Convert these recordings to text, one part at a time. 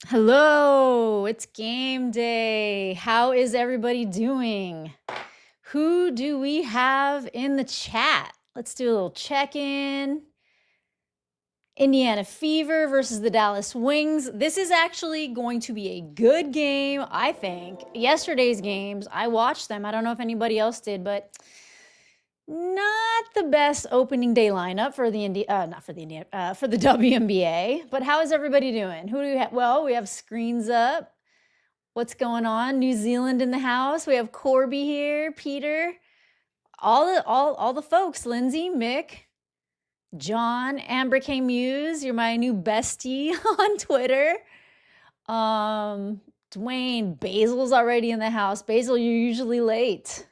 Hello, it's game day. How is everybody doing? Who do we have in the chat? Let's do a little check-in. Indiana Fever versus the Dallas Wings. This is actually going to be a good game, I think. Yesterday's games, I watched them. I don't know if anybody else did, but not the best opening day lineup for the for the WNBA. But how is everybody doing? Who do we have? Well, we have screens up. What's going on? New Zealand in the house. We have Corby here, Peter, all the folks. Lindsay, Mick, John, Amber K Muse. You're my new bestie on Twitter. Dwayne, Basil's already in the house. Basil, you're usually late.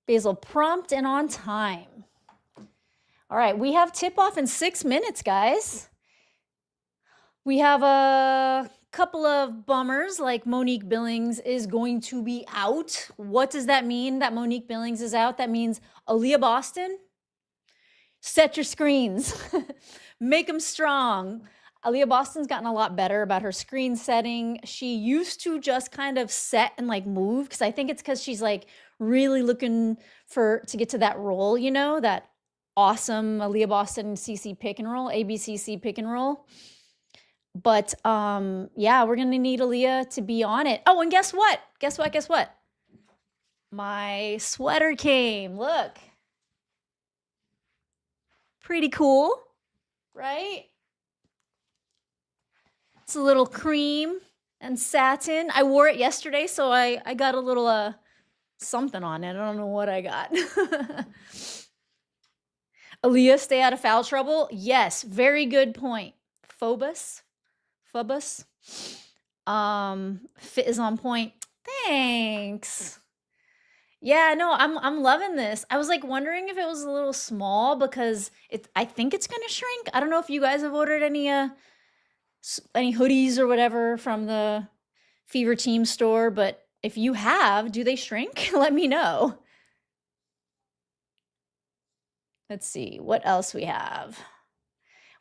Basil, prompt and on time. All right, we have tip-off in 6 minutes, guys. We have a couple of bummers, like Monique Billings is going to be out. What does that mean that Monique Billings is out? That means Aaliyah Boston, set your screens. Make them strong. Aaliyah Boston's gotten a lot better about her screen setting. She used to just kind of set and like move, because I think it's because she's like really looking to get to that role, you know, that awesome Aaliyah Boston CC pick and roll, ABCC pick and roll. But yeah, we're gonna need Aaliyah to be on it. Oh, and guess what? Guess what? My sweater came. Look. Pretty cool, right? It's a little cream and satin. I wore it yesterday, so I got a little something on it. I don't know what I got. Aaliyah, stay out of foul trouble. Yes, very good point. Phobos. Fit is on point. Thanks. Yeah, no, I'm loving this. I was like wondering if it was a little small because I think it's gonna shrink. I don't know if you guys have ordered any hoodies or whatever from the Fever Team store, but if you have, do they shrink? Let me know. Let's see what else we have.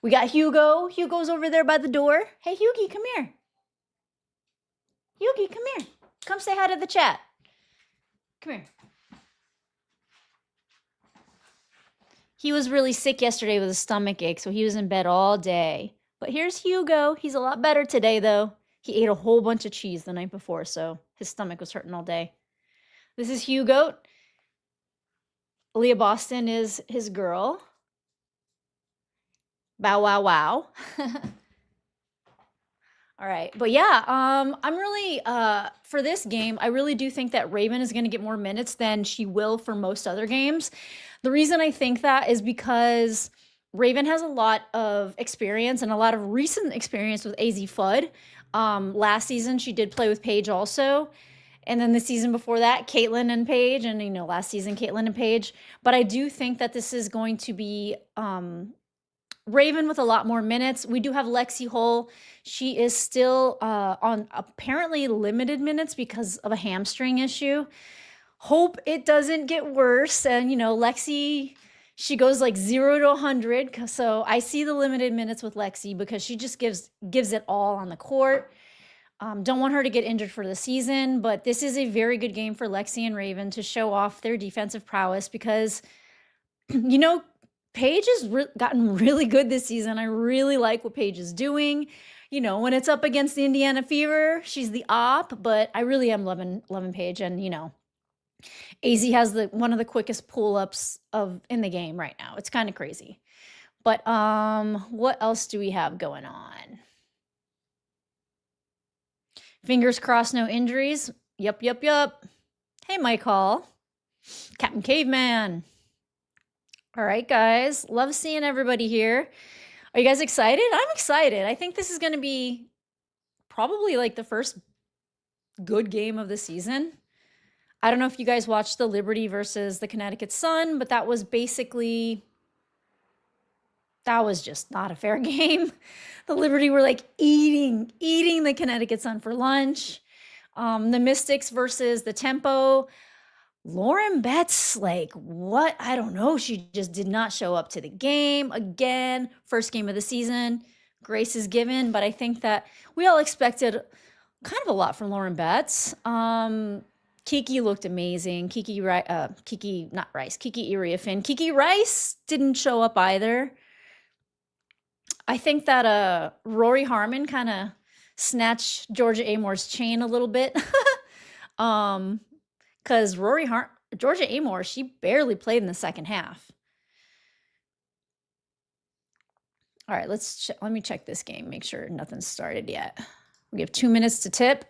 We got Hugo. Hugo's over there by the door. Hey, Hugie, come here. Hugie, come here. Come say hi to the chat. Come here. He was really sick yesterday with a stomach ache, so he was in bed all day. But here's Hugo. He's a lot better today, though. He ate a whole bunch of cheese the night before, so his stomach was hurting all day. This is Hugo. Aaliyah Boston is his girl. Bow, wow, wow. All right, but yeah, I'm really, for this game, I really do think that Raven is going to get more minutes than she will for most other games. The reason I think that is because Raven has a lot of experience and a lot of recent experience with AZ Fudd. Last season, she did play with Paige also. And then the season before that, Caitlin and Paige. And, you know, last season, Caitlin and Paige. But I do think that this is going to be Raven with a lot more minutes. We do have Lexi Hull. She is still on apparently limited minutes because of a hamstring issue. Hope it doesn't get worse. And, you know, Lexi, she goes like 0 to 100. So I see the limited minutes with Lexi because she just gives it all on the court. Don't want her to get injured for the season, but this is a very good game for Lexi and Raven to show off their defensive prowess because, you know, Paige has gotten really good this season. I really like what Paige is doing. You know, when it's up against the Indiana Fever, she's the op, but I really am loving Paige. And, you know, AZ has one of the quickest pull-ups in the game right now. It's kind of crazy. But what else do we have going on? Fingers crossed, no injuries. Yup. Hey, Mike Hall. Captain Caveman. All right, guys. Love seeing everybody here. Are you guys excited? I'm excited. I think this is going to be probably like the first good game of the season. I don't know if you guys watched the Liberty versus the Connecticut Sun, but that was just not a fair game. The Liberty were like eating the Connecticut Sun for lunch. The Mystics versus the Tempo. Lauren Betts, like, what? I don't know. She just did not show up to the game. Again, first game of the season. grace is given, but I think that we all expected kind of a lot from Lauren Betts. Kiki looked amazing. Kiki Iriafin. Kiki Rice didn't show up either. I think that Rory Harmon kind of snatched Georgia Amore's chain a little bit. Because Georgia Amore, she barely played in the second half. All right, let me check this game, make sure nothing's started yet. We have 2 minutes to tip.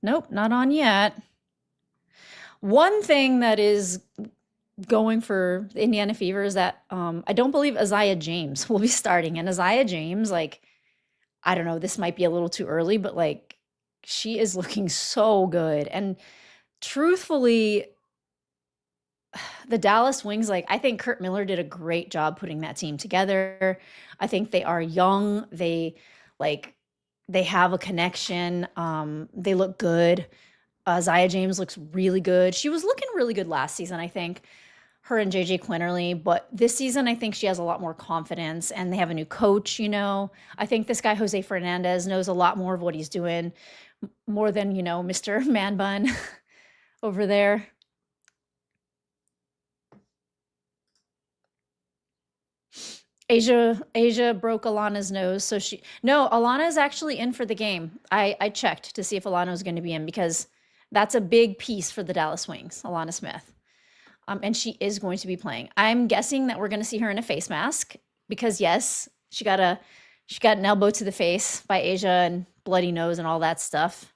Nope, not on yet. One thing that is going for the Indiana Fever is that I don't believe Isaiah James will be starting. And Isaiah James, like, I don't know, this might be a little too early, but like, she is looking so good. And truthfully, the Dallas Wings, like, I think Kurt Miller did a great job putting that team together. I think they are young. They have a connection. They look good. Zaya James looks really good. She was looking really good last season, I think, her and JJ Quinterly. But this season, I think she has a lot more confidence, and they have a new coach, you know. I think this guy, Jose Fernandez, knows a lot more of what he's doing, more than, you know, Mr. Man Bun over there. Asia broke Alana's nose, so Alana is actually in for the game. I checked to see if Alana was going to be in, because that's a big piece for the Dallas Wings, Alana Smith. And she is going to be playing. I'm guessing that we're going to see her in a face mask, because yes, she got an elbow to the face by Asia and bloody nose and all that stuff.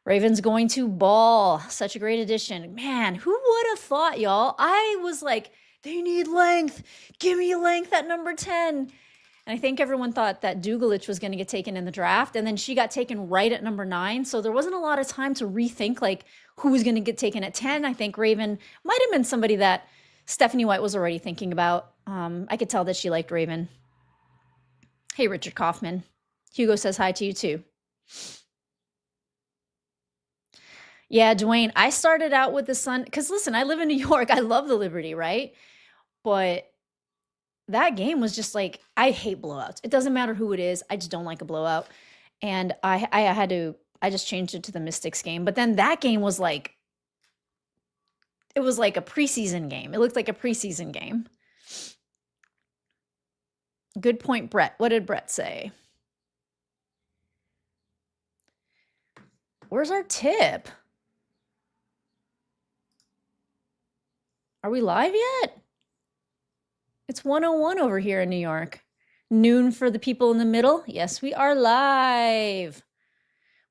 Raven's going to ball. Such a great addition. Man, who would have thought, y'all? I was like, they need length. Give me length at number 10. And I think everyone thought that Dugalich was going to get taken in the draft, and then she got taken right at number 9. So there wasn't a lot of time to rethink like who was going to get taken at 10. I think Raven might have been somebody that Stephanie White was already thinking about. I could tell that she liked Raven. Hey, Richard Kaufman. Hugo says hi to you too. Yeah, Dwayne, I started out with the Sun, because listen, I live in New York. I love the Liberty, right? But that game was just like, I hate blowouts. It doesn't matter who it is. I just don't like a blowout. And I just changed it to the Mystics game. But then that game was like, it was like a preseason game. It looked like a preseason game. Good point, Brett. What did Brett say? Where's our tip? Are we live yet? It's 1:01 over here in New York. Noon for the people in the middle. Yes, we are live.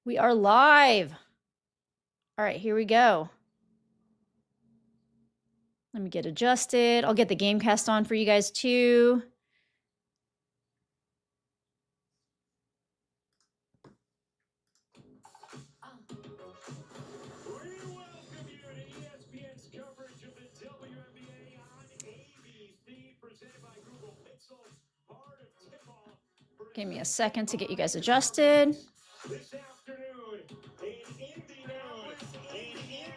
We are live. All right, here we go. Let me get adjusted. I'll get the Gamecast on for you guys too. We welcome you to ESPN's coverage of the WNBA on ABC, presented by Google Pixel, part of tip-off. Give me a second to get you guys adjusted. This afternoon in Indianapolis, Indiana.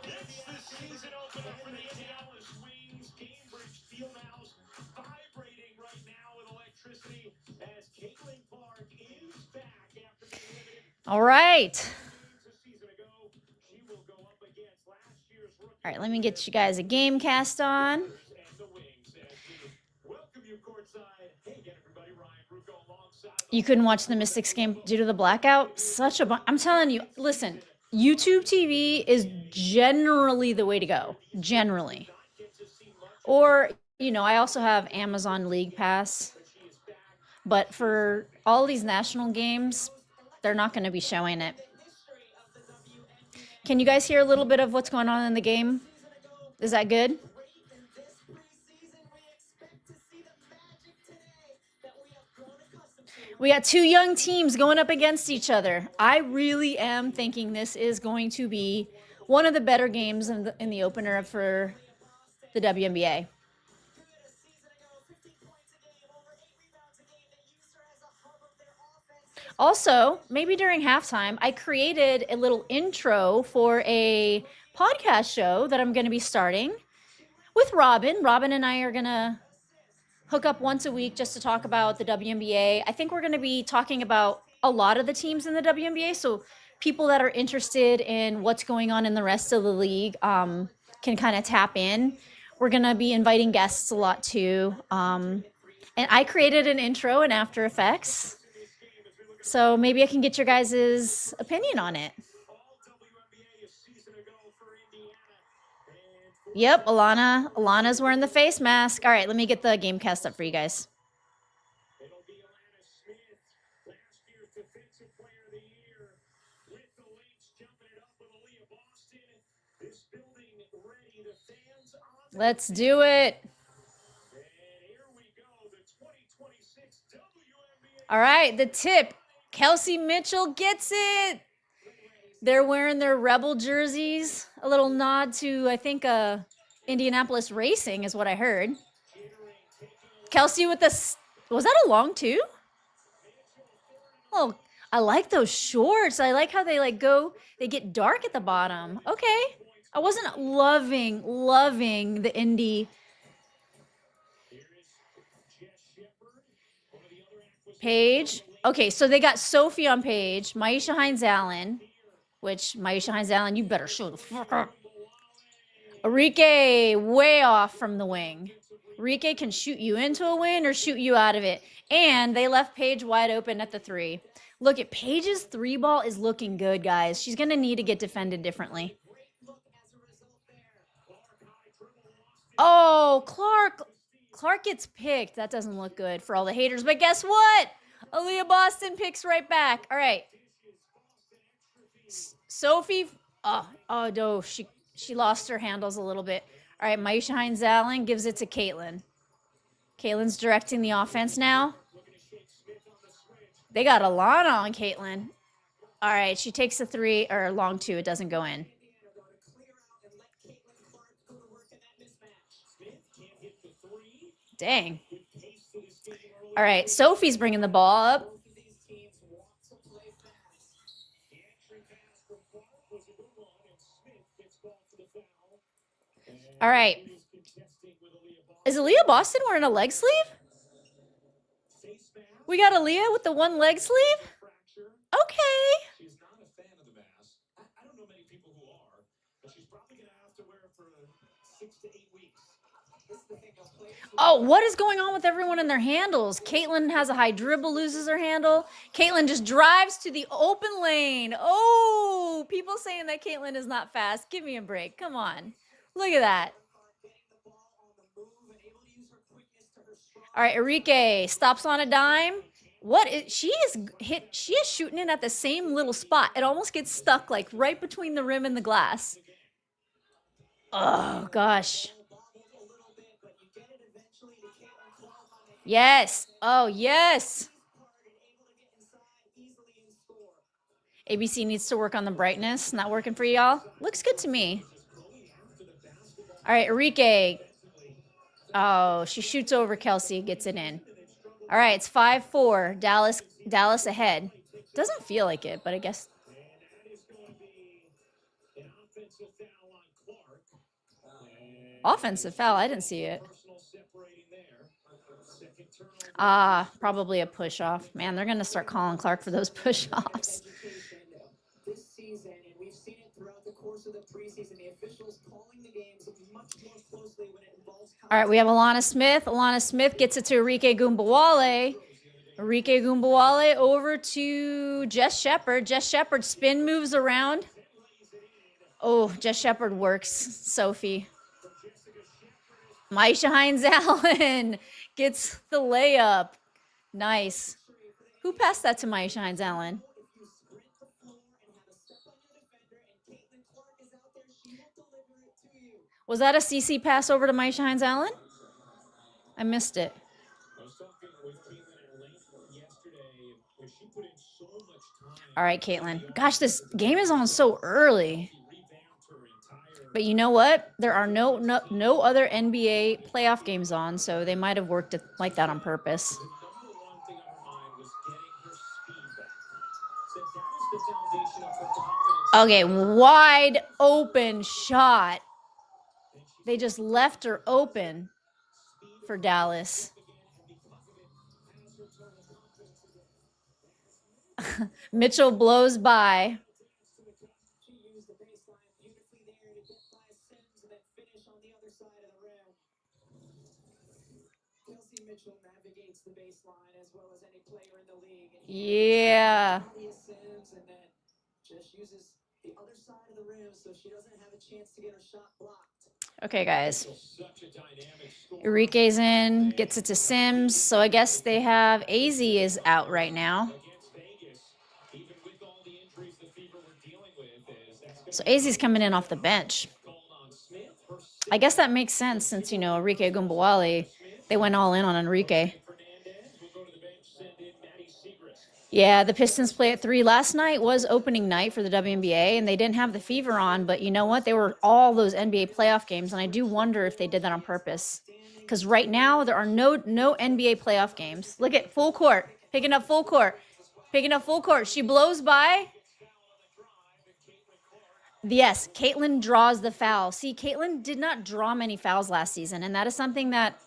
It's the season opener for the Dallas Wings. Cambridge Fieldhouse vibrating right now with electricity as Caitlin Clark is back after being limited. All right. All right, let me get you guys a Gamecast on. You couldn't watch the Mystics game due to the blackout? I'm telling you, listen, YouTube TV is generally the way to go. Generally. Or, you know, I also have Amazon League Pass. But for all these national games, they're not going to be showing it. Can you guys hear a little bit of what's going on in the game? Is that good? We got two young teams going up against each other. I really am thinking this is going to be one of the better games in the opener for the WNBA. Also, maybe during halftime, I created a little intro for a podcast show that I'm going to be starting with Robin. Robin and I are going to hook up once a week just to talk about the WNBA. I think we're going to be talking about a lot of the teams in the WNBA. So people that are interested in what's going on in the rest of the league can kind of tap in. We're going to be inviting guests a lot too. And I created an intro in After Effects. So maybe I can get your guys' opinion on it. Yep, Alana's wearing the face mask. All right, let me get the game cast up for you guys. Let's do it. All right, the tip. Kelsey Mitchell gets it. They're wearing their Rebel jerseys. A little nod to, I think, Indianapolis Racing is what I heard. Kelsey with the... Was that a long two? Oh, I like those shorts. I like how they they get dark at the bottom. Okay. I wasn't loving the Indy. Paige. Okay, so they got Sophie on Paige, Maisha Hines-Allen, which Maisha Hines-Allen, you better show the fuck up. Arike way off from the wing. Arike can shoot you into a win or shoot you out of it. And they left Paige wide open at the three. Look at Paige's three ball is looking good, guys. She's going to need to get defended differently. Oh, Clark gets picked. That doesn't look good for all the haters. But guess what? Aaliyah Boston picks right back. All right. Sophie. Oh no. She lost her handles a little bit. All right. Maisha Hines-Allen gives it to Caitlin. Caitlin's directing the offense now. They got Alana on Caitlin. All right. She takes a three or a long two. It doesn't go in. Dang. All right, Sophie's bringing the ball up. All right. Is Aaliyah Boston wearing a leg sleeve? We got Aaliyah with the one leg sleeve? Okay. She's not a fan of the mask. I don't know many people who are, but she's probably going to have to wear it for 6 to 8 weeks. Oh, what is going on with everyone in their handles? Caitlin has a high dribble, loses her handle. Caitlin just drives to the open lane. Oh, people saying that Caitlin is not fast. Give me a break. Come on. Look at that. All right, Arike stops on a dime. She is shooting it at the same little spot. It almost gets stuck like right between the rim and the glass. Oh, gosh. Yes. Oh, yes. ABC needs to work on the brightness. Not working for y'all? Looks good to me. All right, Arike. Oh, she shoots over Kelsey, gets it in. All right, it's 5-4. Dallas ahead. Doesn't feel like it, but I guess. Offensive foul. I didn't see it. Probably a push-off. Man, they're going to start calling Clark for those push-offs. This season, and we've seen it throughout the course of the preseason, the officials calling the games much more closely when it involves... All right, we have Alana Smith. Alana Smith gets it to Arike Gumbawale. Arike Gumbawale over to Jess Shepard. Jess Shepard spin moves around. Oh, Jess Shepard works Sophie. Maisha Hines-Allen gets the layup. Nice. Who passed that to Maisha Hines-Allen? Was that a CC pass over to Maisha Hines-Allen? I missed it. All right, Caitlin. Gosh, this game is on so early. But you know what? There are no other NBA playoff games on, so they might have worked it like that on purpose. Okay, wide open shot. They just left her open for Dallas. Mitchell blows by. Yeah. Okay, guys. Enrique's in, gets it to Sims. So I guess they have AZ is out right now. So AZ's coming in off the bench. I guess that makes sense since, you know, Enrique Gumbawali, they went all in on Enrique. Yeah, the Pistons play at 3. Last night was opening night for the WNBA, and they didn't have the fever on, but you know what? They were all those NBA playoff games, and I do wonder if they did that on purpose. Because right now, there are no NBA playoff games. Look at full court. Picking up full court. Picking up full court. She blows by. Yes, Caitlin draws the foul. See, Caitlin did not draw many fouls last season, and that is something that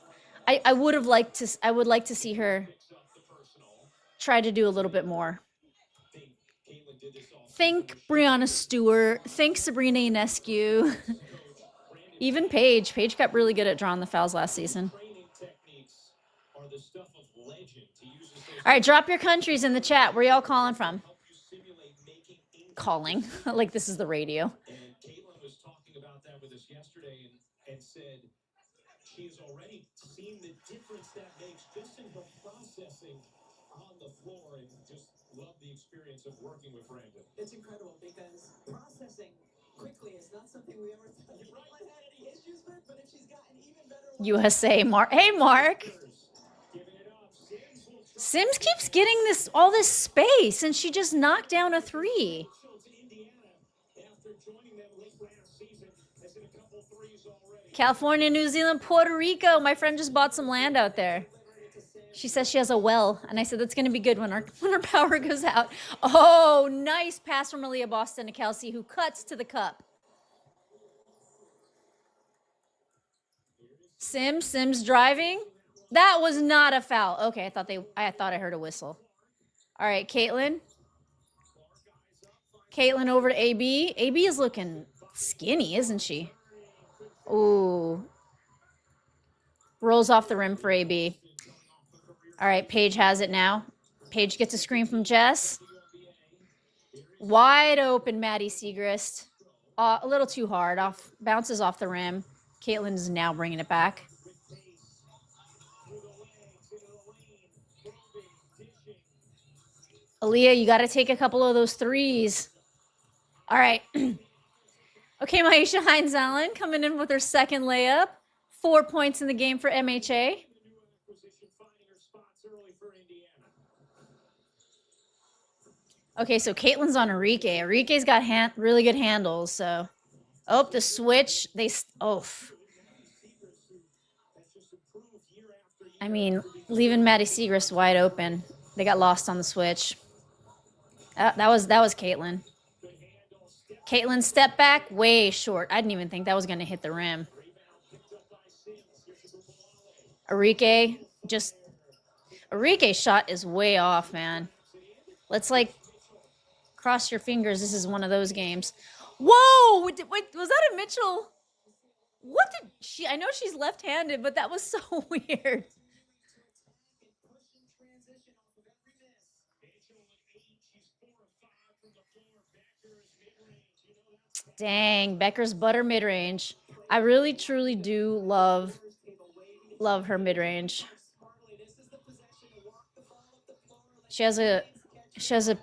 I would have liked to. I would like to see her try to do a little bit more. Think Brianna Stewart. Think Sabrina Ionescu. Even Paige. Paige got really good at drawing the fouls last season. All right, drop your countries in the chat. Where y'all calling from? Calling. Like this is the radio. And Caitlin was talking about that with us yesterday and said she has already seen the difference that makes just in her processing on the floor and just love the experience of working with Brandon. It's incredible because processing quickly is not something we ever thought you might have any issues with, but if she's gotten even better. USA Mark. Hey Mark. Sims keeps getting all this space, and she just knocked down a 3. California, New Zealand, Puerto Rico. My friend just bought some land out there. She says she has a well, and I said that's going to be good when our power goes out. Oh, nice pass from Aaliyah Boston to Kelsey, who cuts to the cup. Sims driving. That was not a foul. Okay, I thought I heard a whistle. All right, Caitlin. Caitlin over to AB. AB is looking skinny, isn't she? Ooh. Rolls off the rim for AB. All right, Paige has it now. Paige gets a screen from Jess. Wide open, Maddie Siegrist. A little too hard. Bounces off the rim. Caitlin is now bringing it back. Aaliyah, you got to take a couple of those threes. All right. Okay, Maisha Hines-Allen coming in with her second layup. 4 points in the game for MHA. Okay, so Caitlin's on Enrique. Enrique's got really good handles, so. Oh, the switch. I mean, leaving Maddie Siegrist wide open. They got lost on the switch. That was Caitlin. Caitlin step back, way short. I didn't even think that was going to hit the rim. Enrique's shot is way off, man. Let's cross your fingers. This is one of those games. Whoa! Wait, was that a Mitchell? What did she? I know she's left-handed, but that was so weird. Dang, Bueckers butter mid-range. I really, truly do love her mid-range. She has a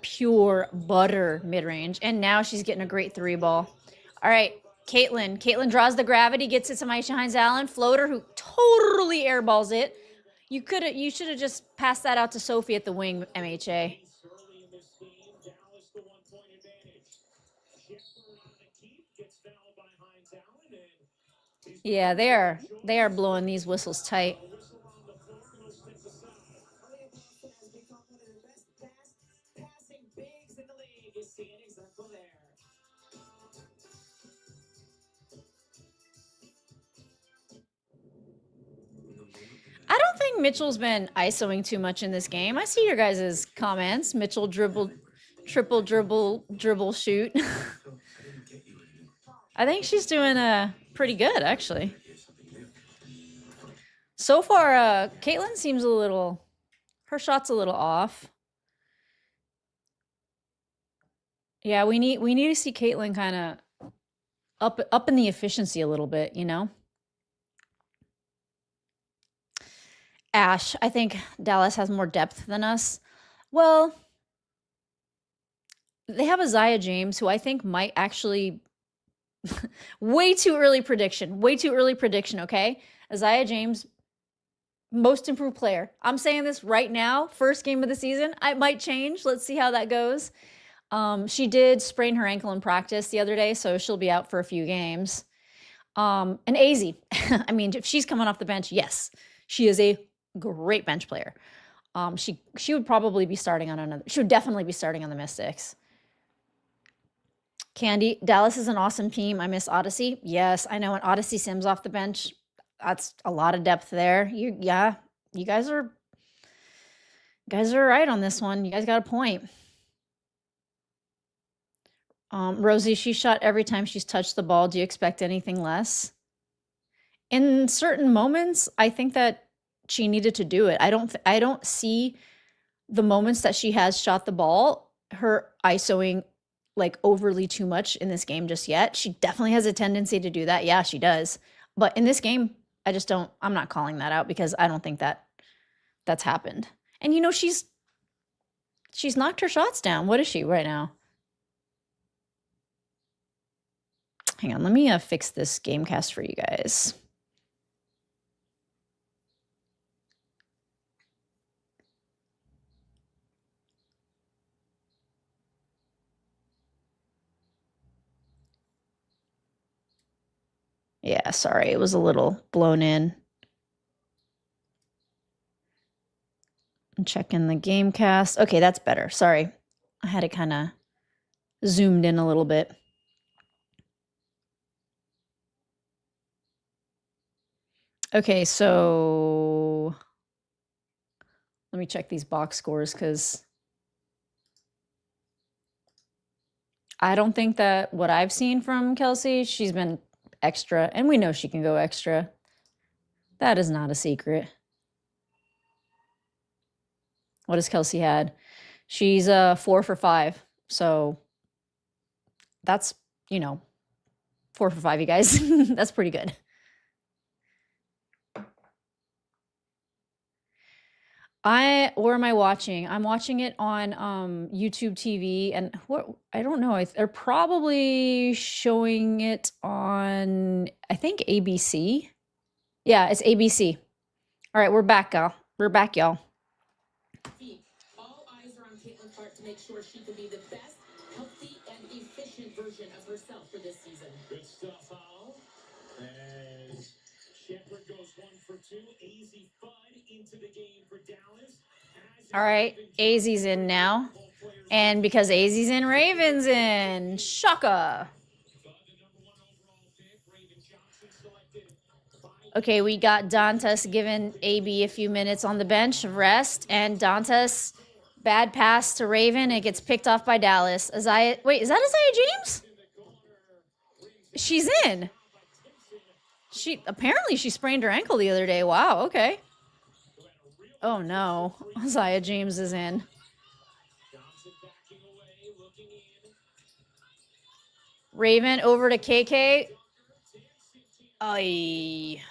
pure butter mid-range, and now she's getting a great 3 ball. All right, Caitlin. Caitlin draws the gravity, gets it to Maisha Hines-Allen. Floater who totally airballs it. You should have just passed that out to Sophie at the wing, MHA. Yeah, they are blowing these whistles tight. think Mitchell's been ISOing too much in this game. I see your guys' comments. Mitchell dribble, triple dribble, shoot. I think she's doing pretty good, actually. So far, Caitlin seems a little, her shot's a little off. Yeah, we need to see Caitlin kind of up in the efficiency a little bit, you know? Ash, I think Dallas has more depth than us. Well, they have Isaiah James, who I think might actually way too early prediction, okay? Isaiah James, most improved player. I'm saying this right now, first game of the season. It might change. Let's see how that goes. She did sprain her ankle in practice the other day, so she'll be out for a few games. And AZ, I mean, if she's coming off the bench, yes, she is a great bench player. She would probably be starting on another. She would definitely be starting on the Mystics. Candy, Dallas is an awesome team. I miss Odyssey. Yes, I know. And Odyssey Sims off the bench. That's a lot of depth there. You guys are right on this one. You guys got a point. Rosie, she shot every time she's touched the ball. Do you expect anything less? In certain moments, I think that she needed to do it. I don't see the moments that she has shot the ball, her ISOing like overly too much in this game just yet. She definitely has a tendency to do that. Yeah, she does. But in this game, I'm not calling that out because I don't think that's happened. And you know, she's knocked her shots down. What is she right now? Hang on, let me fix this Gamecast for you guys. Yeah, sorry, it was a little blown in. I'm checking the Gamecast. Okay, that's better. Sorry, I had it kind of zoomed in a little bit. Okay, so let me check these box scores because I don't think that what I've seen from Kelsey, she's been extra, and we know she can go extra. That is not a secret. What has Kelsey had? She's 4 for 5. So that's, 4 for 5, you guys. That's pretty good. Where am I watching? I'm watching it on YouTube TV, and I don't know. They're probably showing it on, I think, ABC. Yeah, it's ABC. All right, we're back, y'all. We're back, y'all. All eyes are on Caitlin Clark to make sure she can be the best, healthy, and efficient version of herself for this season. Good stuff, Hal. As Shepard goes 1 for 2. AZ Fudd into the game for Dallas. All right, AZ's in now. And because AZ's in, Raven's in. Shaka. Okay, we got Dantas giving AB a few minutes on the bench of rest. And Dantas, bad pass to Raven. It gets picked off by Dallas. Wait, is that Isaiah James? She's in. Apparently she sprained her ankle the other day. Wow, okay. Oh no, Isaiah James is in. Raven over to KK. Ay.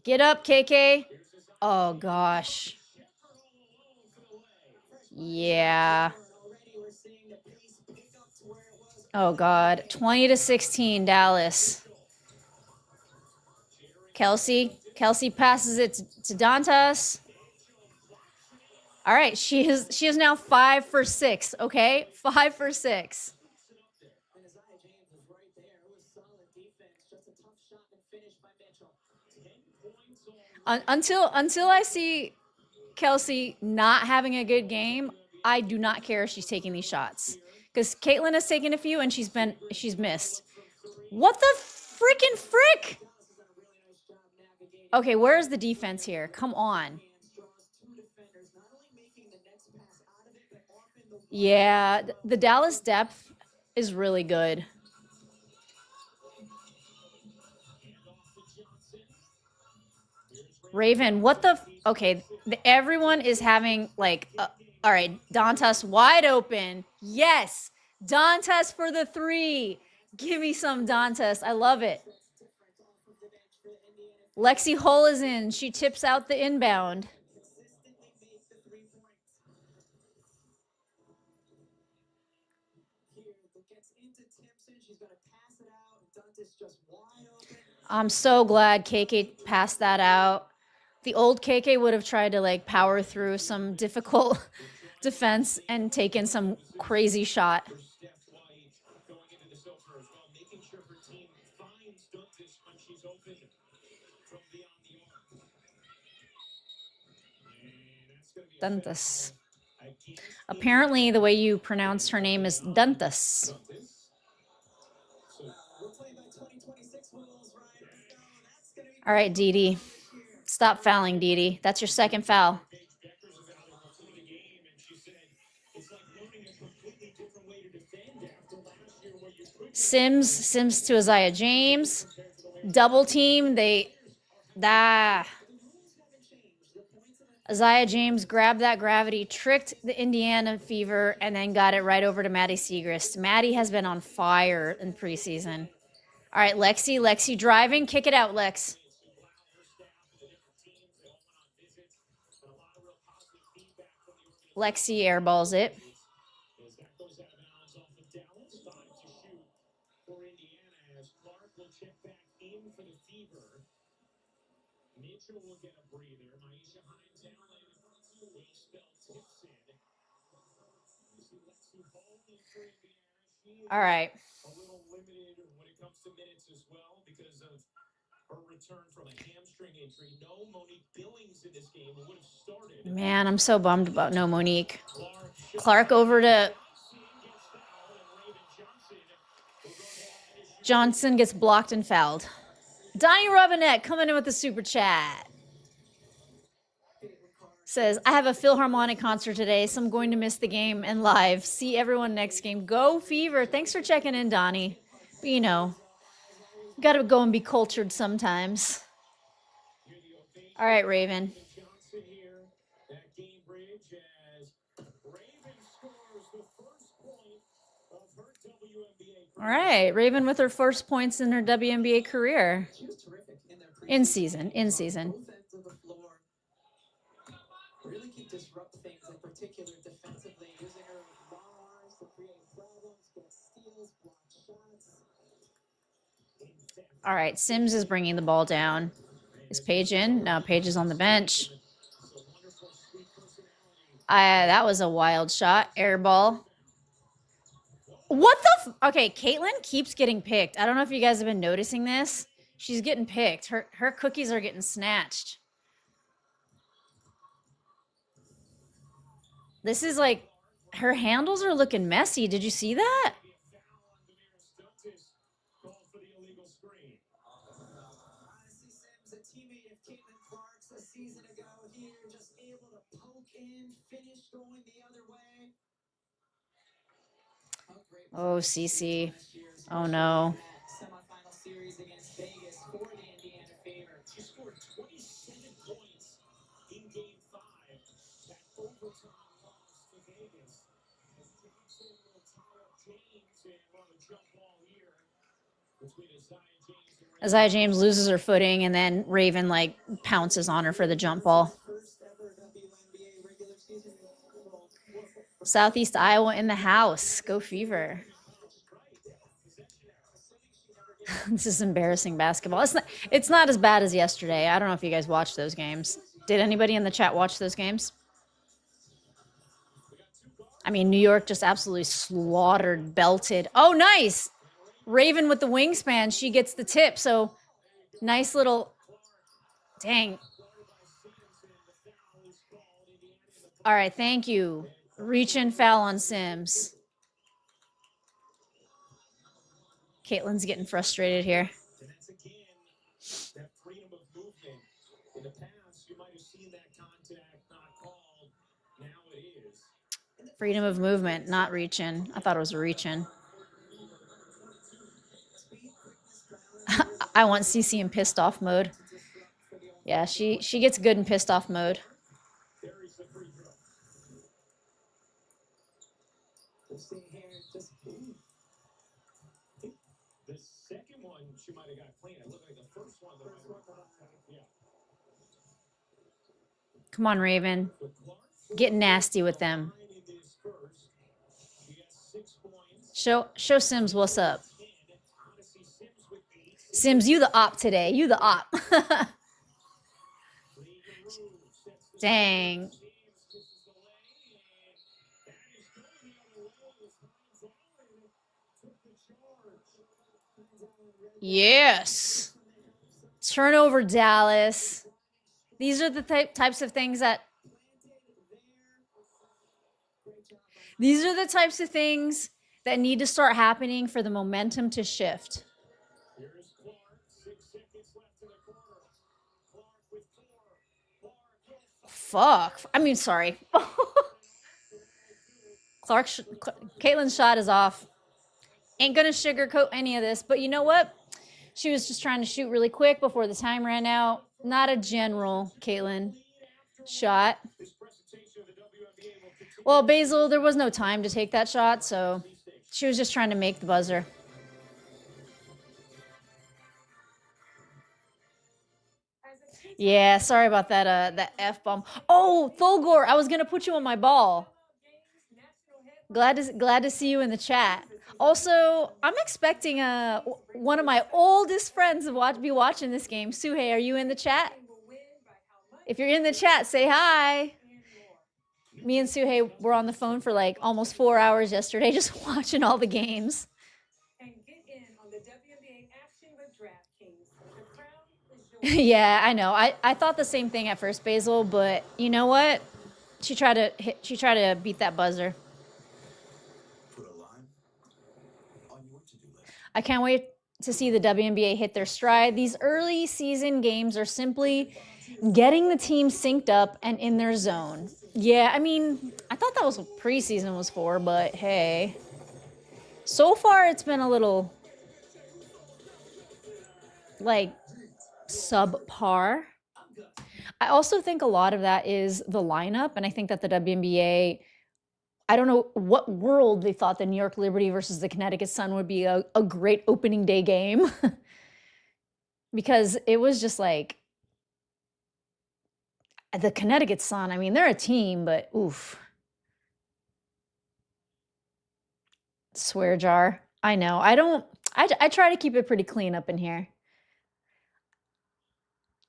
Get up, KK. Oh gosh. Yeah. Oh god. 20-16 Dallas. Kelsey passes it to Dantas. All right, she is now 5 for 6, okay? 5 for 6. And Isaiah James was right there. It was solid defense. Just a tough shot and finish by Mitchell. 10 points Until I see Kelsey not having a good game, I do not care if she's taking these shots. Because Caitlin has taken a few and she's missed. What the freaking frick? Okay, where's the defense here? Come on. Yeah, the Dallas depth is really good. Raven, what the? Okay, everyone is having like, all right, Dantas wide open. Yes, Dantas for the 3. Give me some Dantas. I love it. Lexi Hull is in. She tips out the inbound. I'm so glad KK passed that out. The old KK would have tried to like power through some difficult defense and taken some crazy shot. Dantas. Apparently, the way you pronounce her name is Dantas. All right, Dee Dee. Stop fouling, Dee Dee. That's your second foul. Sims to Isaiah James. Double team. Isaiah James grabbed that gravity, tricked the Indiana Fever, and then got it right over to Maddie Siegrist. Maddie has been on fire in preseason. All right, Lexi driving. Kick it out, Lex. Lexi airballs it. All right. Man, I'm so bummed about no Monique. Clark over to Johnson, gets blocked and fouled. Donnie Robinette coming in with the super chat. Says, I have a Philharmonic concert today, so I'm going to miss the game and live. See everyone next game. Go Fever. Thanks for checking in, Donnie. But you know, got to go and be cultured sometimes. All right, Raven. All right, Raven with her first points in her WNBA career. In season. Really can disrupt things, in particular defensively, using her long arms to create problems, get steals, block shots. All right, Sims is bringing the ball down. Is Paige in? No, Paige is on the bench. That was a wild shot. Air ball. What the? Okay, Caitlin keeps getting picked. I don't know if you guys have been noticing this. She's getting picked. Her cookies are getting snatched. This is like, her handles are looking messy. Did you see that? Honestly, Sims, a teammate of Caitlin Clark's a season ago here, just able to poke in, finish going the other way. Oh, Cece. Oh, no. Semifinal series against Vegas for the Indiana Fever. She scored 27 points in Game 5. That overtime loss to Vegas. As Johnson will tie up James, and we're on a jump ball here between Isaiah James and Raven. Isaiah James loses her footing, and then Raven like pounces on her for the jump ball. First ever WNBA regular season goal. Southeast Iowa in the house. Go Fever. This is embarrassing basketball. It's not as bad as yesterday. I don't know if you guys watched those games. Did anybody in the chat watch those games? I mean, New York just absolutely slaughtered, belted. Oh, nice. Raven with the wingspan. She gets the tip. So nice little, dang. All right, thank you. Reach and foul on Sims. Caitlin's getting frustrated here. Freedom of movement, not reaching. I thought it was reaching. I want CC in pissed off mode. Yeah, she gets good in pissed off mode. There's the free throw. Just seeing here, just The second one, she might have got clean. It looked like the first one, though, might have got contact. Yeah. Come on, Raven. But Clark, Get nasty with them. in this first. She got 6 points. Show Sims what's up. 10. Odyssey Sims with 8. Sims, you the op today. You the op. Lee Rue sets the Dang. Sims kisses the lay, and that is going the other way as Hines Allen took the charge. Yes. Turnover, Dallas. These are the types of things that. These are the types of things that need to start happening for the momentum to shift. Here's Clark. 6 seconds left in the quarter. Clark with 4. Clark. Fuck. I mean, sorry. Caitlin's shot is off. Ain't gonna sugarcoat any of this, but you know what? She was just trying to shoot really quick before the time ran out. Not a general, Caitlin. Shot. This presentation of the WNBA will continue. Well, Basil, there was no time to take that shot, so she was just trying to make the buzzer. Yeah, sorry about that that F-bomb. Oh, Thulgor, I was gonna put you on my ball. Glad to see you in the chat. Also, I'm expecting one of my oldest friends to be watching this game. Suhei, are you in the chat? If you're in the chat, say hi. Me and Suhei were on the phone for like almost 4 hours yesterday, just watching all the games. And get in on the WNBA action with DraftKings. The crown is yours. Yeah, I know. I thought the same thing at first, Basil, but you know what? She tried to beat that buzzer. Put a line on your to-do list. I can't wait to see the WNBA hit their stride. These early season games are simply getting the team synced up and in their zone. Yeah, I mean, I thought that was what preseason was for, but hey. So far, it's been a little, like, subpar. I also think a lot of that is the lineup, and I think that the WNBA, I don't know what world they thought the New York Liberty versus the Connecticut Sun would be a great opening day game. Because it was just like, the Connecticut Sun, I mean, they're a team, but oof. Swear jar. I know. I try to keep it pretty clean up in here.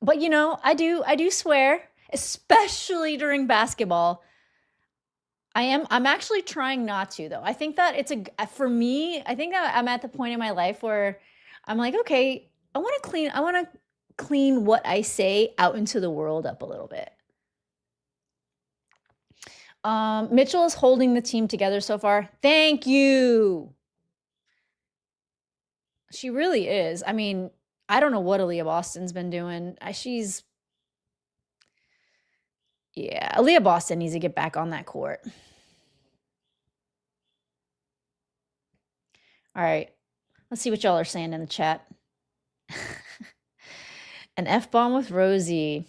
But you know, I do swear, especially during basketball. I'm actually trying not to though. I think that for me, I think that I'm at the point in my life where I'm like, okay, I want to clean what I say out into the world up a little bit. Mitchell is holding the team together so far. Thank you. She really is. I mean, I don't know what Aaliyah Boston's been doing. Aaliyah Boston needs to get back on that court. All right. Let's see what y'all are saying in the chat. An F-bomb with Rosie.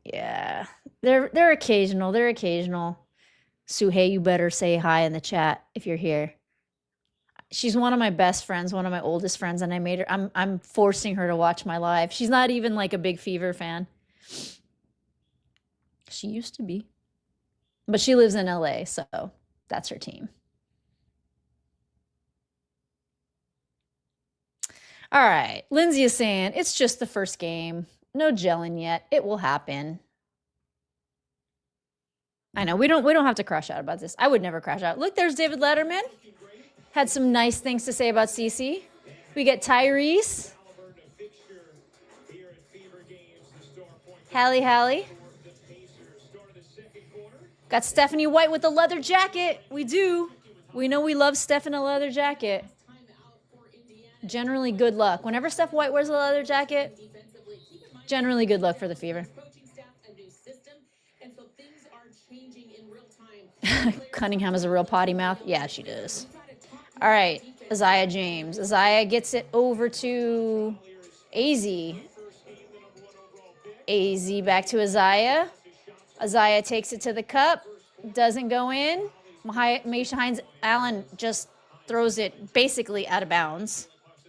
Yeah. They're occasional. They're occasional. Suhei, you better say hi in the chat if you're here. She's one of my best friends, one of my oldest friends, and I'm forcing her to watch my live. She's not even like a big Fever fan. She used to be. But she lives in LA, so that's her team. All right. Lindsay is saying, it's just the first game. No gelling yet. It will happen. I know. We don't have to crash out about this. I would never crash out. Look, there's David Letterman. Had some nice things to say about Cece. We get Tyrese. Hallie. Got Stephanie White with the leather jacket. We do. We know we love Steph in a leather jacket. Generally good luck. Whenever Steph White wears a leather jacket, generally good luck for the Fever. Cunningham is a real potty mouth. Yeah, she does. All right, Isaiah James. Isaiah gets it over to AZ. AZ back to Isaiah. Isaiah takes it to the cup. Doesn't go in. Maisha Hines Allen just throws it basically out of bounds.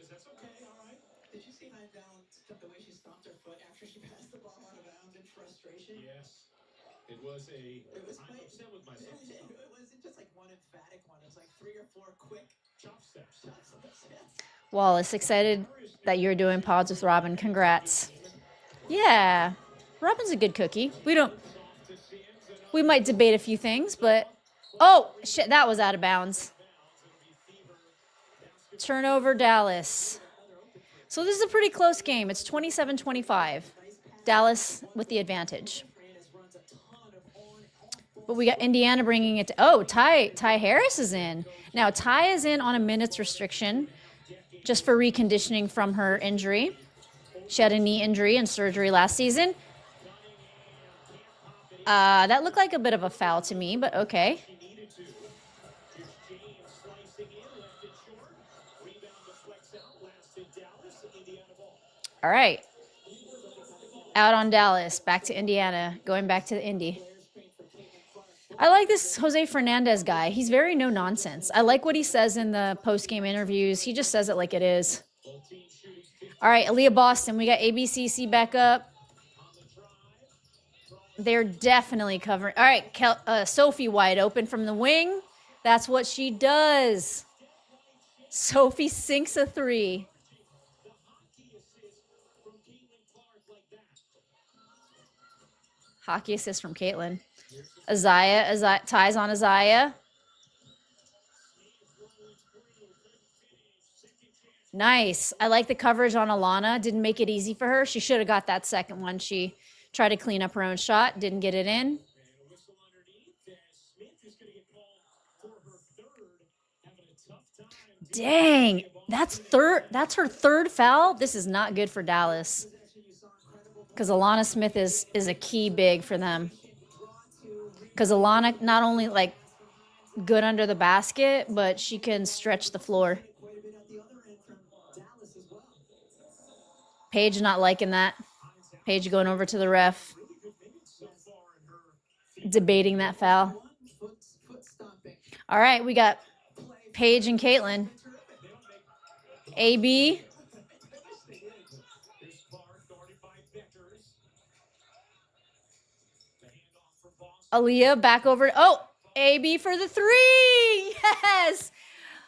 That's okay, all right. Did you see Hines Allen, the way she stomped her foot after she passed the ball out of bounds in frustration? Yes. It was I'm quite, upset with myself. It wasn't just like one emphatic one. It was like 3 or 4 quick Chop steps. yes. Wallace, excited that you're doing pods with Robin. Congrats. Yeah, Robin's a good cookie. We might debate a few things, but oh shit, that was out of bounds. Turnover, Dallas. So this is a pretty close game. It's 27-25. Dallas with the advantage. But we got Indiana bringing it to, oh, Ty Harris is in. Now, Ty is in on a minutes restriction just for reconditioning from her injury. She had a knee injury and surgery last season. That looked like a bit of a foul to me, but okay. All right. Out on Dallas, back to Indiana, going back to the Indy. I like this Jose Fernandez guy. He's very no nonsense. I like what he says in the post-game interviews. He just says it like it is. All right, Aaliyah Boston. We got ABCC back up. They're definitely covering. All right, Sophie wide open from the wing. That's what she does. Sophie sinks a 3. Hockey assist from Caitlin. Isaiah ties on Isaiah. Nice. I like the coverage on Alana. Didn't make it easy for her. She should have got that second one. She tried to clean up her own shot. Didn't get it in. Dang. That's her third foul. This is not good for Dallas. Because Alana Smith is a key big for them. Because Alana not only like good under the basket, but she can stretch the floor. Paige not liking that. Paige going over to the ref. Debating that foul. All right, we got Paige and Caitlin. AB. Aaliyah back over. Oh, AB for the 3. Yes.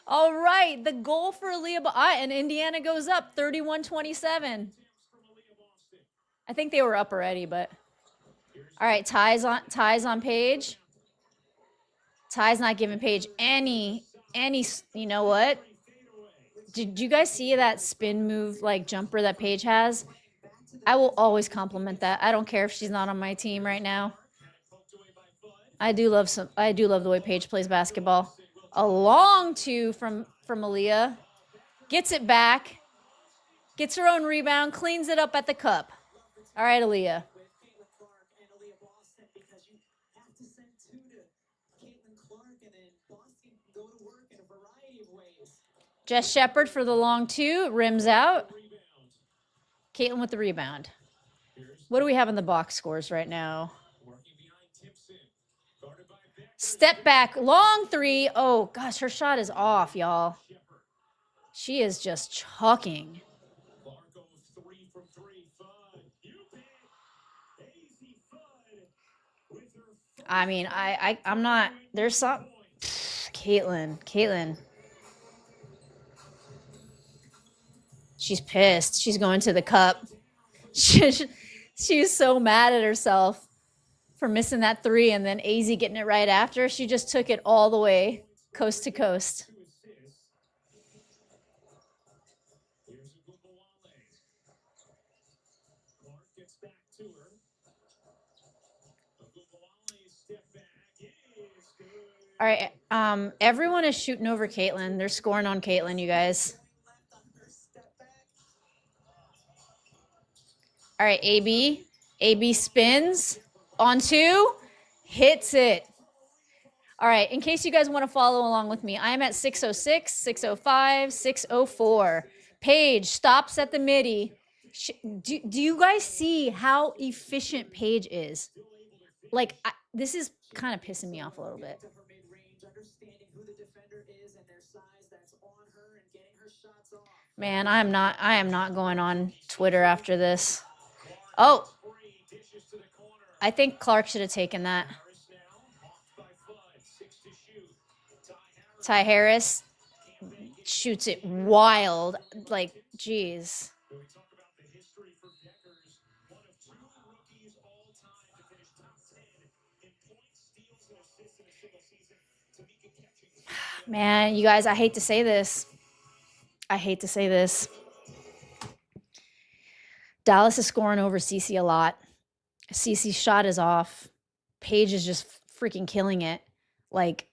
All right, the goal for Aaliyah. And Indiana goes up 31-27. I think they were up already, but. All right, ties on Paige. Ty's not giving Paige any, you know what? Did you guys see that spin move, like jumper that Paige has? I will always compliment that. I don't care if she's not on my team right now. I do love the way Paige plays basketball. A long 2 from Aaliyah. Gets it back. Gets her own rebound. Cleans it up at the cup. All right, Aaliyah. Jess Shepard for the long 2. Rims out. Caitlin with the rebound. What do we have in the box scores right now? Step back, long 3. Oh, gosh, her shot is off, y'all. She is just chalking. I mean, I'm not. There's some. Caitlin. She's pissed. She's going to the cup. She's so mad at herself for missing that 3 and then AZ getting it right after. She just took it all the way coast to coast. All right, everyone is shooting over Caitlin. They're scoring on Caitlin, you guys. All right, AB spins on 2, hits it. All right, in case you guys want to follow along with me, I am at 606, 605, 604. Paige stops at the midi. Do you guys see how efficient Paige is? Like, this is kind of pissing me off a little bit. To her mid-range, understanding who the defender is and their size that's on her and getting her shots off. Man, I am not going on Twitter after this. Oh, I think Clark should have taken that. Ty Harris shoots it wild. Like, geez. We talk about the history for Bueckers, one of 2 rookies all time to finish top 10 in points, steals, and assists in a single season. Tamika catching. Man, you guys, I hate to say this. I hate to say this. Dallas is scoring over CeCe a lot. CeCe's shot is off. Paige is just freaking killing it. Like,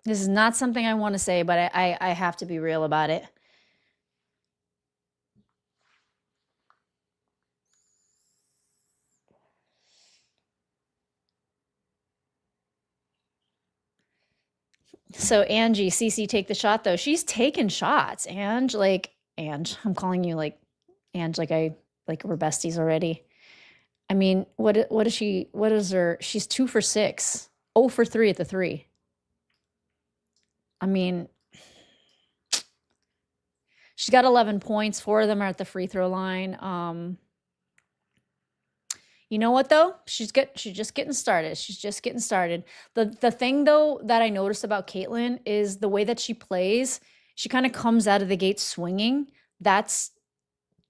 this is not something I want to say, but I have to be real about it. So Angie, CeCe take the shot though. She's taken shots. Ange, I'm calling you like Ange, like we're besties already. I mean, what is her? She's 2 for 6, 0 for 3 at the 3. I mean, she's got 11 points. 4 of them are at the free throw line. You know what though? She's just getting started. She's just getting started. The thing though that I noticed about Caitlin is the way that she plays. She kind of comes out of the gate swinging. That's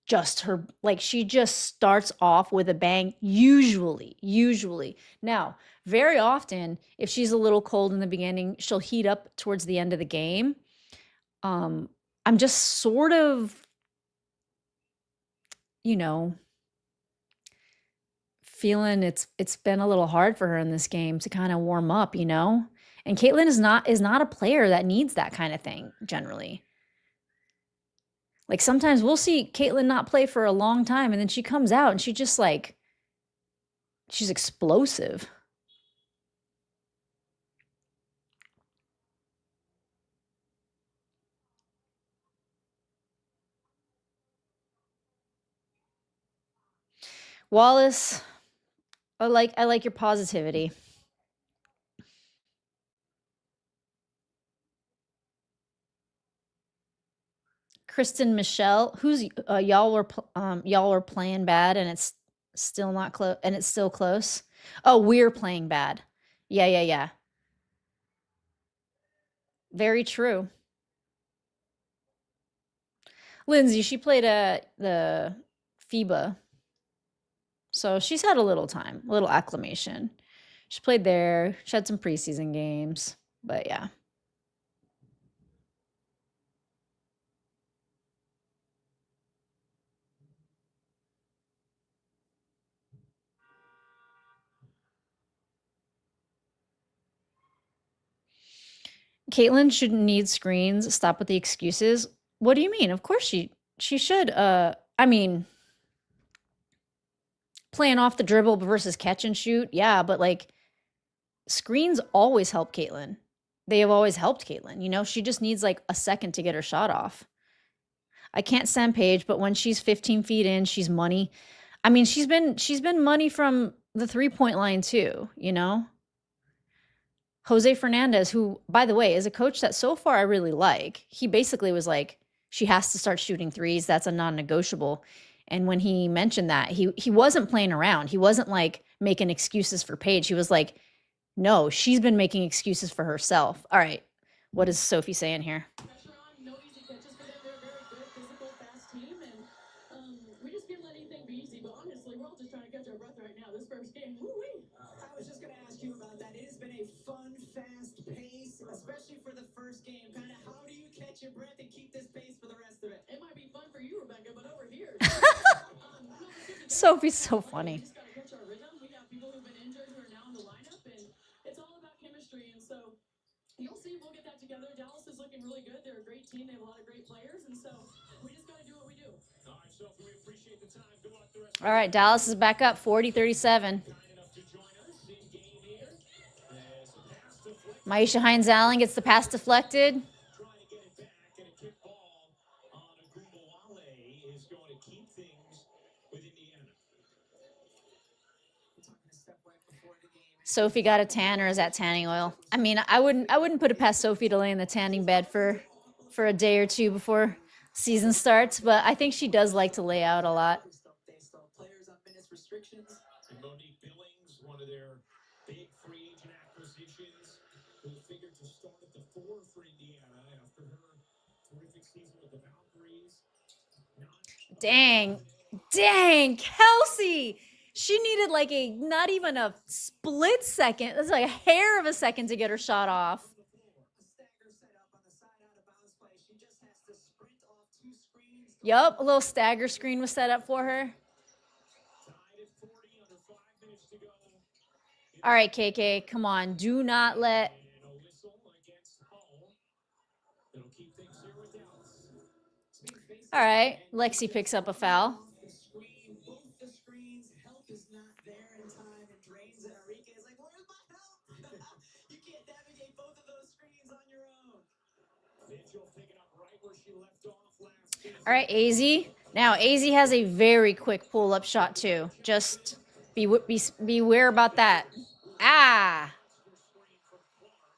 just her, like, she just starts off with a bang, usually. Now, very often, if she's a little cold in the beginning, she'll heat up towards the end of the game. I'm just sort of, feeling it's been a little hard for her in this game to kind of warm up, And Caitlin is not a player that needs that kind of thing generally. Like, sometimes we'll see Caitlin not play for a long time, and then she comes out and she just she's explosive. Wallace, I like your positivity. Kristen Michelle, who's y'all were playing bad and it's still not close, and it's still close. Oh, we're playing bad. Yeah. Very true. Lindsay, she played at the FIBA. So she's had a little time, a little acclimation. She played there. She had some preseason games, but yeah. Caitlin shouldn't need screens. Stop with the excuses. What do you mean? Of course she should. I mean, playing off the dribble versus catch and shoot, yeah, but like, screens always help Caitlin. They have always helped Caitlin. She just needs like a second to get her shot off. I can't stand Paige, but when she's 15 feet in, she's money. I mean, she's been money from the 3-point line too, Jose Fernandez, who, by the way, is a coach that so far I really like. He basically was like, she has to start shooting threes. That's a non-negotiable. And when he mentioned that, he wasn't playing around. He wasn't like making excuses for Paige. He was like, no, she's been making excuses for herself. All right, what is Sophie saying here? Pressure on, no easy catches for them. They're a very good, physical, fast team, and we just can't let anything be easy. But honestly, we're all just trying to catch our breath right now. This first game, woo-wee. I was just going to ask you about that. It has been a fun, fast pace, especially for the first game. Kind of, how do you catch your breath and keep this pace for the rest of it? It might be fun for you, Rebecca, but over here, Sophie's so funny. We just got to catch our rhythm. We have people who've been injured who are now in the lineup, and it's all about chemistry. And so you'll see, we'll get that together. Dallas is looking really good. They're a great team. They have a lot of great players, and so we just got to do what we do. All right, Sophie, we appreciate the time. Good luck the rest. All right, Dallas is back up 40-37. Kind enough to join us in game here. Maisha Hines-Allen gets the pass deflected. Trying to get it back, and a kick ball on Agumbawale is going to keep things with Indiana. Talking to Steph right before the game. Sophie got a tan, or is that tanning oil? I mean, I wouldn't put it past Sophie to lay in the tanning bed for a day or two before season starts, but I think she does like to lay out a lot. They still players on minutes restrictions. And Monique Billings, one of their big free agent acquisitions, who figured to start at the 4 for Indiana after her terrific season with the Valkyries. Dang, Kelsey. She needed like a not even a split second. That's like a hair of a second to get her shot off. A stagger set up on the side out of bounds play. She just has to sprint off 2 screens. Yup, a little stagger screen was set up for her. Tied at 40, under 5 minutes to go. All right, KK, come on. Do not let... And a whistle against Hull. That'll keep things here with Dallas. All right, Lexi picks up a foul. The screen, both the screens, help is not there in time and drains it. Enrique is like, where's my help? You can't navigate both of those screens on your own. Mitchell picking up right where she left off last season. All right, AZ. Now, AZ has a very quick pull-up shot, too. Just beware about that. Ah! Screen from Clark.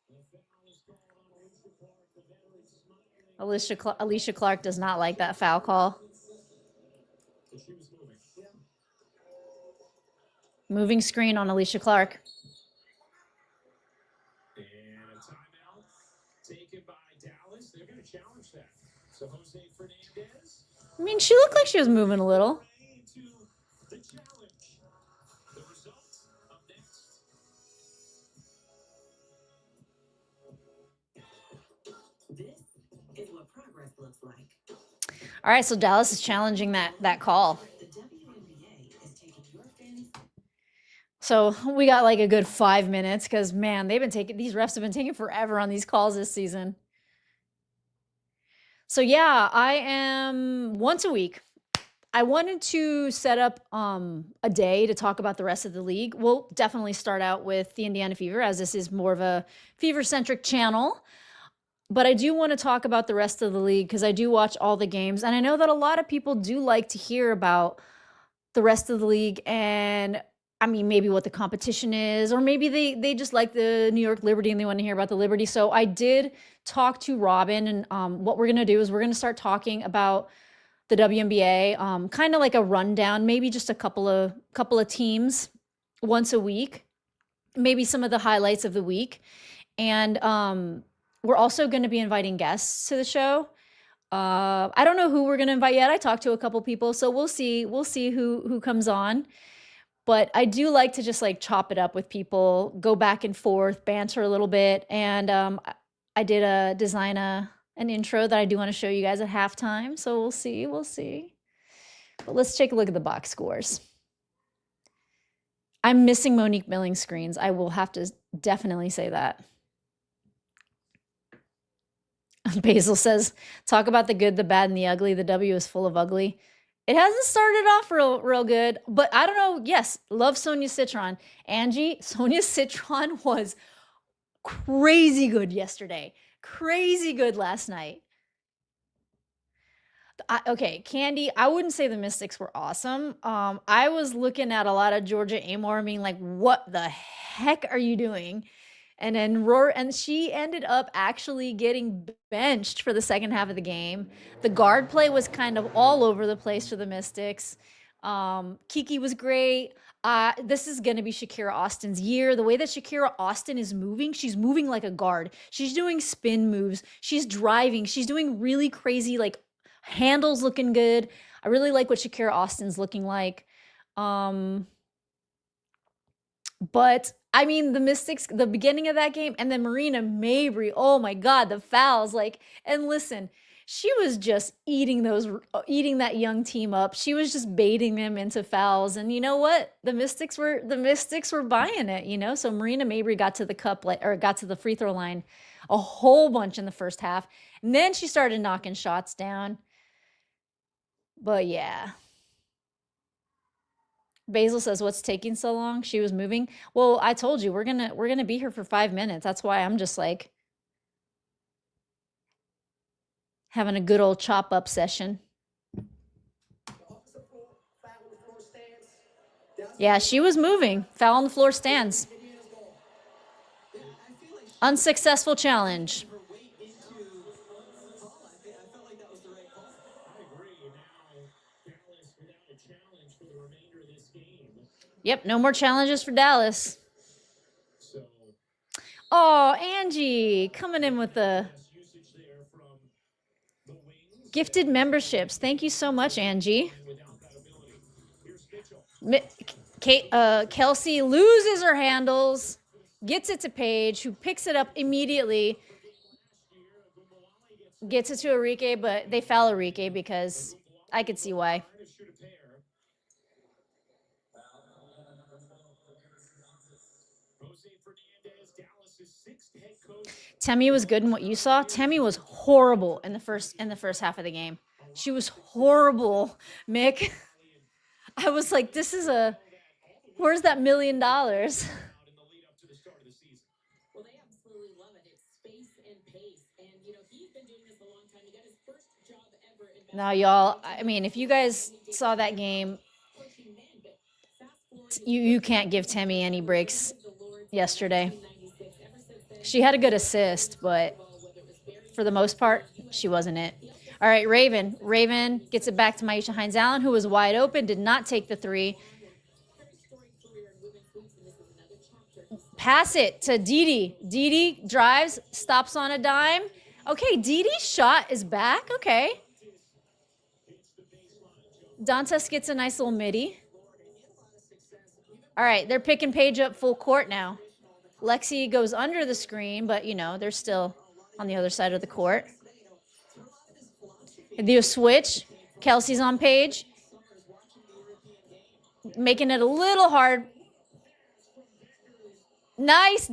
And the foul is called on Alicia Clark, the veteran smiling. Alicia Clark does not like that foul call. But she was moving. Yeah. Moving screen on Alicia Clark. And a timeout taken by Dallas. They're going to challenge that. So Jose Fernandez I mean, she looked like she was moving a little. into the challenge. The result up next. This is what progress looks like. All right, so Dallas is challenging that call. The WNBA is taking your fans. So we got like a good 5 minutes because, man, these refs have been taking forever on these calls this season. So yeah, I am once a week. I wanted to set up a day to talk about the rest of the league. We'll definitely start out with the Indiana Fever, as this is more of a Fever-centric channel. But I do want to talk about the rest of the league because I do watch all the games. And I know that a lot of people do like to hear about the rest of the league and, I mean, maybe what the competition is, or maybe they just like the New York Liberty and they want to hear about the Liberty. So I did talk to Robin, and what we're going to do is we're going to start talking about the WNBA, kind of like a rundown, maybe just a couple of teams once a week, maybe some of the highlights of the week. And we're also going to be inviting guests to the show. I don't know who we're going to invite yet. I talked to a couple people, so we'll see who comes on. But I do like to just like chop it up with people, go back and forth, banter a little bit. And I did design an intro that I do want to show you guys at halftime. So we'll see. But let's take a look at the box scores. I'm missing Monique Billings screens. I will have to definitely say that. Basil says, talk about the good, the bad, and the ugly. The W is full of ugly. It hasn't started off real good, but I don't know. Yes, love Sonia Citron. Angie, Sonia Citron was crazy good yesterday. Crazy good last night. Okay, Candy, I wouldn't say the Mystics were awesome. I was looking at a lot of Georgia Amore being like, what the heck are you doing? And then she ended up actually getting benched for the second half of the game. The guard play was kind of all over the place for the Mystics. Kiki was great. This is going to be Shakira Austin's year. The way that Shakira Austin is moving, she's moving like a guard. She's doing spin moves. She's driving. She's doing really crazy, like, handles looking good. I really like what Shakira Austin's looking like. But I mean, the Mystics, the beginning of that game, and then Marina Mabry, oh my God, the fouls, like, and listen, she was just eating that young team up. She was just baiting them into fouls. And you know what? The Mystics were buying it, you know? So Marina Mabry got to the got to the free throw line a whole bunch in the first half. And then she started knocking shots down. But yeah. Basil says, "What's taking so long?" She was moving. Well, I told you we're gonna be here for 5 minutes. That's why I'm just like having a good old chop up session. Yeah, she was moving. Foul on the floor stands. Unsuccessful challenge. Her weight into Paul. I felt like that was the right call. I agree. Now Dallas without a challenge for the remainder of this game. Yep, no more challenges for Dallas. So Oh, Angie coming in with the usage there from the wings. gifted memberships. Thank you so much, Angie. Without that ability. Here's Mitchell. Kelsey loses her handles, gets it to Paige, who picks it up immediately, gets it to Enrique, but they foul Enrique because I could see why. Temi was good in what you saw. Temi was horrible in the first half of the game. She was horrible, Mick. I was like, this is where's that $1 million? Well, they absolutely love it. It's space and pace. And, he's been doing this a long time. He got his first job ever in Now, y'all, I mean, if you guys saw that game, you can't give Temi any breaks yesterday. She had a good assist, but for the most part, she wasn't it. All right, Raven. Raven gets it back to Maisha Hines-Allen, who was wide open, did not take the three. Pass it to Didi. Didi drives, stops on a dime. Okay, Didi's shot is back. Okay. Dantas gets a nice little midi. All right, they're picking Paige up full court now. Lexi goes under the screen, but, they're still on the other side of the court. They do a switch. Kelsey's on Paige. Making it a little hard. Nice.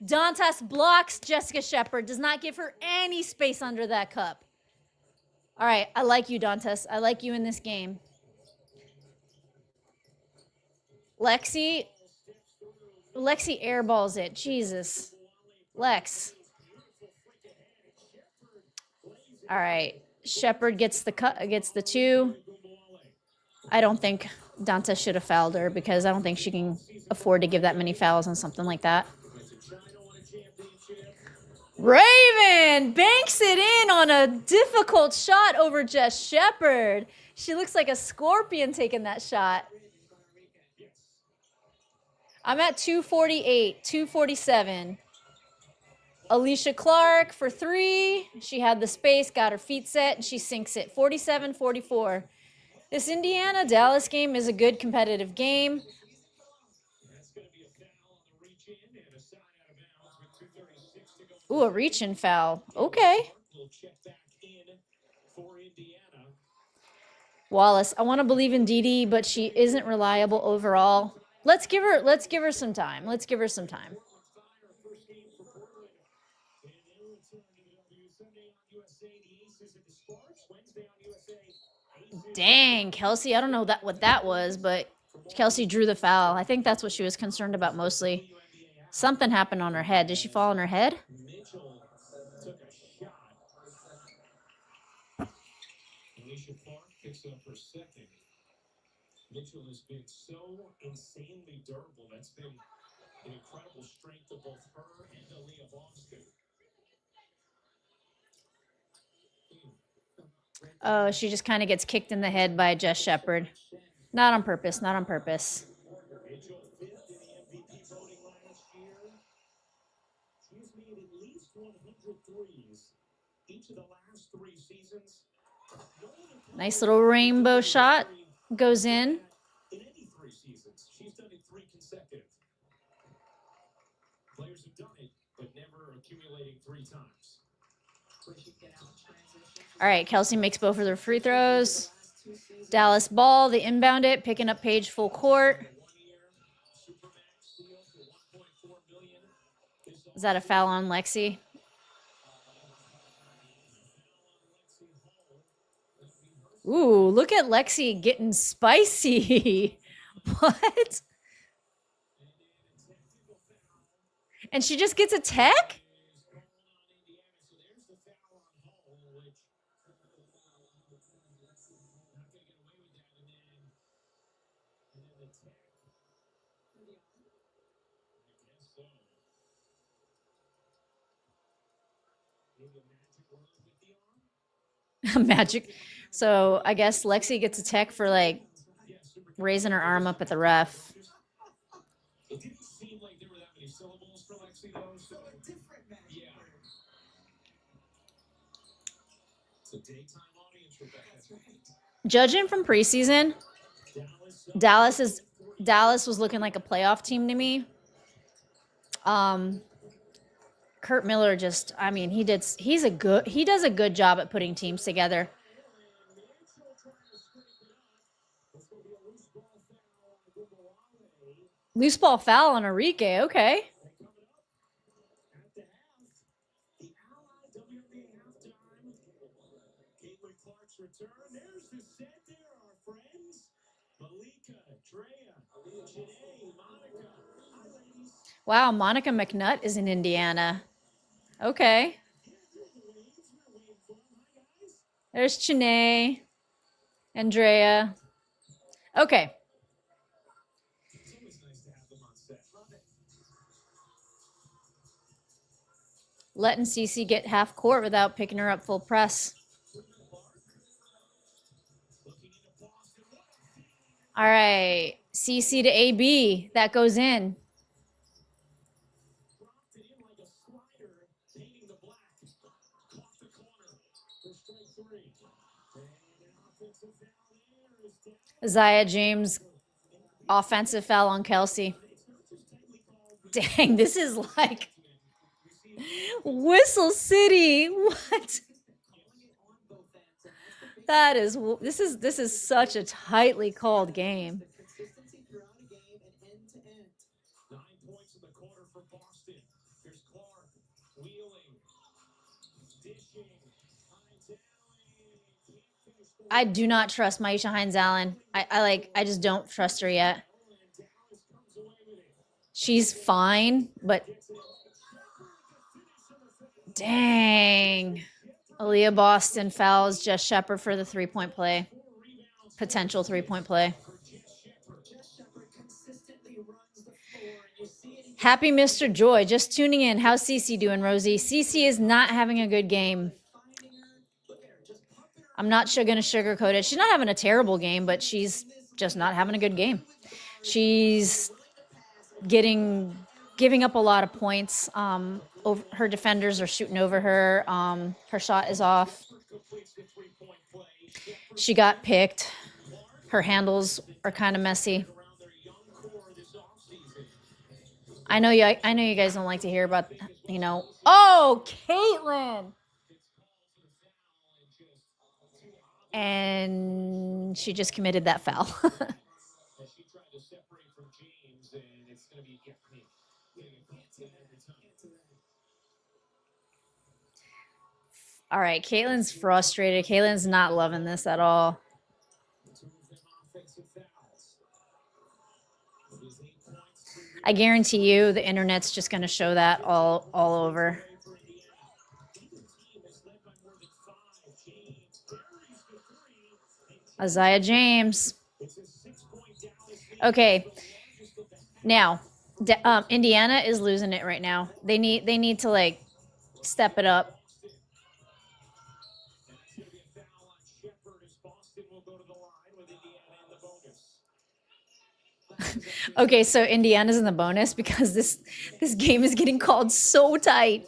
Dantas blocks Jessica Shepard. Does not give her any space under that cup. All right, I like you, Dantas. I like you in this game. Lexi airballs it. Jesus. Lex. All right. Shepard gets the two. I don't think Dantas should have fouled her because I don't think she can afford to give that many fouls on something like that. Raven banks it in on a difficult shot over Jess Shepard. She looks like a scorpion taking that shot. I'm at 248, 247. Alicia Clark for three. She had the space, got her feet set, and she sinks it. 47-44. This Indiana-Dallas game is a good competitive game. Ooh, a reach-in foul. Okay. Wallace, I want to believe in Didi, but she isn't reliable overall. Let's give her some time. Let's give her some time. Dang, Kelsey, I don't know what that was, but Kelsey drew the foul. I think that's what she was concerned about mostly. Something happened on her head. Did she fall on her head? Mitchell took a shot. Alicia Clark picks up her second. Mitchell has been so insanely durable. That's been an incredible strength of both her and Aaliyah Boston. Oh, she just kind of gets kicked in the head by Jess Shepard. Not on purpose, not on purpose. Mitchell fifth in the MVP voting last year. She's made at least 100 threes each of the last 3 seasons. Nice little rainbow shot. Goes in. In any 3 seasons, she's done it 3 consecutive. Players have done it, but never accumulating 3 times. All right, Kelsey makes both of their free throws. Dallas ball, they inbound it, picking up Paige full court. Is that a foul on Lexi? Ooh, look at Lexi getting spicy. What? And she just gets a tech? Magic. So I guess Lexi gets a tech for like raising her arm up at the ref. It didn't seem like there were that many syllables for Lexi, though. So a different magic word. It's a daytime audience, Rebecca. That's right. Judging from preseason, Dallas was looking like a playoff team to me. Kurt Miller just, I mean, he does a good job at putting teams together. Loose ball foul on Enrique. Okay. The Allied WNBA halftime. Caitlin Clark's return. There's the set there, our friends. Malika, Drea, Janae, Monica. Hi, ladies. Wow, Monica McNutt is in Indiana. Okay. There's Chene, Andrea. Okay. It's always nice to have them on set. Love it. Letting Cece get half court without picking her up full press. All right. CC to AB. That goes in. Dropped it in like a slider, painting the black. Caught the corner for strike three. And an offensive foul there is down. Isaiah James, offensive foul on Kelsey. Dang, this is like Whistle City. What? That is, this is such a tightly called game. Consistency throughout a game and end to end. 9 points in the quarter for Boston. Here's Clark wheeling, dishing, Hines Allen. Can't finish the I do not trust Maisha Hines Allen. I just don't trust her yet. Dallas comes away with it. She's fine, but dang. Aaliyah Boston fouls Jess Shepard for the 3-point play. Potential 3-point play. Jess Shepard consistently runs the floor, and you see it. Happy Mr. Joy, just tuning in. How's Cece doing, Rosie? Cece is not having a good game. Finding her. Look at her, just pumping her. I'm not going to sugarcoat it. She's not having a terrible game, but she's just not having a good game. She's giving up a lot of points. Her defenders are shooting over her. Her shot is off. She got picked. Her handles are kind of messy. I know you guys don't like to hear about, Oh, Caitlin. And she just committed that foul. She tried to separate from James, and it's going to be All right, Caitlin's frustrated. Caitlin's not loving this at all. I guarantee you the internet's just going to show that all over. Isaiah James. Okay. Now, Indiana is losing it right now. They need to like step it up. Okay, so Indiana's in the bonus because this game is getting called so tight.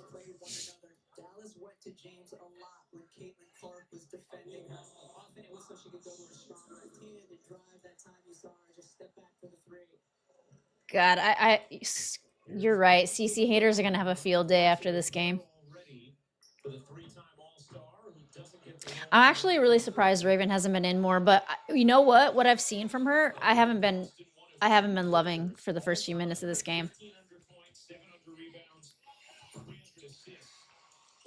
Dallas went to James a lot when Caitlin Clark was defending her. Often it was so she could go to a strong left hand and drive. That time you saw her just step back for the three. God, you're right. CC haters are gonna have a field day after this game. I'm actually really surprised Raven hasn't been in more, but you know what? What I've seen from her, I haven't been loving for the first few minutes of this game. 1,500 points, 700 rebounds, 300 assists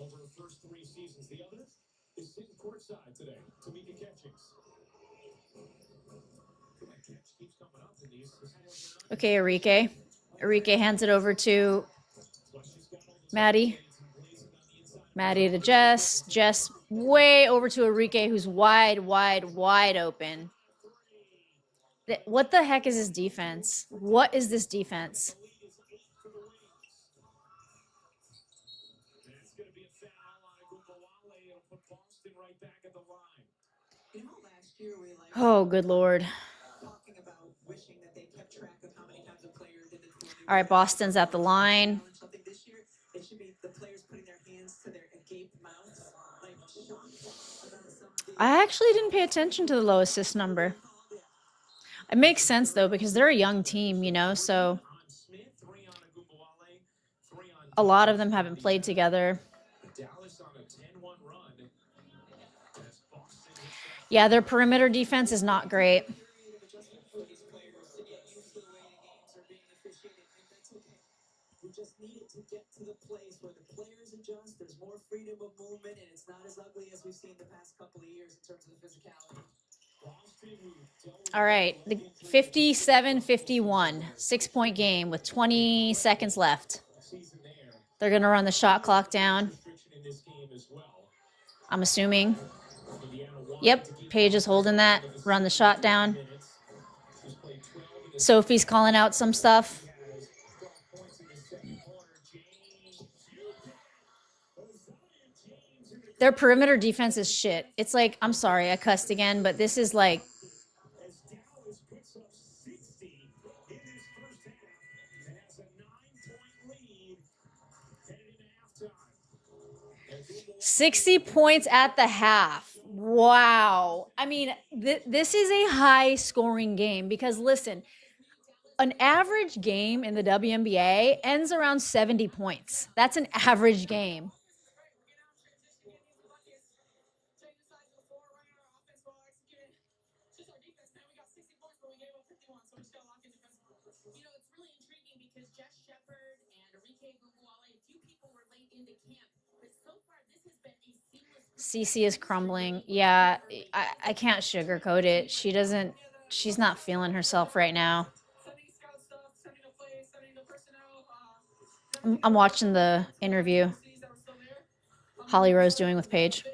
over her first 3 seasons. The other is sitting courtside today. Tamika Catchings. Okay, Enrique. Enrique hands it over to Maddie. Maddie to Jess. Jess way over to Enrique, who's wide open. What the heck is this defense? What is this defense? That's going to be a foul on Agumbawale. It'll put Boston right back at the line. You know, last year we like Oh, good Lord. talking about wishing that they kept track of how many times a player did the twirly. All right, Boston's at the line. Something this year, it should be the players putting their hands to their agape mouths, like shocked about some of the. I actually didn't pay attention to the low assist number. It makes sense, though, because they're a young team, you know, so a lot of them haven't played together. Dallas on a 10-1 run. Yeah, their perimeter defense is not great. We just needed to get to the place where the players adjust. There's more freedom of movement, and it's not as ugly as we've seen the past couple of years in terms of the physicality. All right, the 57-51, 6-point game with 20 seconds left. They're going to run the shot clock down. I'm assuming. Yep, Paige is holding that. Run the shot down. Sophie's calling out some stuff. Their perimeter defense is shit. It's like, I'm sorry, I cussed again, but this is like... As Dallas puts up 60 in this first half and has a 9-point lead headed into halftime. 60 points at the half. Wow. I mean, this is a high-scoring game because, listen, an average game in the WNBA ends around 70 points. That's an average game. Cece is crumbling. Yeah, I can't sugarcoat it. She's not feeling herself right now. I'm watching the interview Holly Rose doing with Paige. They've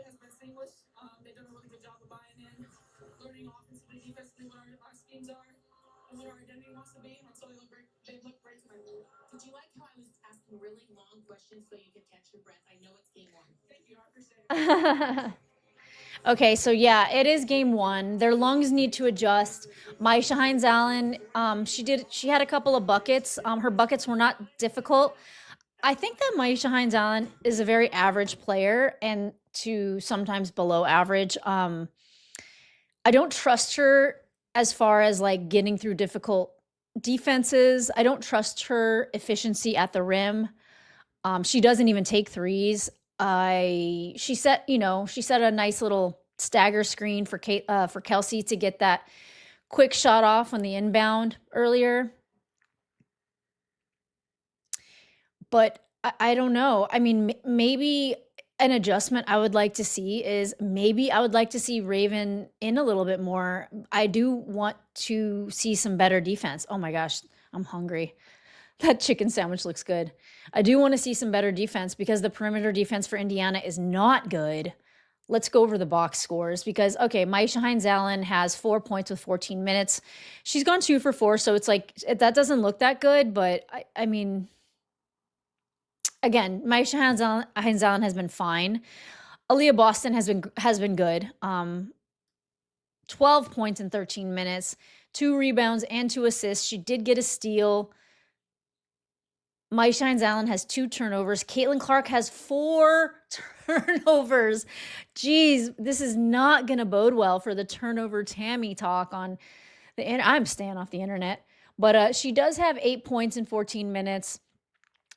done a really good job of buying in, learning offensively, defensively what our schemes are and what our identity wants to be. And so they look great. They look great tonight. Did you like how I was asking really long questions so you could catch your breath? I know it's game one. Thank you. I appreciate it. Okay, so yeah, it is game one. Their lungs need to adjust. Maisha Hines-Allen, she had a couple of buckets. Her buckets were not difficult. I think that Maisha Hines-Allen is a very average player and to sometimes below average. I don't trust her as far as like getting through difficult defenses. I don't trust her efficiency at the rim. She doesn't even take threes. She set a nice little stagger screen for Kelsey to get that quick shot off on the inbound earlier. But I don't know. I mean, maybe an adjustment I would like to see is maybe I would like to see Raven in a little bit more. I do want to see some better defense. Oh my gosh, I'm hungry. That chicken sandwich looks good. I do want to see some better defense because the perimeter defense for Indiana is not good. Let's go over the box scores because, okay, Maisha Hines-Allen has 4 points with 14 minutes. She's gone 2 for 4, so it's like that doesn't look that good, but I mean... Again, Maisha Hines-Allen has been fine. Aaliyah Boston has been good. 12 points in 13 minutes, 2 rebounds and 2 assists. She did get a steal. Maisha Hines-Allen has 2 turnovers. Caitlin Clark has 4 turnovers. Jeez, this is not going to bode well for the turnover Tammy talk on the internet. I'm staying off the internet. But she does have 8 points in 14 minutes.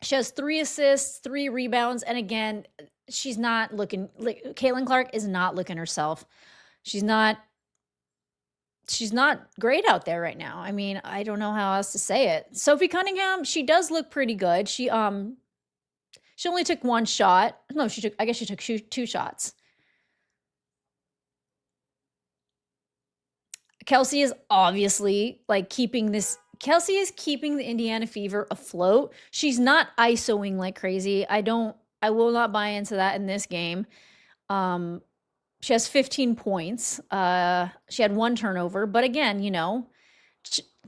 She has 3 assists, 3 rebounds, and again, she's not looking like Caitlin Clark is not looking herself. She's not great out there right now. I mean, I don't know how else to say it. Sophie Cunningham, she does look pretty good. She only took 1 shot. No, I guess she took 2 shots. Kelsey is obviously like Kelsey is keeping the Indiana Fever afloat. She's not ISOing like crazy. I will not buy into that in this game. She has 15 points. She had 1 turnover, but again,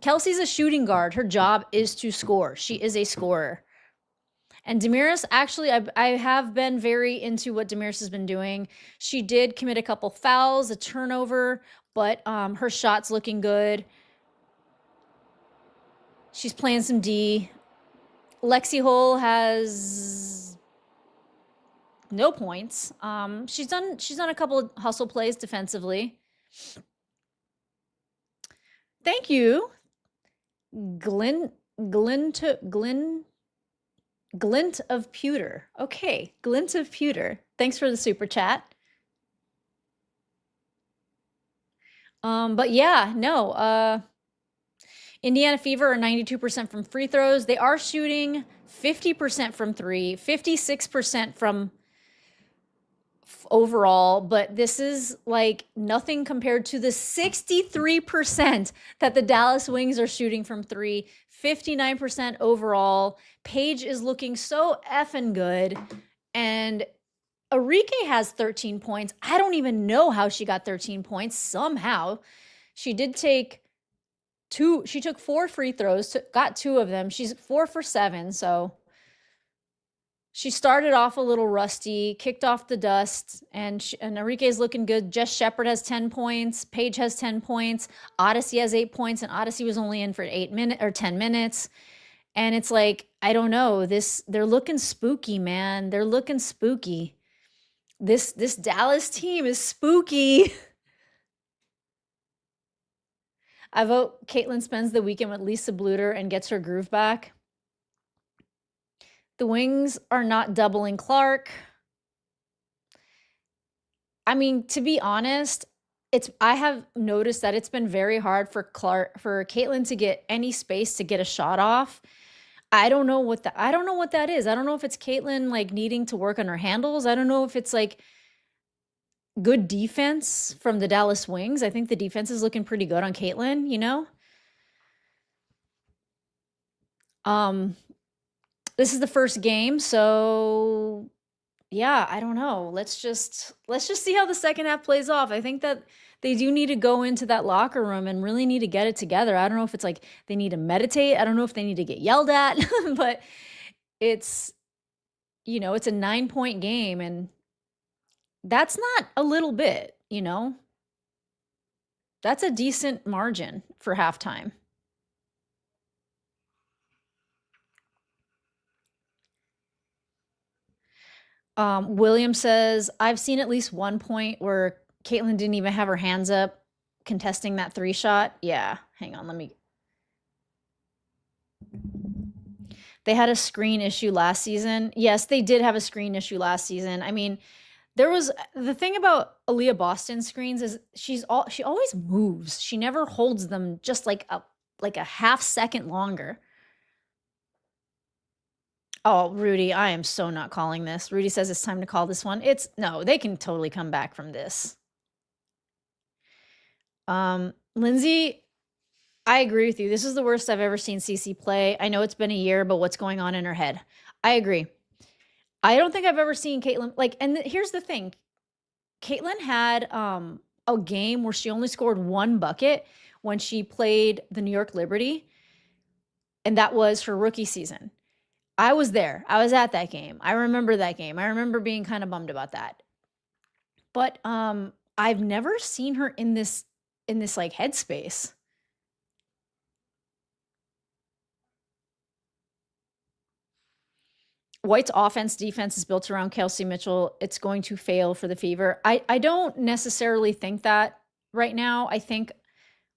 Kelsey's a shooting guard. Her job is to score. She is a scorer. And Damaris, actually, I have been very into what Damaris has been doing. She did commit a couple fouls, a turnover, but her shot's looking good. She's playing some D. Lexi Hull has no points. She's done a couple of hustle plays defensively. Thank you, Glint of Pewter. Okay, Glint of Pewter. Thanks for the super chat. But yeah, no. Indiana Fever are 92% from free throws. They are shooting 50% from 3, 56% from overall, but this is like nothing compared to the 63% that the Dallas Wings are shooting from 3, 59% overall. Paige is looking so effing good, and Arike has 13 points. I don't even know how she got 13 points. Somehow she did take 2. She took 4 free throws, got 2 of them. She's 4 for 7, so she started off a little rusty, kicked off the dust, and Arike is looking good. Jess Shepard has 10 points. Paige has 10 points. Odyssey has 8 points, and Odyssey was only in for 10 minutes. And it's like, I don't know. They're looking spooky, man. They're looking spooky. This Dallas team is spooky. I vote Caitlin spends the weekend with Lisa Bluter and gets her groove back. The Wings are not doubling Clark. I mean, to be honest, I have noticed that it's been very hard for Caitlin to get any space to get a shot off. I don't know what that is. I don't know if it's Caitlin like needing to work on her handles. I don't know if it's like good defense from the Dallas Wings. I think the defense is looking pretty good on Caitlin, This is the first game, so yeah, I don't know. Let's just see how the second half plays off. I think that they do need to go into that locker room and really need to get it together. I don't know if it's like they need to meditate. I don't know if they need to get yelled at, but it's it's a 9-point game, and that's not a little bit, That's a decent margin for halftime. William says, I've seen at least one point where Caitlin didn't even have her hands up contesting that 3 shot. Yeah, hang on, They had a screen issue last season. Yes, they did have a screen issue last season. I mean, the thing about Aaliyah Boston's screens is she always moves. She never holds them just like a half second longer. Oh, Rudy, I am so not calling this. Rudy says it's time to call this one. No, they can totally come back from this. Lindsay, I agree with you. This is the worst I've ever seen Cece play. I know it's been a year, but what's going on in her head? I agree. I don't think I've ever seen Caitlin here's the thing. Caitlin had a game where she only scored 1 bucket when she played the New York Liberty, and that was her rookie season. I was there. I was at that game. I remember that game. I remember being kind of bummed about that. But I've never seen her in this like headspace. White's offense defense is built around Kelsey Mitchell. It's going to fail for the Fever. I don't necessarily think that right now. I think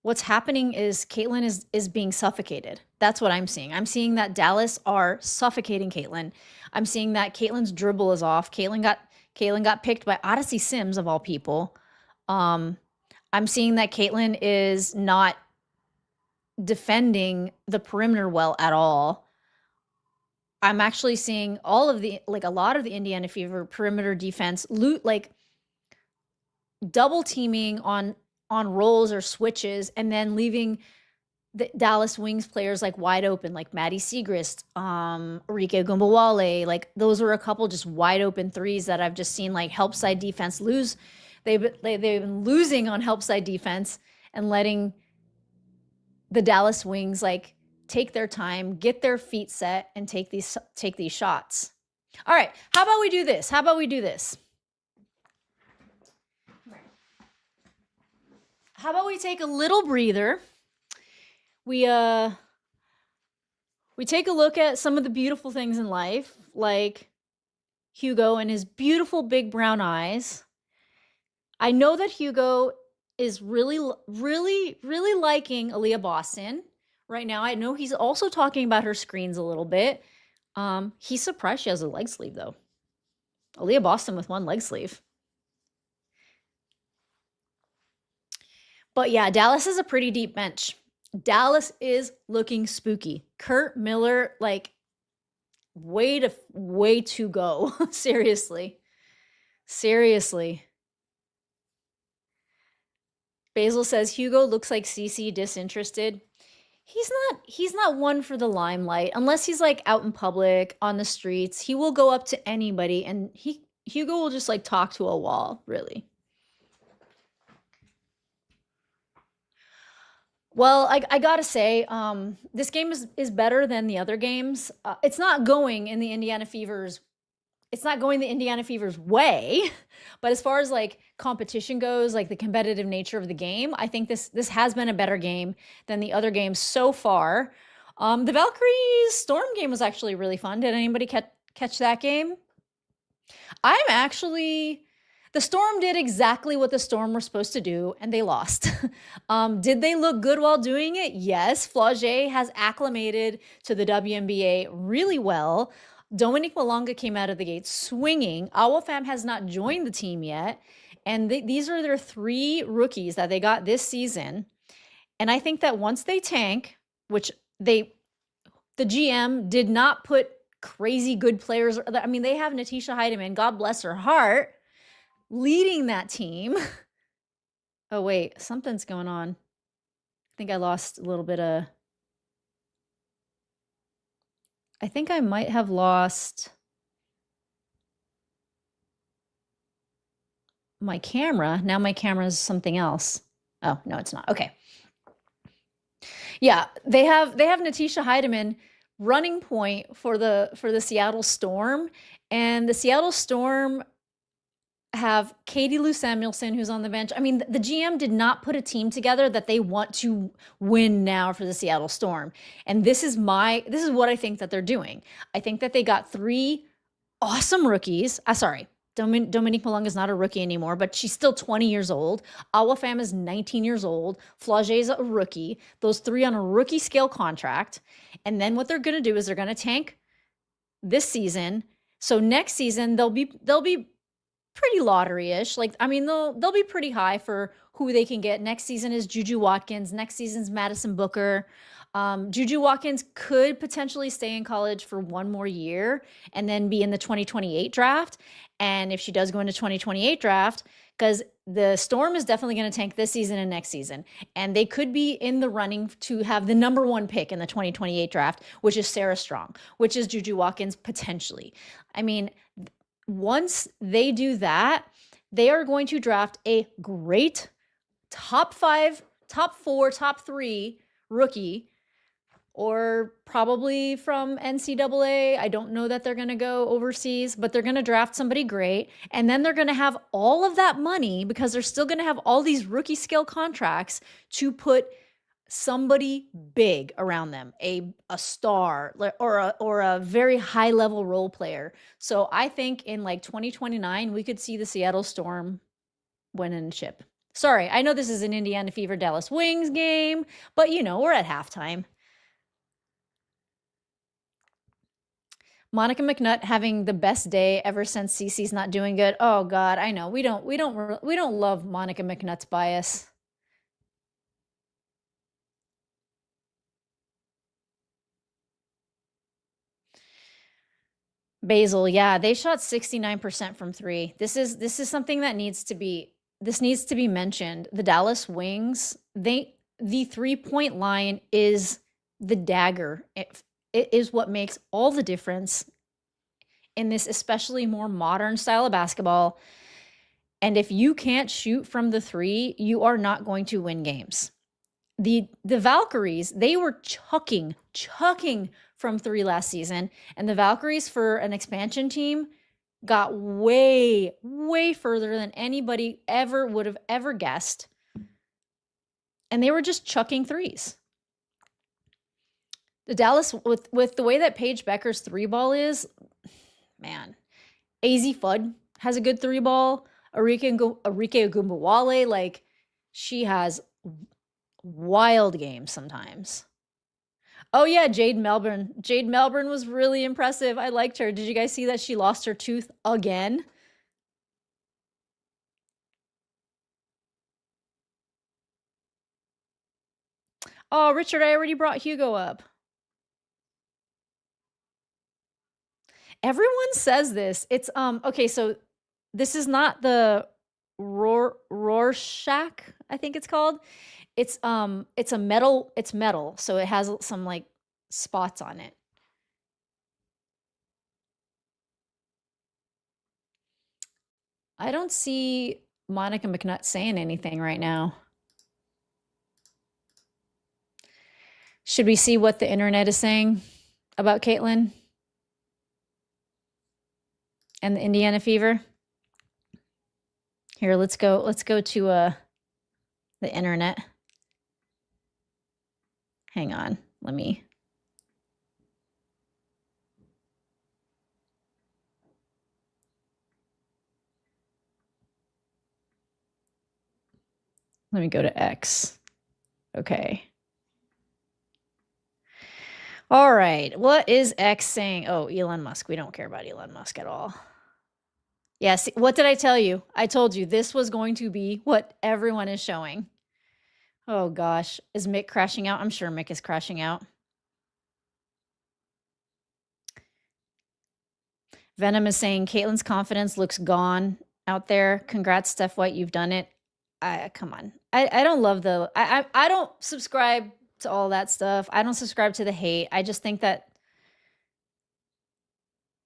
what's happening is Caitlin is being suffocated. That's what I'm seeing. I'm seeing that Dallas are suffocating Caitlin. I'm seeing that Caitlin's dribble is off. Caitlin got picked by Odyssey Sims of all people. I'm seeing that Caitlin is not defending the perimeter well at all. I'm actually seeing a lot of the Indiana Fever perimeter defense double teaming on on rolls or switches and then leaving the Dallas Wings players like wide open, like Maddie Siegrist, Arike Gumbawale. Like those were a couple just wide open threes that I've just seen like help side defense lose. They've been losing on help side defense and letting the Dallas Wings like take their time, get their feet set, and take these shots. All right, how about we do this? How about we do this? How about we take a little breather? We take a look at some of the beautiful things in life, like Hugo and his beautiful big brown eyes. I know that Hugo is really liking Aaliyah Boston right now. I know he's also talking about her screens a little bit. He's surprised she has a leg sleeve, though. Aaliyah Boston with one leg sleeve. But yeah, Dallas is a pretty deep bench. Dallas is looking spooky. Kurt Miller, like, way to go. Seriously. Basil says Hugo looks like CC disinterested. He's not one for the limelight unless he's like out in public on the streets. He will go up to anybody and Hugo will just like talk to a wall, really. Well, I gotta say, this game is better than the other games. It's not going in the Indiana Fever's. It's not going the Indiana Fever's way, but as far as like competition goes, like the competitive nature of the game, I think this has been a better game than the other games so far. The Valkyries Storm game was actually really fun. Did anybody catch that game? The Storm did exactly what the Storm were supposed to do, and they lost. Did they look good while doing it? Yes. Flaugier has acclimated to the WNBA really well. Dominique Malonga came out of the gate swinging. Awafam has not joined the team yet. And these are their 3 rookies that they got this season. And I think that once they tank, which the GM did not put crazy good players. I mean, they have Natisha Heidemann, God bless her heart, leading that team. Oh, wait, something's going on. I think I lost a little bit of... I think I might have lost my camera. Now my camera is something else. Oh, no, it's not. Okay. Yeah, they have Natisha Heidemann running point for the Seattle Storm, and the Seattle Storm have Katie Lou Samuelson, who's on the bench. I mean, the GM did not put a team together that they want to win now for the Seattle Storm. And this is what I think that they're doing. I think that they got 3 awesome rookies. Sorry, Dominique Malonga is not a rookie anymore, but she's still 20 years old. Awafam is 19 years old. Flaugier is a rookie. Those 3 on a rookie scale contract. And then what they're going to do is they're going to tank this season. So next season they'll be pretty lottery-ish. Like, I mean, they'll be pretty high for who they can get. Next season is Juju Watkins. Next season's Madison Booker. Juju Watkins could potentially stay in college for 1 more year and then be in the 2028 draft. And if she does go into 2028 draft, because the Storm is definitely going to tank this season and next season, and they could be in the running to have the number 1 pick in the 2028 draft, which is Sarah Strong, which is Juju Watkins potentially. I mean, once they do that, they are going to draft a great top 5, top 4, top 3 rookie, or probably from NCAA. I don't know that they're going to go overseas, but they're going to draft somebody great. And then they're going to have all of that money, because they're still going to have all these rookie scale contracts, to put somebody big around them, a star or a very high level role player. So I think in like 2029, we could see the Seattle Storm winning a chip. Sorry, I know this is an Indiana Fever Dallas Wings game, but we're at halftime. Monica McNutt having the best day ever since Cece's not doing good. Oh God, I know. We don't love Monica McNutt's bias. Basil, yeah, they shot 69% from 3. This is something that needs to be this needs to be mentioned. The Dallas Wings, the 3-point line is the dagger. It is what makes all the difference in this especially more modern style of basketball. And if you can't shoot from the 3, you are not going to win games. The Valkyries, they were chucking from 3 last season, and the Valkyries for an expansion team got way further than anybody ever would have ever guessed. And they were just chucking threes. The Dallas, with the way that Paige Bueckers' 3-ball is, man. AZ Fudd has a good 3-ball. Arike Ogunbowale, like, she has wild games sometimes. Oh yeah, Jade Melbourne. Jade Melbourne was really impressive. I liked her. Did you guys see that she lost her tooth again? Oh, Richard, I already brought Hugo up. Everyone says this. It's okay, so this is not the Rorschach, I think it's called. It's a metal, it's metal, so it has some like spots on it. I don't see Monica McNutt saying anything right now. Should we see what the internet is saying about Caitlin and the Indiana Fever? Here, let's go to the internet. Hang on, let me go to X. Okay. All right, what is X saying? Oh, Elon Musk. We don't care about Elon Musk at all. Yes, yeah, what did I tell you? I told you this was going to be what everyone is showing. Oh gosh, is Mick crashing out? I'm sure Mick is crashing out. Venom is saying Caitlin's confidence looks gone out there. Congrats, Steph White, you've done it. Come on. I don't love the I don't subscribe to all that stuff. I don't subscribe to the hate. I just think that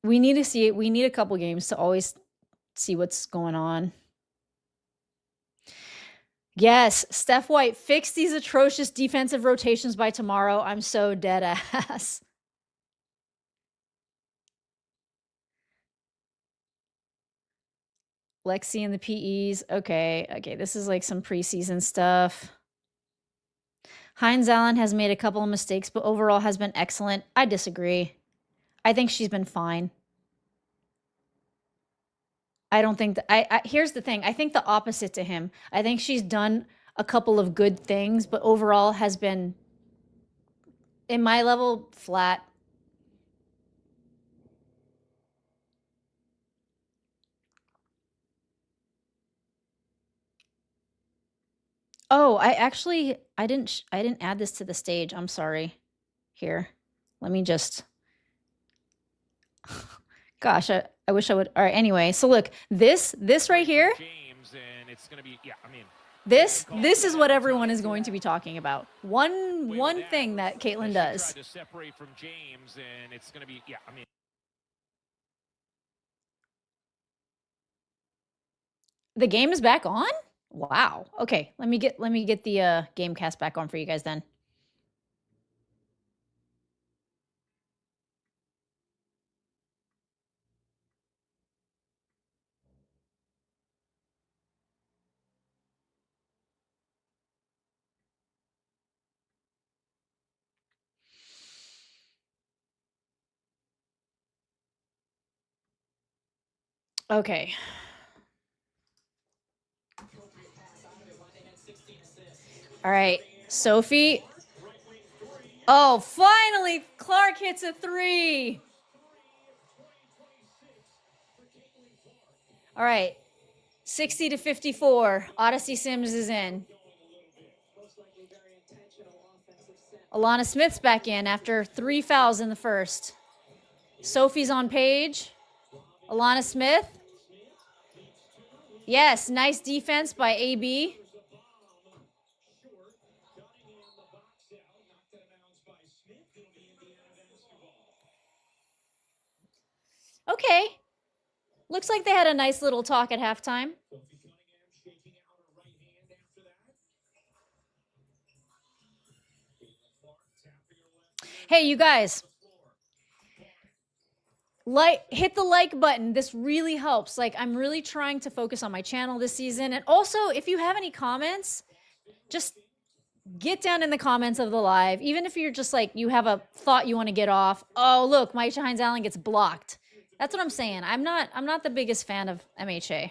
we need to see it. We need a couple games to always see what's going on. Yes, Steph White, fix these atrocious defensive rotations by tomorrow. I'm so dead ass. Lexi and the PEs. Okay, this is like some preseason stuff. Heinz Allen has made a couple of mistakes, but overall has been excellent. I disagree. I think she's been fine. I don't think that here's the thing. I think the opposite to him. I think she's done a couple of good things, but overall has been, in my level, flat. Oh, I didn't add this to the stage. I'm sorry. Here, let me just. Gosh, I wish I would. All right. Anyway, so look, this right here. James, and it's going to be, yeah, I mean. This is what everyone is going to be talking about. One thing that Caitlin does. Tried to separate from James, and it's going to be, yeah, I mean. The game is back on? Wow. Okay, let me get the game cast back on for you guys then. Okay. All right, Sophie. Oh, finally, Clark hits a 3. All right, 60-54. Odyssey Sims is in. Alana Smith's back in after 3 fouls in the first. Sophie's on Paige. Alana Smith. Yes, nice defense by AB. Okay. Looks like they had a nice little talk at halftime. Hey, you guys. Hit the like button. This really helps. Like, I'm really trying to focus on my channel this season. And also, if you have any comments, just get down in the comments of the live. Even if you're just like, you have a thought you want to get off. Oh, look, Maisha Hines Allen gets blocked. That's what I'm saying. I'm not the biggest fan of MHA.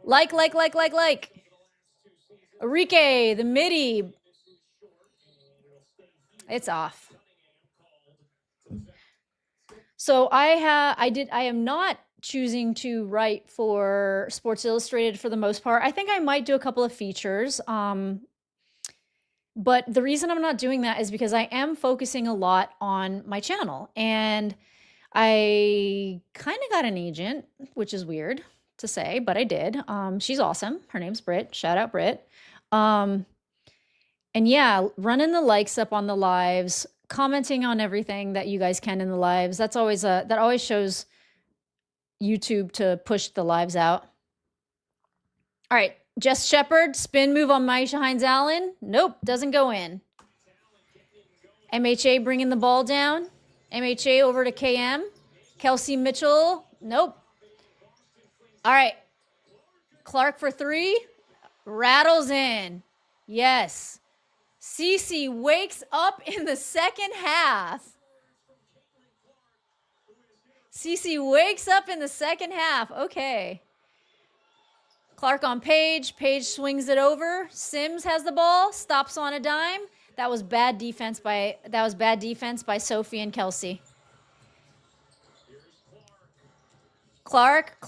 Like. Enrique, the midi. It's off. So I am not choosing to write for Sports Illustrated for the most part. I think I might do a couple of features. But the reason I'm not doing that is because I am focusing a lot on my channel. And I kind of got an agent, which is weird to say, but I did. She's awesome. Her name's Britt. Shout out Britt. And yeah, running the likes up on the lives, commenting on everything that you guys can in the lives. That's always that always shows YouTube to push the lives out. All right, Jess Shepard, spin move on Maisha Hines Allen. Nope, doesn't go in. MHA bringing the ball down. MHA over to KM. Kelsey Mitchell. Nope. All right. Clark for three. Rattles in. Yes. Cece wakes up in the second half. Cece wakes up in the second half. Okay. Clark on Paige. Paige swings it over. Sims has the ball. Stops on a dime. That was bad defense by Sophie and Kelsey. Clark.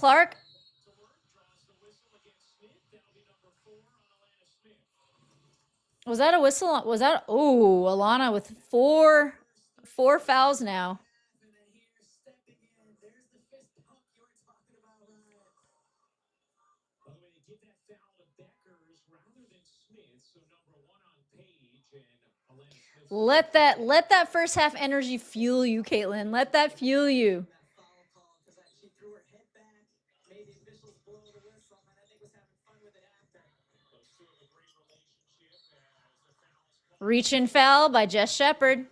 Was that a whistle? Was that? Oh, Alana with four fouls now. Let that first half energy fuel you, Caitlin. Let that fuel you. Reach and foul by Jess Shepard.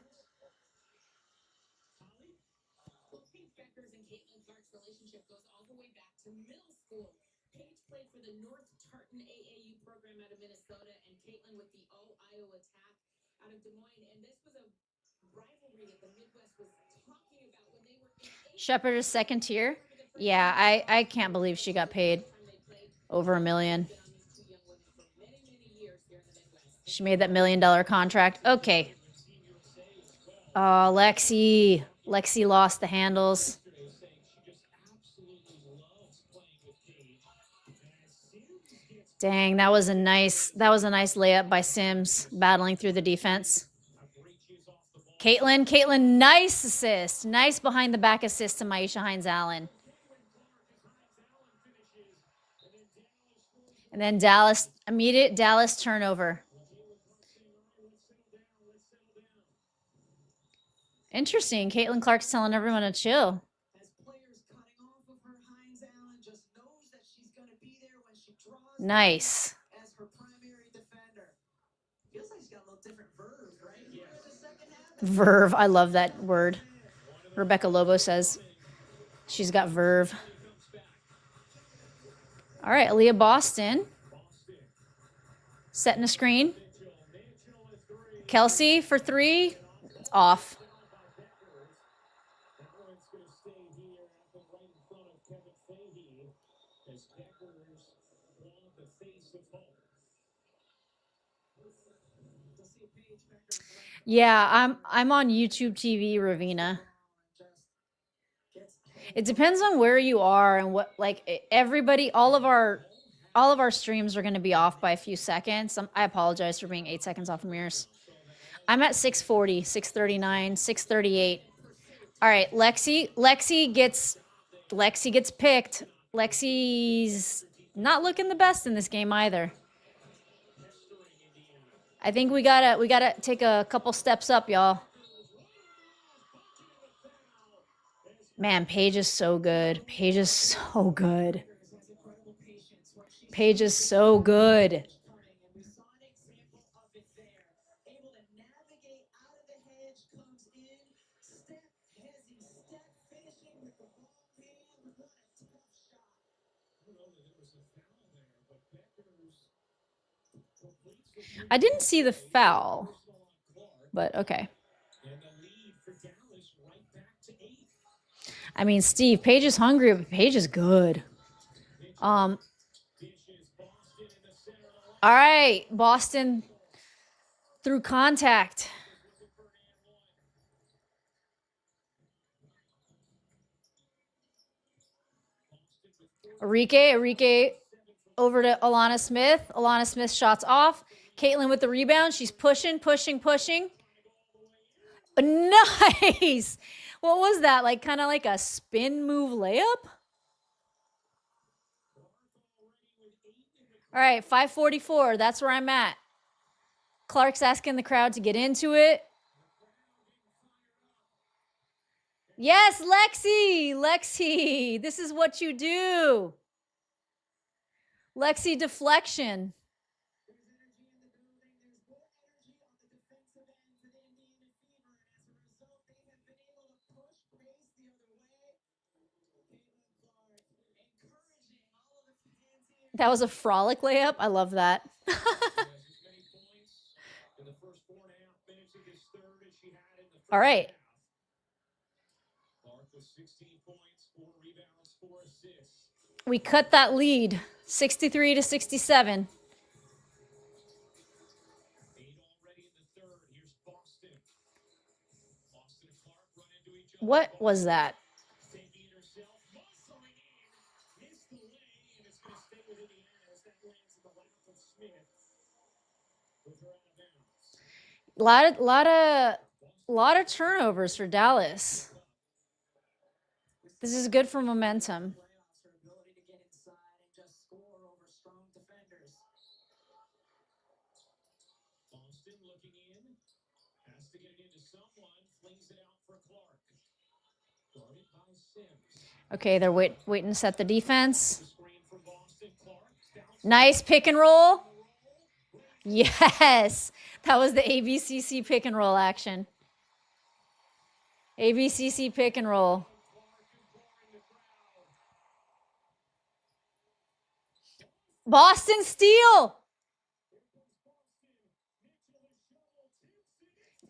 Bueckers and Caitlin Clark's relationship goes all the way back to middle school. Paige played for the North Tartan AAU program out of Minnesota, and Caitlin with the Ohio Attack out of Des Moines. And this was a rivalry that the Midwest was talking about when they were in Shepard is second tier. Yeah, I can't believe she got paid over $1 million. She made that $1 million contract. Okay. Oh, Lexi lost the handles. Dang, that was a nice layup by Sims, battling through the defense. Caitlin, nice assist. Nice behind the back assist to Maisha Hines Allen. And then immediate Dallas turnover. Interesting. Caitlin Clark's telling everyone to chill. Nice. As her primary defender. Feels like she's got a little different verve, right? Yeah. Verve. I love that word. Rebecca Lobo says she's got verve. All right, Aaliyah Boston. Setting a screen. Kelsey for three. It's off. Yeah, I'm on YouTube TV, Ravina. It depends on where you are and what, like, everybody, all of our streams are going to be off by a few seconds. I apologize for being 8 seconds off from yours. I'm at 640, 639, 638. All right, Lexi gets Lexi gets picked. Lexi's not looking the best in this game either. I think we gotta take a couple steps up, y'all. Man, Paige is so good. Paige is so good. Paige is so good. And we saw an example of it there. Able to navigate out of the hedge, comes in, step, hezzy, step, finishing with the ball hand. What a tough shot. I don't know that there was a foul there, but Bueckers completes the I didn't see the foul, personal on Clark. but okay. And the lead for Dallas right back to 8. I mean, Steve, Paige is hungry, but Paige is good. Dishes Boston in the center of the line. All right, Boston through contact. Looking for an and one. Boston with 4 Arike over to Alana Smith. Alana Smith shots off. Caitlin with the rebound. She's pushing. Nice. What was that? Like kind of like a spin move layup? All right, 5:44. That's where I'm at. Clark's asking the crowd to get into it. Yes, Lexi. Lexi, this is what you do. Lexi deflection. There's energy in the building. There's more energy on the defensive end for the Indiana Fever. And as a result, they have been able to push pace the other way. Caitlin Clark encouraging all of the fans here. That was a frolic layup. I love that. She has as many points in the first 4.5 minutes of this third as she had in the first All right. half. Clark with 16 points, 4 rebounds, 4 assists. We cut that lead, 63 to 67. 8 already in the third. Here's Boston. Boston and Clark run into each other. What was that? Taking it herself, muscling in, missed the lay, and it's going to stay with Indiana as that lands in the lap of Smith. With her out of bounds. Lot of turnovers for Dallas. This is good for momentum. Playoffs, her ability to get inside and just score over strong defenders. Boston looking in, has to get it into someone, flings it out for Clark. Guarded by Sims. Okay, they're waiting to set the defense. The screen from Boston, Clark. Bounce Nice pick and roll. Yes, that was the ABCC pick and roll action. ABCC pick and roll. Boston steal.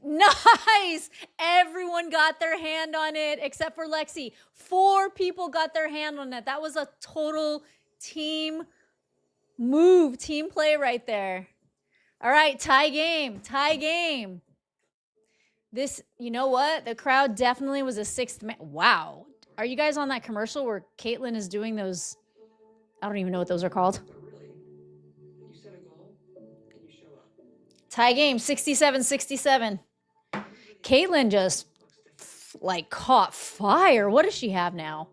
Nice. Everyone got their hand on it except for Lexi. 4 people got their hand on it. That was a total team move, team play right there. All right, tie game. This, you know what? The crowd definitely was a 6th man. Wow. Are you guys on that commercial where Caitlin is doing those? I don't even know what those are called. You set a goal and you show up. Tie game, 67-67. Caitlin just like caught fire. What does she have now?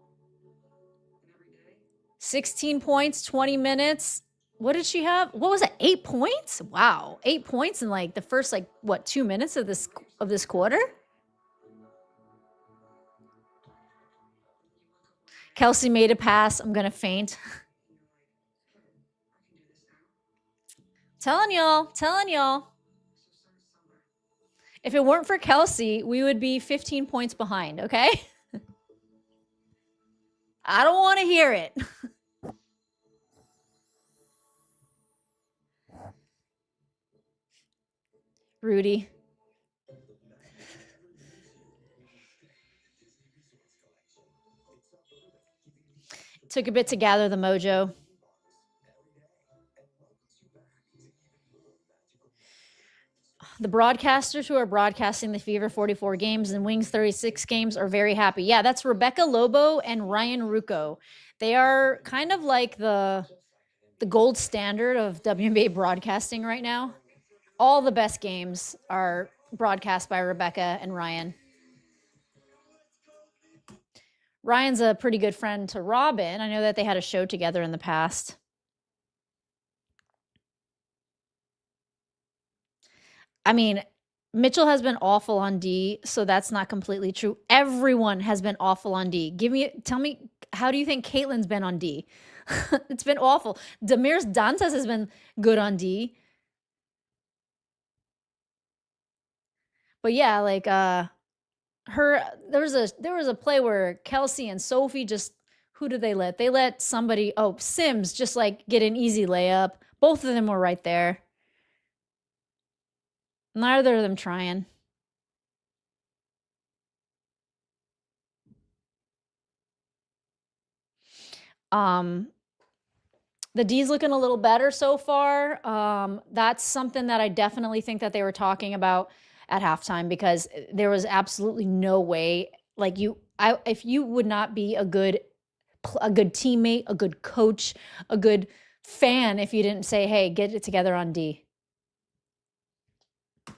16 points, 20 minutes. What did she have? What was it? 8 points? Wow. 8 points in like the first 2 minutes of this quarter? Kelsey made a pass. I'm gonna faint. Telling y'all. If it weren't for Kelsey, we would be 15 points behind, okay? I don't want to hear it. Rudy. Took a bit to gather the mojo. The broadcasters who are broadcasting the Fever 44 games and Wings 36 games are very happy. Yeah, that's Rebecca Lobo and Ryan Rucco. They are kind of like the gold standard of WNBA broadcasting right now. All the best games are broadcast by Rebecca and Ryan. Ryan's a pretty good friend to Robin. I know that they had a show together in the past. I mean, Mitchell has been awful on D, so that's not completely true. Everyone has been awful on D. Tell me, how do you think Caitlin's been on D? It's been awful. Demirs Dantas has been good on D. But yeah, like there was a play where Kelsey and Sophie just, who did they let? They let somebody, Sims just like get an easy layup. Both of them were right there. Neither of them trying. The D's looking a little better so far. That's something that I definitely think that they were talking about at halftime, because there was absolutely no way, like if you would not be a good teammate, a good coach, a good fan if you didn't say, hey, get it together on D. Again,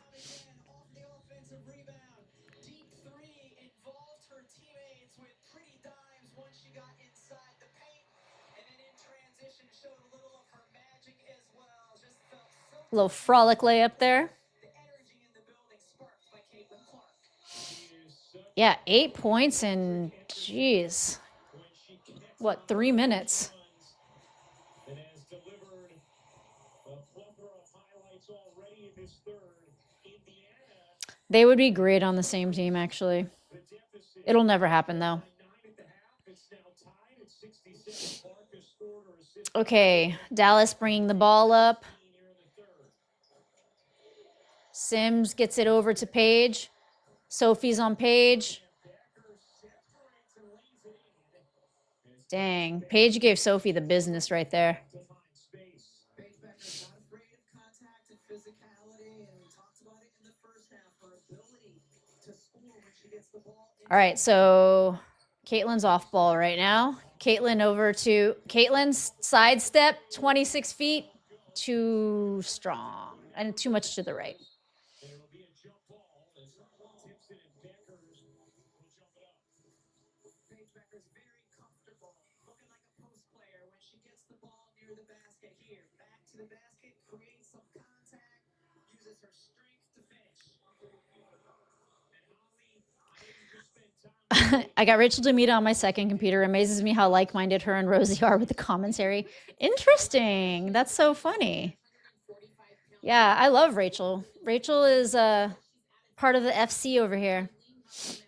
off the offensive rebound. Deep three involved her teammates with pretty dimes once she got inside the paint. And then in transition, showed a little of her magic as well. Just felt so A little frolic layup there. the energy in the building sparked by Caitlin Clark. Yeah, 8 points in, geez, what, 3 minutes? And has delivered a plethora of highlights already in this third. Indiana, They would be great on the same team, actually. the deficit It'll never happen, though. by 9 at the half. It's now tied at 67. Clark has scored or assisted Okay, Dallas bringing the ball up. 15 here in the third. Sims gets it over to Paige. Sophie's on Paige. Becker separates and lays it in. As Dang, Paige gave Sophie the business right there. to find space. Paige Bueckers not afraid of contact and physicality, and we talked about it in the first half. Her ability to score when she gets the ball. All right, so Caitlin's off ball right now. Caitlin's sidestep, 26 feet, too strong and too much to the right. And it'll be a jump ball as Timpson and Beckers will jump it up. Paige Bueckers very comfortable, looking like a post player when she gets the ball near the basket here. Back to the basket, creates some contact, uses her strength to finish. I got Rachel Demita on my second computer. It amazes me how like-minded her and Rosie are with the commentary. Interesting. That's so funny. Yeah, I love Rachel. Rachel is part of the FC over here. She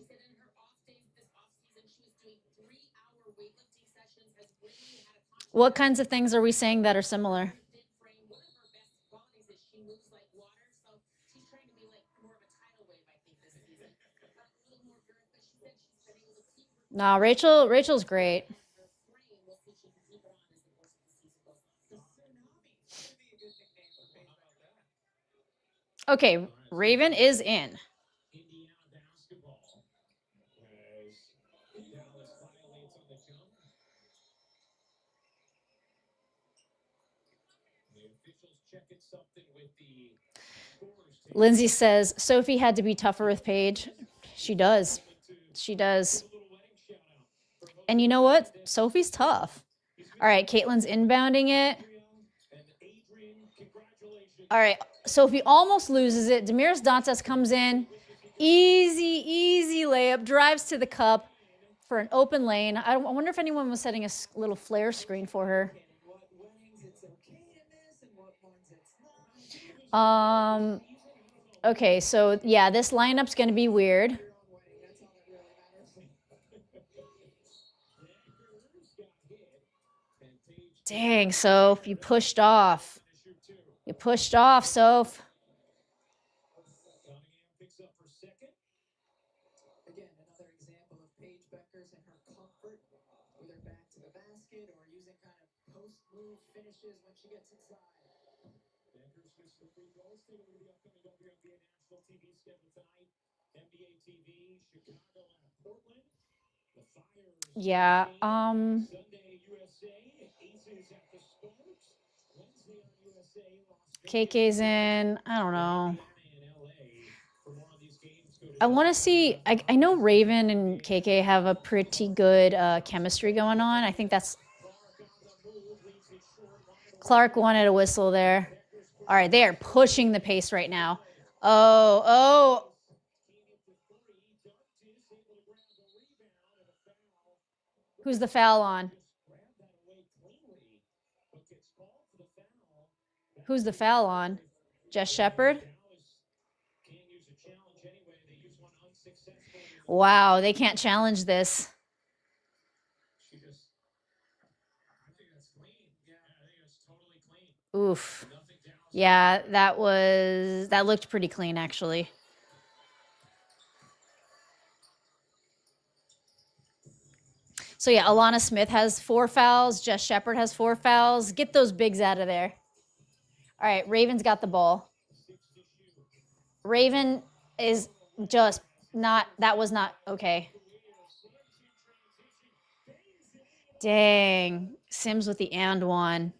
said in her off days this offseason, she was doing 3-hour weightlifting sessions, has really had a What kinds of things are we saying that are similar? thin frame. One of her best qualities is she moves like water, so she's trying to be like more of a tidal wave, I think, this season. A little more girth, but she said she's been able to keep her Nah, Rachel's great. her frame. We'll see if she can keep it on as the course of the season goes on. The tsunami could be a good nickname for Paige Bueckers. Okay, Raven is in. Indiana basketball as Dallas violates on the jump. The officials checking something with the scorers table. Lindsay says Sophie had to be tougher with Paige. She does. She does. A little wedding shout out for And you know what? Sophie's tough. All right, Caitlin's inbounding it. and Adrian. Congratulations. All right, Sophie almost loses it. Demirs Dantas comes in. Easy layup. Drives to the cup for an open lane. I wonder if anyone was setting a little flare screen for her. And in what weddings it's okay to miss, and what ones it's not. Okay, so yeah, this lineup's going to be weird. Your own wedding, that's all that really matters. Beckers got hit. And Paige Dang, Soph, you pushed off. finisher two. You pushed off, Soph. Cunningham picks up her second. Again, another example of Paige Bueckers and her comfort with her back to the basket or using kind of post-move finishes when she gets inside. Beckers missed the free throws. Take a look at the upcoming WNBA national TV schedule tonight. NBA TV, Chicago and Portland. The Fires. Yeah, Sunday, USA. Aces at the Sparks. Wednesday on USA. Las Vegas. KK's in. I don't know. Indiana and LA. For more on these games, go to I want to see. I know Raven and KK have a pretty good chemistry going on. I think that's Clark wanted a whistle there. All right, they are pushing the pace right now. Oh. Who's the foul on? Who's the foul on? Jess Shepard? Wow, they can't challenge this. Oof. Yeah, that looked pretty clean actually. So yeah, Alana Smith has 4 fouls. Jess Shepard has 4 fouls. Get those bigs out of there. All right, Raven's got the ball. Raven is just not, that was not okay. Dang. Sims with the and one.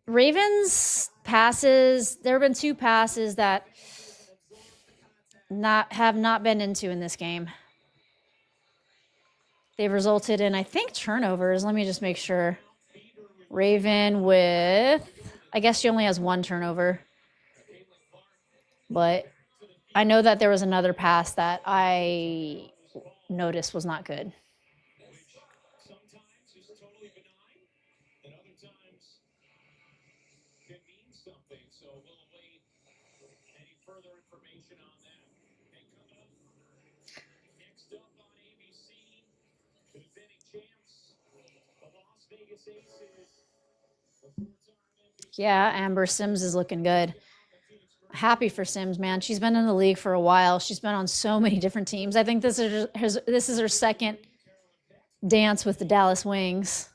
Ravens passes, there have been 2 passes that have not been into in this game. They've resulted in, I think, turnovers. Let me just make sure. Raven with, I guess she only has 1 turnover. But I know that there was another pass that I noticed was not good. Yeah, Amber Sims is looking good. Happy for Sims, man. She's been in the league for a while. She's been on so many different teams. I think this is her second dance with the Dallas Wings.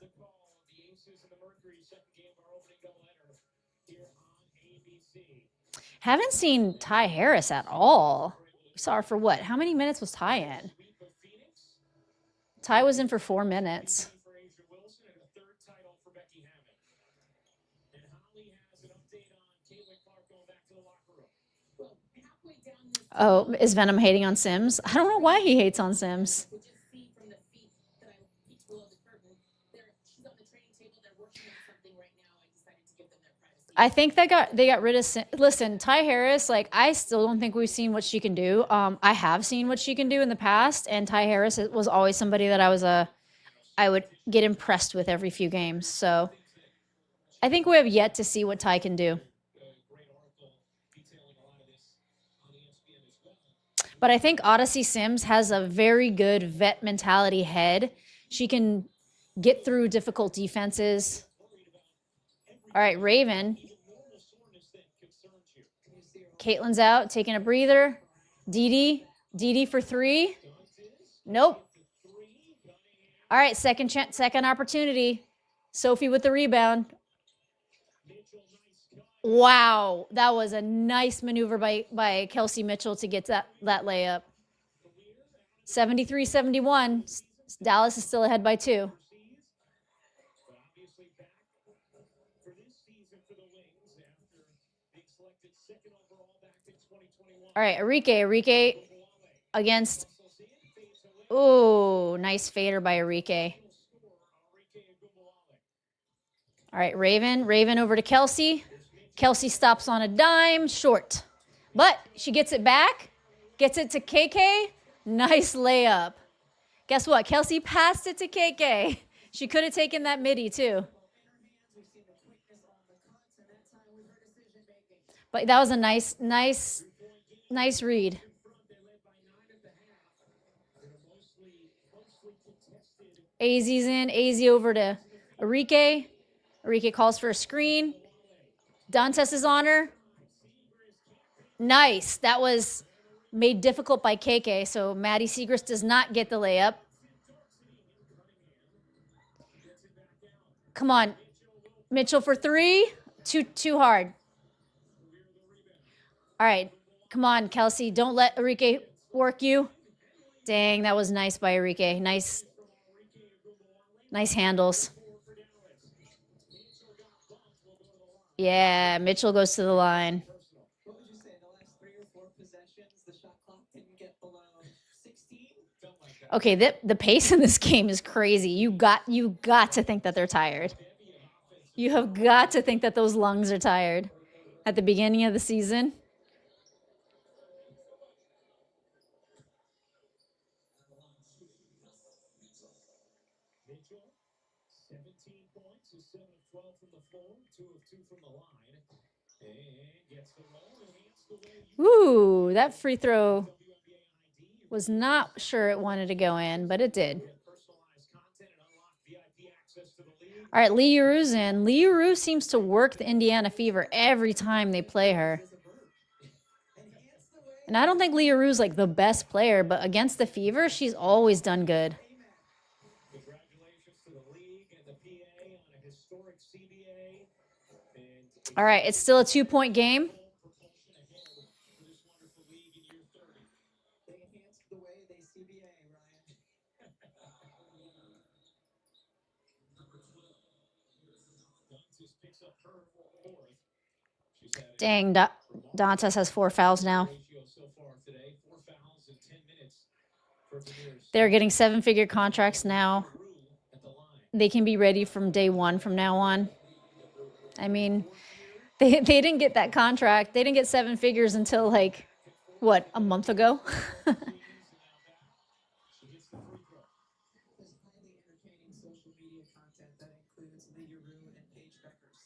Haven't seen Ty Harris at all. We saw her for what? How many minutes was Ty in? Ty was in for 4 minutes. Oh, is Venom hating on Sims? I don't know why he hates on Sims. I think they got rid of Sims. Listen, Ty Harris, like, I still don't think we've seen what she can do. I have seen what she can do in the past, and Ty Harris was always somebody that I would get impressed with every few games. So I think we have yet to see what Ty can do. But I think Odyssey Sims has a very good vet mentality head. She can get through difficult defenses. All right, Raven. Caitlin's out, taking a breather. Dee for 3. Nope. All right, second opportunity. Sophie with the rebound. Wow, that was a nice maneuver by Kelsey Mitchell to get that layup. 73-71. Dallas is still ahead by 2. All right, Arike against. Oh, nice fader by Arike. All right, Raven over to Kelsey. Kelsey stops on a dime, short. But she gets it back, gets it to KK. Nice layup. Guess what? Kelsey passed it to KK. She could have taken that midi too. But that was a nice read. AZ's in. AZ over to Arike. Arike calls for a screen. Dantes is on her. Nice. That was made difficult by KK, so Maddie Segrist does not get the layup. Come on. Mitchell for 3. Too hard. All right. Come on, Kelsey. Don't let Arike work you. Dang, that was nice by Arike. Nice handles. Yeah, Mitchell goes to the line. What would you say? The last 3 or 4 possessions, the shot clock didn't get below 16? Felt like that. Okay, the pace in this game is crazy. You got to think that they're tired. Heavy of offensive You have got to think that those lungs are tired at the beginning of the season. Mitchell, 17 points, is 7 of 12 from the floor, 2 of 2 from the line, and gets the roll. Enhanced the way you Ooh, that free throw WNBA ID. was not sure it wanted to go in, but it did. Get personalized content and unlock VIP access to the league. All right, Lee Uru's in. Lee Uru seems to work the Indiana Fever every time they play her. Enhance the way And I don't think Lee Uru's like the best player, but against the Fever, she's always done good. Congratulations to the league and the PA on a historic CBA. And All right, it's still a 2-point game. propulsion ahead for this wonderful league in year 30. they enhanced the way they CBA, Ryan. Dantes picks up her fourth. She's had a Dang, Dantes has 4 fouls now. ratio so far today. 4 fouls in 10 minutes for Veneers. They're getting 7-figure contracts now. Rule at the line. They can be ready from day one from now on. I mean, they didn't get that contract. They didn't get 7 figures until like, what, a month ago? She gets the free throw. There's highly entertaining social media content that includes Lee Uru and Paige Bueckers.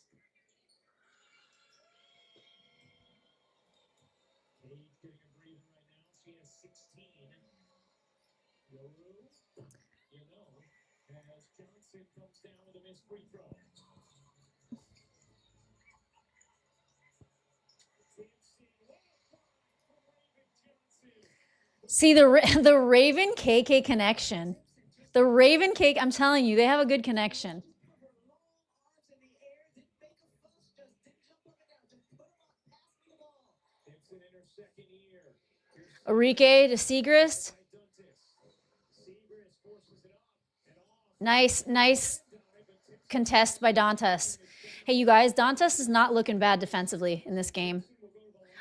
Paige getting a breather right now. She has 16. Yoru, as Johnson comes down with a missed free throw. See, the Raven KK connection. The Raven KK, I'm telling you, they have a good connection. Her long arms in the air, didn't make a fuss, just didn't jump up and down, just put them up, pass me the ball. Gibson in her second year. Enrique to Segrist. By Dantes. Seagrass forces it up and off. Nice contest by Dantes. Hey, you guys, Dantes is not looking bad defensively in this game.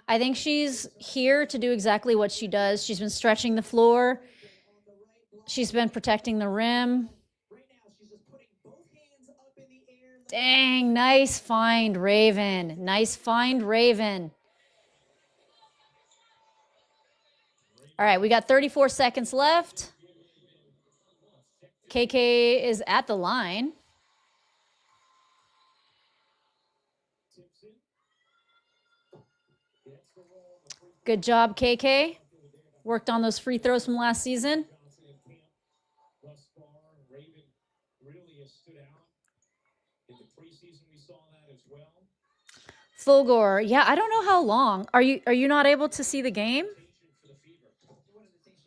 I think she's here to do exactly what she does. She's been stretching the floor. She's been protecting the rim. Right now, she's just putting both hands up in the air. Dang, nice find, Raven. Nice find, Raven. All right, we got 34 seconds left. KK is at the line. Good job, KK. Worked on those free throws from last season. Johnson in camp thus far. Raven really has stood out. In the preseason, we saw that as well. Fulgore, yeah, I don't know how long. Are you not able to see the game? For the Fever.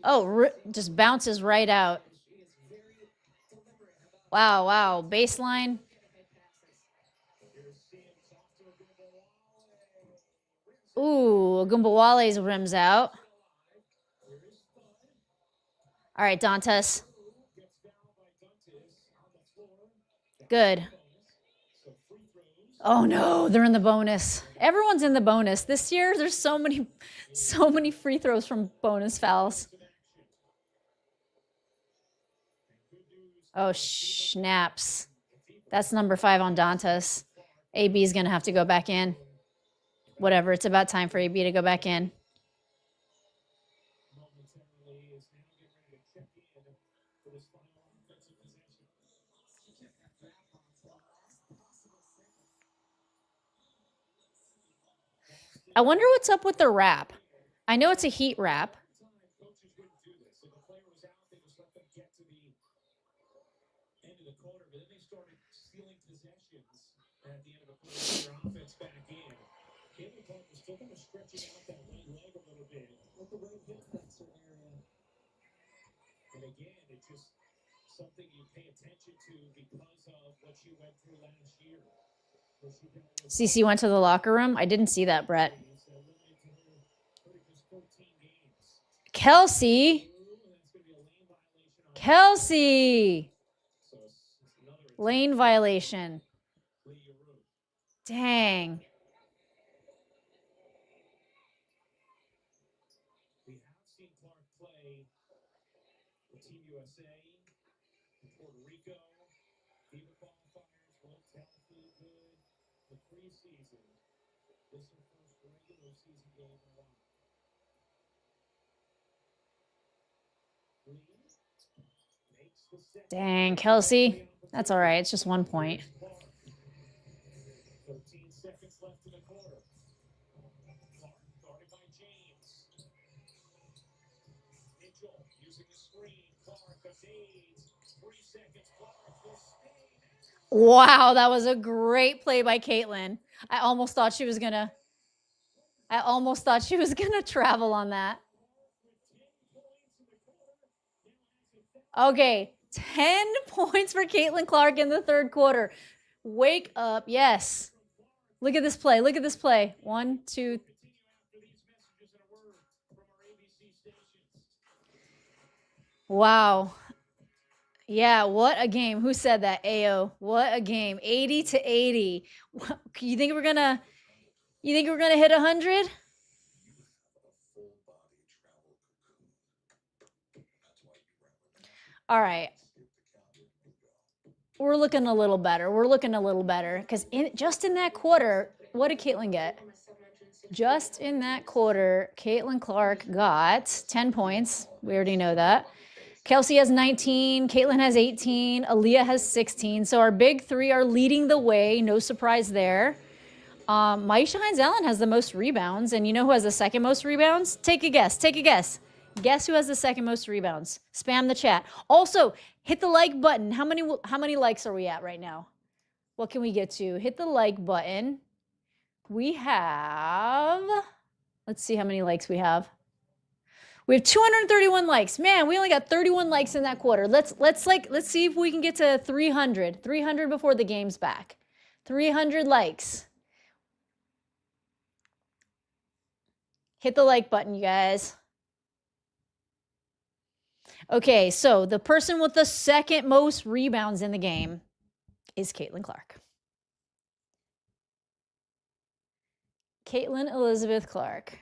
Oh, just bounces right out. She is very deliberate about Wow, baseline. Here's Sims off to a good Ooh, Gumbawale's rims out. All right, Dantes. Gets fouled by Dantes on the floor. Good. So free throws. Oh no, they're in the bonus. Everyone's in the bonus. This year, there's so many free throws from bonus fouls. Oh, snaps. That's number 5 on Dantes. AB is going to have to go back in. Whatever, it's about time for AB to go back in. Momentarily is now getting ready to check in for this final offensive possession. I wonder what's up with the wrap. I know it's a Heat wrap. Coaches wouldn't do this. If a player was out, they just let them get to the end of the quarter, but then they started stealing possessions at the end of the quarter. Their offense back in. Caitlin Clark was still kind of stretching out that right leg a little bit. let the right hip flexor area. And again, it's just something you pay attention to because of what she went through last year. CC went to the locker room. I didn't see that, Brett. Kelsey. Kelsey. Lane violation. Dang. We have seen Clark play for Team USA, Puerto Rico, FIBA qualifiers, looked healthy, good. The preseason, this is her first regular season game in a while. Lee makes the second. Dang, Kelsey. That's all right. It's just 1 point. 13 seconds left in the quarter. Clark guarded by James. Mitchell using the screen. Clark evades. 3 seconds. Clark will stay. Wow, that was a great play by Caitlin. I almost thought she was gonna travel on that. Okay, 10 points for Caitlin Clark in the third quarter. Wake up. Yes. Look at this play. Look at this play. 1, 2. Wow. Yeah, what a game. Who said that? Ayo. What a game. 80-80. You think we're gonna hit 100? All right. We're looking a little better. We're looking a little better because just in that quarter, what did Caitlin get? Just in that quarter, Caitlin Clark got 10 points. We already know that. Kelsey has 19. Caitlin has 18. Aaliyah has 16. So our big three are leading the way. No surprise there. Maisha Hines-Allen has the most rebounds. And you know who has the second most rebounds? Take a guess. Take a guess. Guess who has the second most rebounds? Spam the chat. Also, hit the like button. How many likes are we at right now? What can we get to? Hit the like button. We have, let's see how many likes we have. We have 231 likes. Man, we only got 31 likes in that quarter. Let's see if we can get to 300. 300 before the game's back. 300 likes. Hit the like button, you guys. Okay, so the person with the second most rebounds in the game is Caitlin Clark. Caitlin Elizabeth Clark.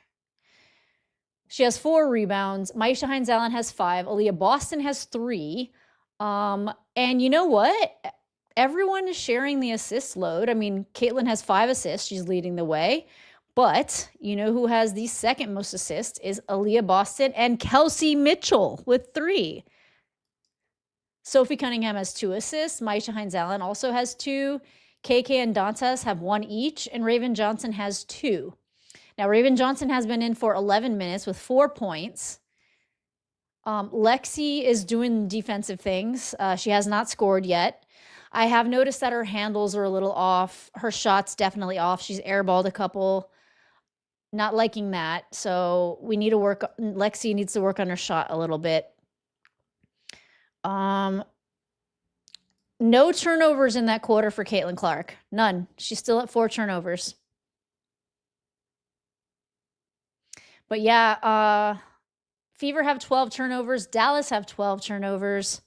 She has 4 rebounds. Maisha Hines-Allen has 5. Aaliyah Boston has 3. And you know what? Everyone is sharing the assist load. I mean, Caitlin has 5 assists. She's leading the way. But you know who has the second most assists is Aaliyah Boston and Kelsey Mitchell with 3. Sophie Cunningham has 2 assists. Maisha Hines-Allen also has 2. KK and Dantas have 1 each. And Raven Johnson has 2. Now, Raven Johnson has been in for 11 minutes with 4 points. Lexi is doing defensive things. She has not scored yet. I have noticed that her handles are a little off. Her shot's definitely off. She's airballed a couple. Not liking that. So we need to work. Lexi needs to work on her shot a little bit. No turnovers in that quarter for Caitlin Clark. None. She's still at 4 turnovers. But yeah, Fever have 12 turnovers. Dallas have 12 turnovers.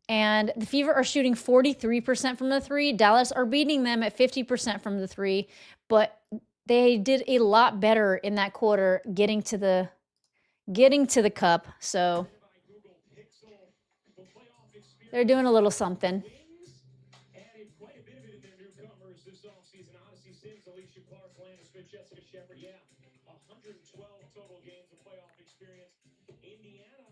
And the Fever are shooting 43% from the 3. Dallas are beating them at 50% from the 3. But they did a lot better in that quarter getting to the cup. So they're doing a little something. Added quite a bit of it in their newcomers this offseason. Odyssey Sims, Alicia Clark, Landis Smith, Jessica Shepard. Yeah, 112 total games of playoff experience. Indiana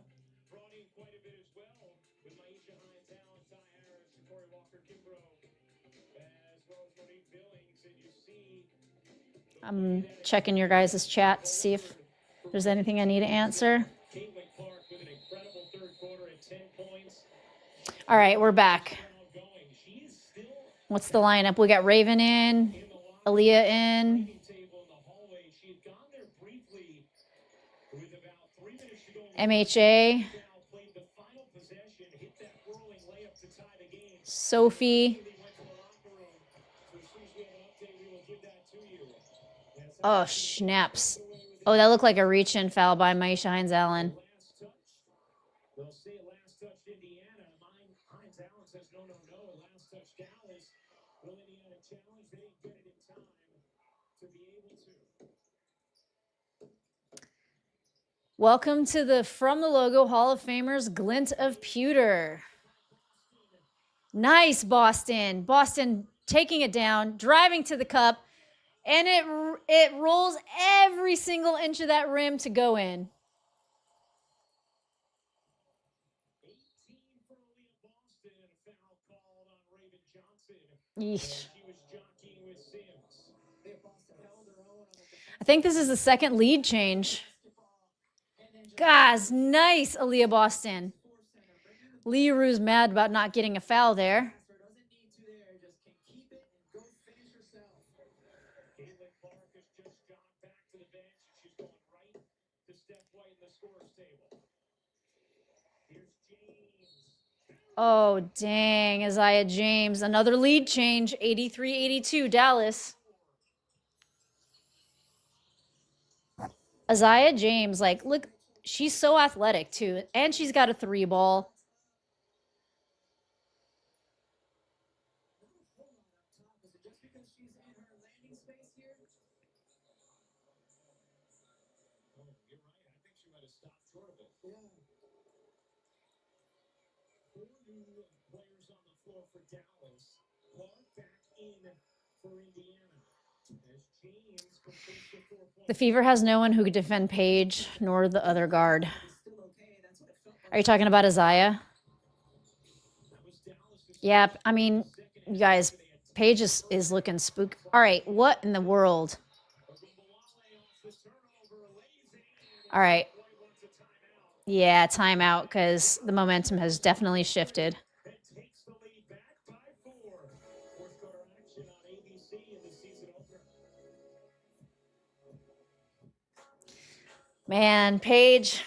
brought in quite a bit as well with Maisha Hines-Allen, Ty Harris, Corey Walker, Kimbrough, as well as Monique Billings. And you see, I'm checking your guys' chat to see if there's anything I need to answer. Caitlin Clark with an incredible third quarter at 10 points. All right, we're back. What's the lineup? We got Raven in, Aaliyah in, MHA, Sophie. Oh, snaps. Oh, that looked like a reach-in foul by Maisha Hines-Allen. They'll say last touch Indiana. Hines-Allen says no. Last touch Dallas. Will Indiana challenge? They to be able to. Welcome to the From the Logo Hall of Famers glint of pewter. Nice, Boston. Boston taking it down, driving to the cup, and it rolls every single inch of that rim to go in. 18 for Aaliyah Boston, and a foul called on Raven Johnson. Yeesh. She was jockeying with Sims. I think this is the second lead change. Guys, nice, Aaliyah Boston. Lee Rue's mad about not getting a foul there. Doesn't need to there, just can keep it and go finish herself. Caitlin Clark has just gone back to the bench, and she's going right to Steph White in the scores table. Here's James. Oh, dang, Isaiah James. Another lead change, 83-82, Dallas. Isaiah James, like, look, she's so athletic, too. And she's got a 3-ball. Just because she's in her landing space here, Oh, you're right. I think she might have stopped short of it. yeah. 4 new players on the floor for Dallas. Clark back in for Indiana. As James completes the 4-point. The Fever has no one who could defend Paige, nor the other guard. It's still okay. That's what it felt like. Are you talking about Isaiah? That was Dallas's Yeah, I mean, you guys, Paige is looking spook. All right, what in the world? Ogunbowale off the turnover, lays it in. All right. White wants a timeout. Yeah, timeout because the momentum has definitely shifted. And takes the lead back by 4. Fourth quarter action on ABC in the season opener. Man, Paige,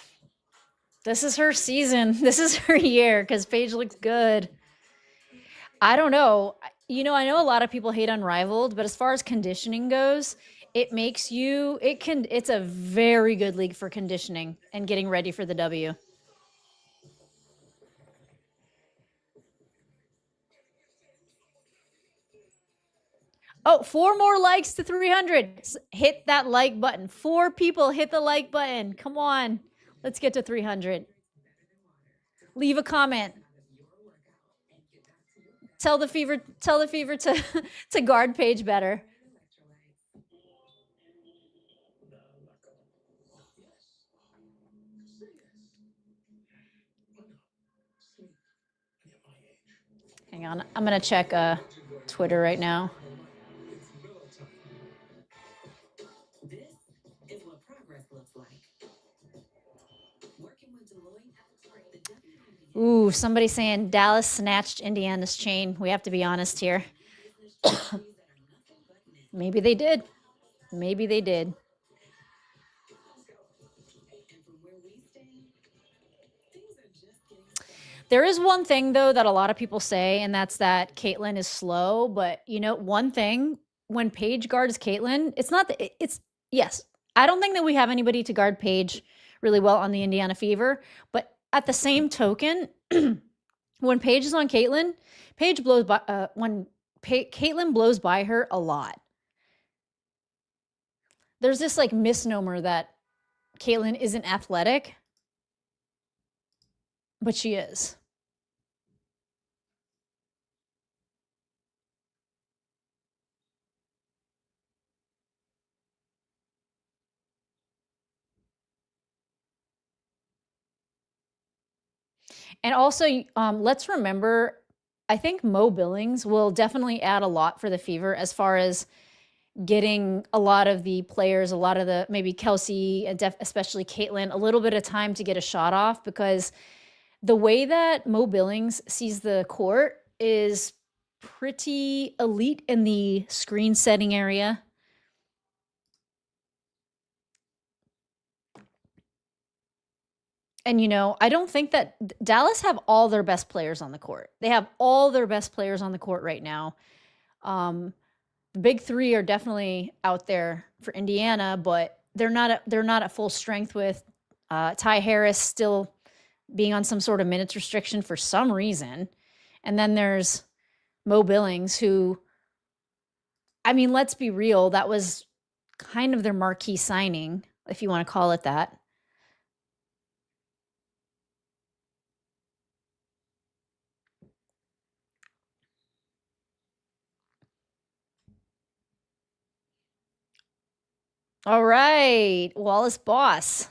this is her season. This is her year because Paige looks good. I don't know. You know, I know a lot of people hate Unrivaled, but as far as conditioning goes, it's a very good league for conditioning and getting ready for the W. Oh, 4 more likes to 300. Hit that like button. 4 people hit the like button. Come on. Let's get to 300. Leave a comment. Tell the Fever to to guard Paige better. Hang on. I'm going to check Twitter right now. This is what progress looks like. Working with Deloitte, the WNBA Ooh, somebody saying Dallas snatched Indiana's chain. We have to be honest here. business strategies that are nothing but net. Maybe they did. Maybe they did. And from where we stand, things are just getting started. There is one thing, though, that a lot of people say, and that's that Caitlin is slow. But, you know, one thing, when Paige guards Caitlin, it's not that it's, yes, I don't think that we have anybody to guard Paige really well on the Indiana Fever. But at the same token, when Paige is on Caitlin, Paige blows by, Caitlin blows by her a lot. There's this like misnomer that Caitlin isn't athletic, but she is. And also, let's remember, I think Mo Billings will definitely add a lot for the Fever as far as getting a lot of the players, a lot of the maybe Kelsey, especially Caitlin, a little bit of time to get a shot off, because the way that Mo Billings sees the court is pretty elite in the screen setting area. And, you know, I don't think that Dallas have all their best players on the court. They have all their best players on the court right now. The big 3 are definitely out there for Indiana, but they're not at full strength with Ty Harris still being on some sort of minutes restriction for some reason. And then there's Mo Billings, who, I mean, let's be real, that was kind of their marquee signing, if you want to call it that. All right, Wallace Boss.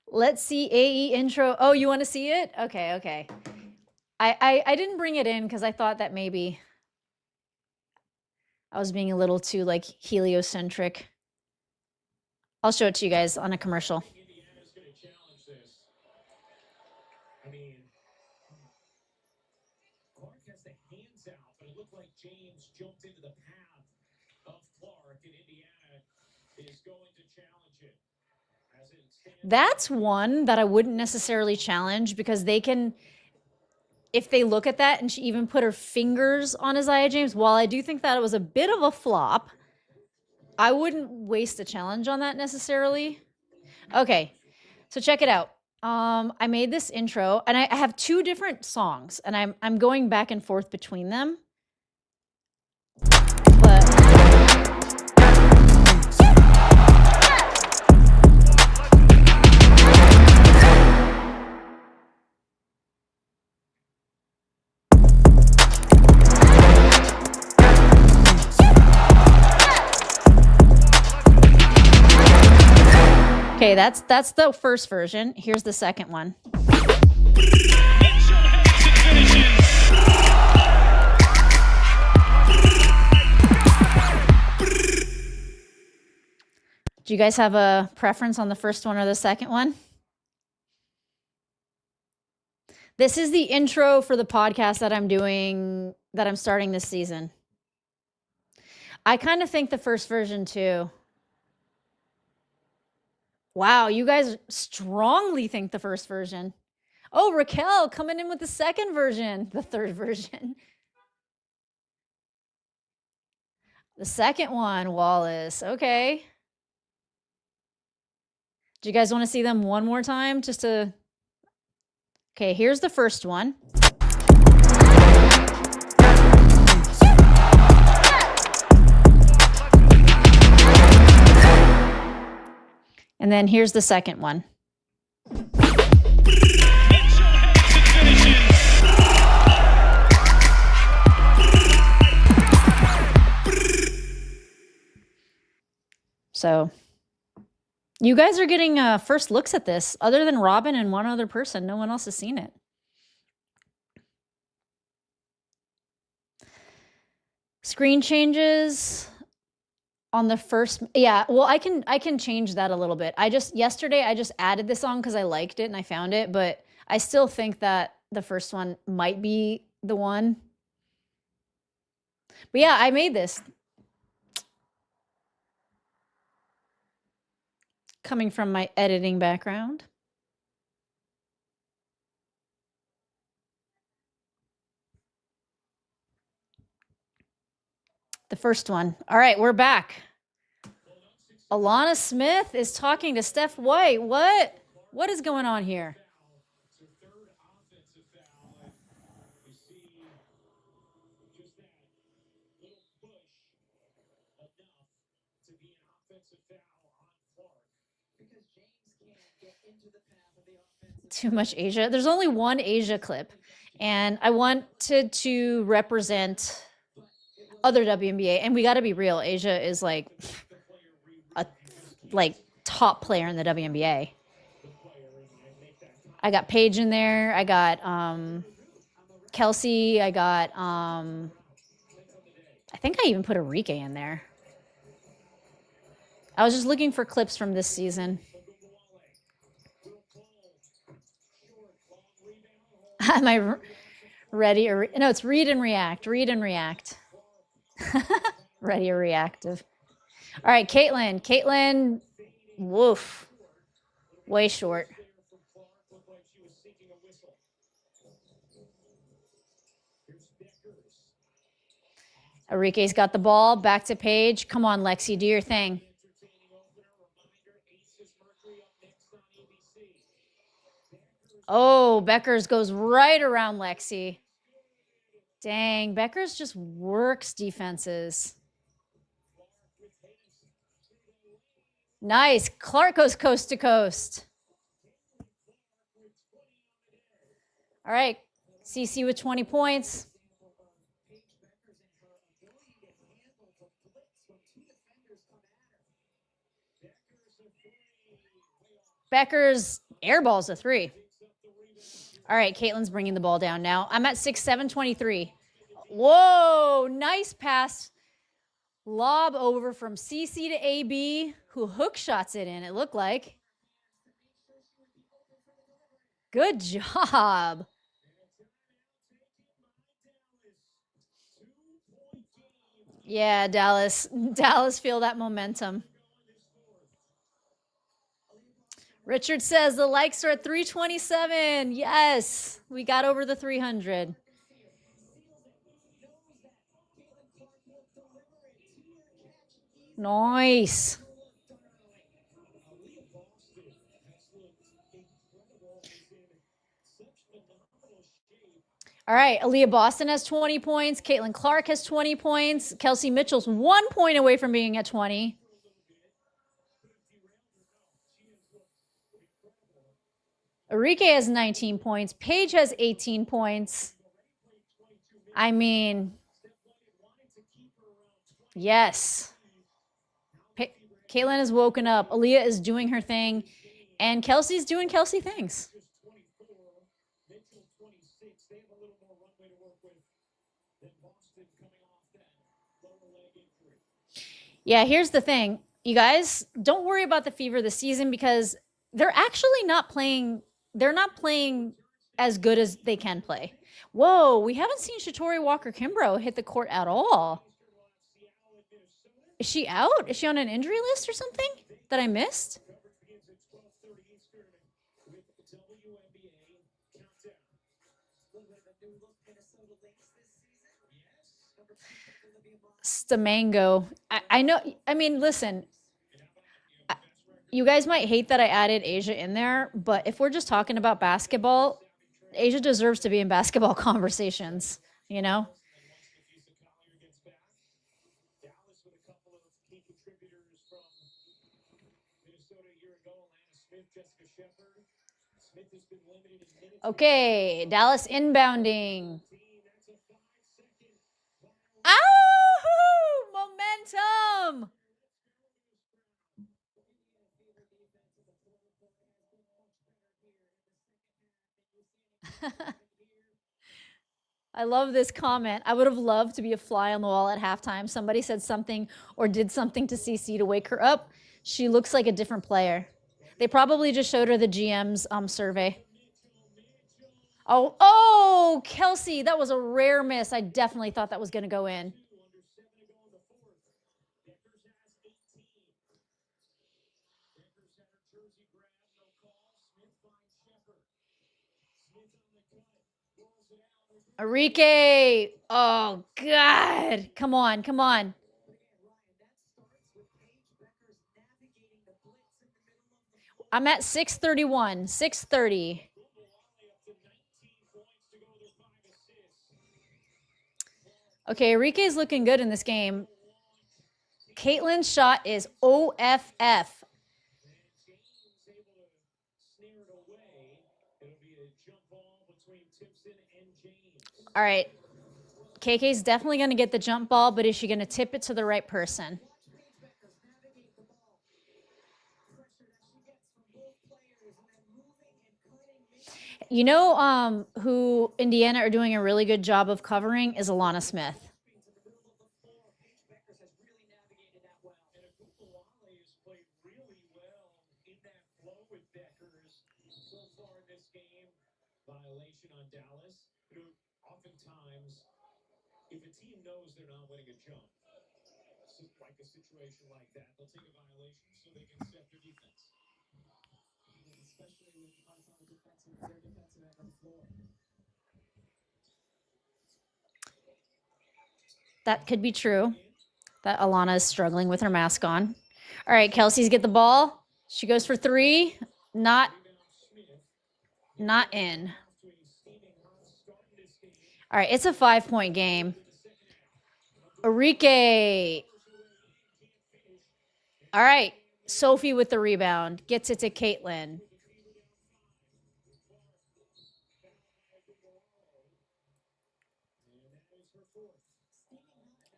Let's see AE intro. Oh, you want to see it? Okay, okay. I didn't bring it in because I thought that maybe I was being a little too like heliocentric. I'll show it to you guys on a commercial. Indiana's going to challenge this. I mean, Clark has the hands out, but it looked like James jumped into the path of Clark, and Indiana is going to challenge it. That's one that I wouldn't necessarily challenge because they can, if they look at that and she even put her fingers on Isaiah James, while I do think that it was a bit of a flop, I wouldn't waste a challenge on that necessarily. Okay, so check it out. I made this intro and I have two different songs and I'm going back and forth between them. But okay, that's the first version. Here's the second one. Do you guys have a preference on the first one or the second one? This is the intro for the podcast that I'm doing, that I'm starting this season. I kind of think the first version too. Wow, you guys strongly think the first version. Oh, Raquel coming in with the second version, the third version. The second one, Wallace. Okay. Do you guys want to see them one more time just to... Okay, here's the first one. And then here's the second one. So you guys are getting first looks at this. Other than Robin and one other person, no one else has seen it. Screen changes on the first, yeah, well, I can change that a little bit. Yesterday I just added this on because I liked it and I found it, but I still think that the first one might be the one. But yeah, I made this. Coming from my editing background. The first one. All right, we're back. Alana Smith is talking to Steph White. What is going on here? Too much Asia. There's only one Asia clip, and I wanted to represent other WNBA, and we got to be real. Asia is like a top player in the WNBA. I got Paige in there. I got Kelsey. I got I think I even put Enrique in there. I was just looking for clips from this season. Am I ready? No, it's read and react. Read and react. Ready or reactive. All right, Caitlin. Caitlin, woof. Way short. Enrique's got the ball. Back to Paige. Come on, Lexi. Do your thing. Oh, Bueckers goes right around Lexi. Dang, Bueckers just works defenses. Nice. Clark goes coast to coast. All right. CC with 20 points. Bueckers airballs a 3. All right, Caitlin's bringing the ball down now. I'm at 6-7, 23. Whoa, nice pass. Lob over from CC to AB, who hook shots it in, it looked like. Good job. Yeah, Dallas. Dallas feel that momentum. Richard says the likes are at 327. Yes, we got over the 300. Nice. All right, Aaliyah Boston has 20 points. Caitlin Clark has 20 points. Kelsey Mitchell's 1 point away from being at 20. Enrique has 19 points. Paige has 18 points. I mean, yes. Caitlin has woken up. Aaliyah is doing her thing. And Kelsey's doing Kelsey things. Yeah, here's the thing. You guys, don't worry about the Fever this season because they're actually not playing. They're not playing as good as they can play. Whoa, we haven't seen Shatori Walker-Kimbrough hit the court at all. Is she out? Is she on an injury list or something that I missed? Stamango. I know. I mean, listen. You guys might hate that I added Asia in there, but if we're just talking about basketball, Asia deserves to be in basketball conversations, you know? Okay, Dallas inbounding. Ow! Momentum! I love this comment. I would have loved to be a fly on the wall at halftime. Somebody said something or did something to CC to wake her up. She looks like a different player. They probably just showed her the GM's survey. Oh, Kelsey, that was a rare miss. I definitely thought that was going to go in. Enrique. Oh, God. Come on, come on. I'm at 631, 630. Okay, Enrique's looking good in this game. Caitlin's shot is OFF. All right. KK's definitely going to get the jump ball, but is she going to tip it to the right person? You know who Indiana are doing a really good job of covering is Alana Smith. Violation on Dallas. Oftentimes, if a team knows they're not winning a jump, like a situation like that, they'll take a violation so they can set their defense. Especially with us on the defensive, their defensive end of the floor. That could be true. That Alana is struggling with her mask on. All right, Kelsey's get the ball. She goes for 3. Not in. All right, it's a 5-point game. Enrique. All right, Sophie with the rebound. Gets it to Caitlin.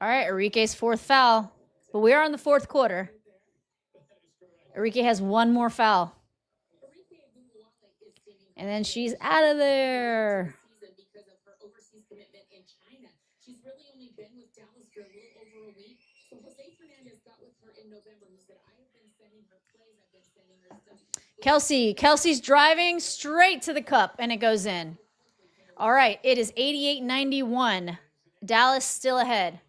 All right, Enrique's fourth foul. But we are in the fourth quarter. Enrique has one more foul. And then she's out of there. Because of her overseas commitment in China. She's really only been with Dallas for a little over a week. So Jose Fernandez got with her in November, who said, I have been sending her plays, I've been sending her stuff. Kelsey's driving straight to the cup, and it goes in. All right, it is 88-91. Dallas still ahead.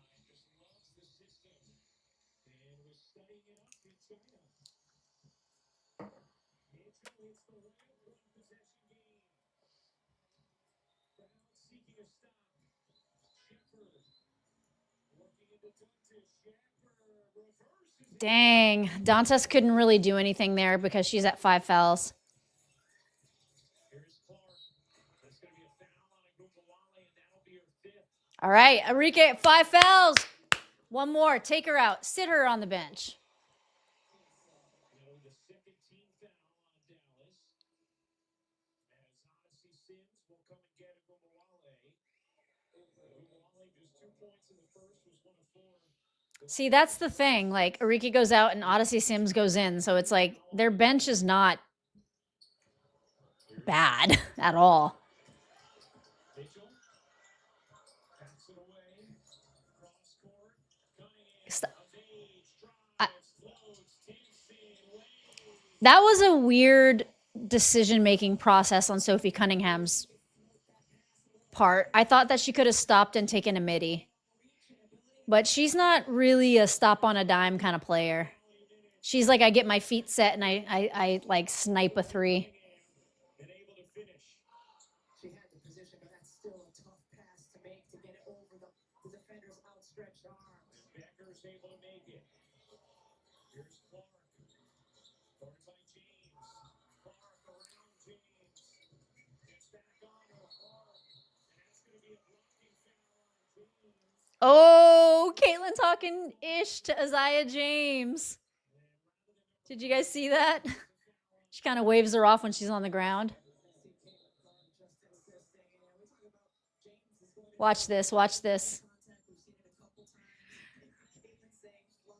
Dang, Dantas couldn't really do anything there because she's at 5 fouls. All right, Enrique at 5 fouls. One more. Take her out. Sit her on the bench. See, that's the thing. Like, Enrique goes out and Odyssey Sims goes in. So it's like their bench is not bad at all. That was a weird decision-making process on Sophie Cunningham's part. I thought that she could have stopped and taken a midi. But she's not really a stop on a dime kind of player. She's like, I get my feet set and I like snipe a 3. She had the position, but that's still a tough pass to make to get it over the defender's outstretched arms. Bueckers able to make it. Here's Clark. Guarded by James. Clark around James. Gets back on her. Clark. And that's going to be a blocking foul on James. Oh, Caitlin talking ish to Isaiah James. Did you guys see that? She kind of waves her off when she's on the ground. Watch this, watch this.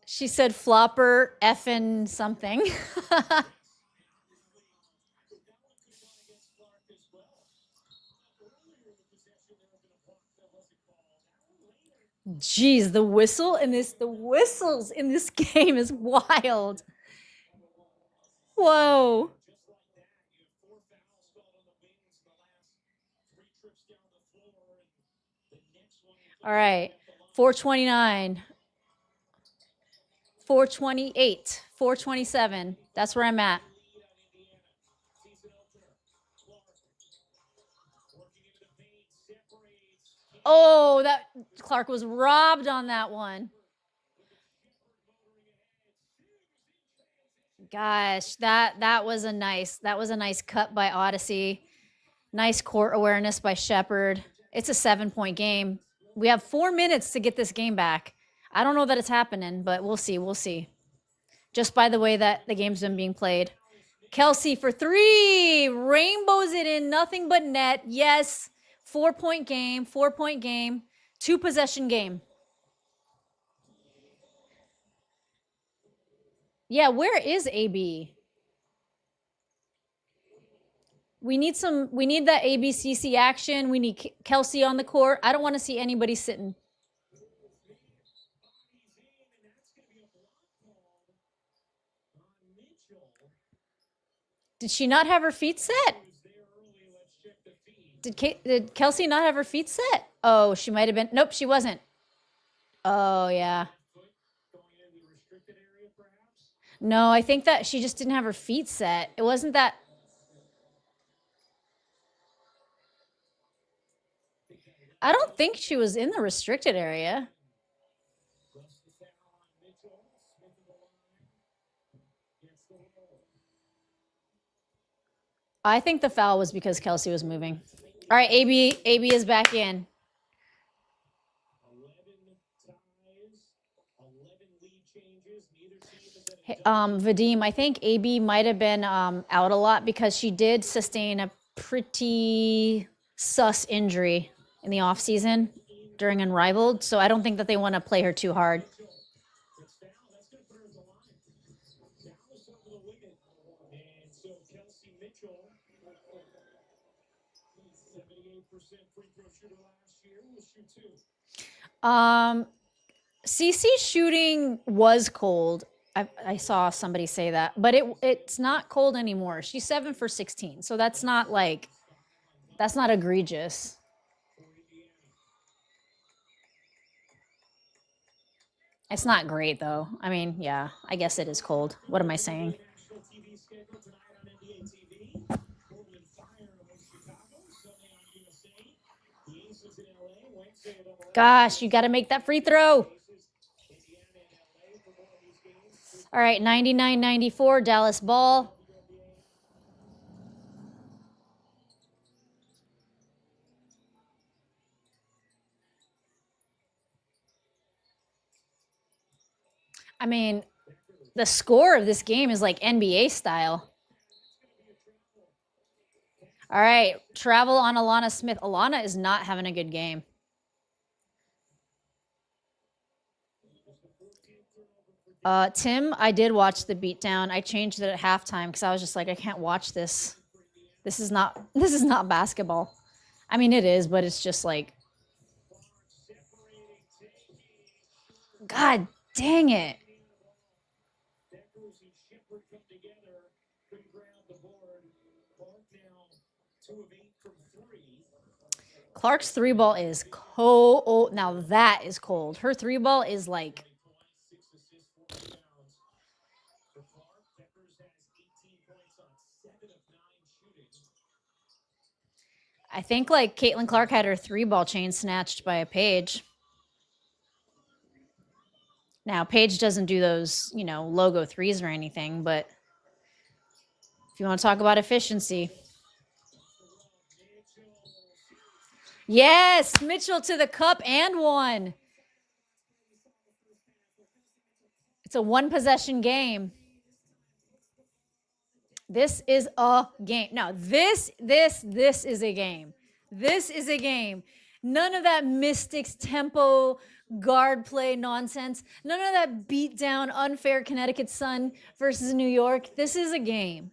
She said flopper effing something. Jeez, the whistles in this game is wild. Whoa. All right, 429, 428, 427. That's where I'm at. Oh, that Clark was robbed on that one. Gosh, that was a nice cut by Odyssey. Nice court awareness by Shepard. It's a 7-point game. We have 4 minutes to get this game back. I don't know that it's happening, but we'll see. We'll see. Just by the way that the game's been being played. Kelsey for 3. Rainbows it in. Nothing but net. Yes. 4-point game. 4-point game. 2-possession game. Yeah, where is AB? We need that ABCC action. We need Kelsey on the court. I don't want to see anybody sitting. Did she not have her feet set? Did Kelsey not have her feet set? Oh, she might have been. Nope, she wasn't. Oh, yeah. No, I think that she just didn't have her feet set. It wasn't that. I don't think she was in the restricted area. I think the foul was because Kelsey was moving. All right, AB is back in. 11 ties, 11 lead changes. Neither team is at Vadim, I think AB might have been out a lot because she did sustain a pretty sus injury in the offseason during Unrivaled. So I don't think that they want to play her too hard. It's foul. That's going to put her at the line. Dallas over the limit. And so Kelsey Mitchell, 78% free throw shooter last year, will shoot 2. CC's shooting was cold. I saw somebody say that, but it's not cold anymore. She's 7 for 16, so that's not egregious. It's not great though. I mean, yeah, I guess it is cold. What am I saying? National TV schedule tonight on NBA TV. Portland Fire host Chicago, Sunday on USA. The Aces in LA, Wednesday at double. Gosh, you got to make that free throw. Indiana and LA for more of these games. All right, 99-94, Dallas ball. I mean, the score of this game is like NBA style. All right, travel on Alana Smith. Alana is not having a good game. Tim, I did watch the beatdown. I changed it at halftime because I was just like, I can't watch this. This is not basketball. I mean, it is, but it's just like, God dang it. Clark's 3-ball is cold. Now that is cold. Her 3-ball is like, I think like Caitlin Clark had her 3-ball chain snatched by a Paige. Now, Paige doesn't do those, logo threes or anything, but if you want to talk about efficiency. Yes, Mitchell to the cup and one. It's a one-possession game. This is a game. No, this is a game. This is a game. None of that Mystics tempo guard play nonsense. None of that beat down unfair Connecticut Sun versus New York. This is a game.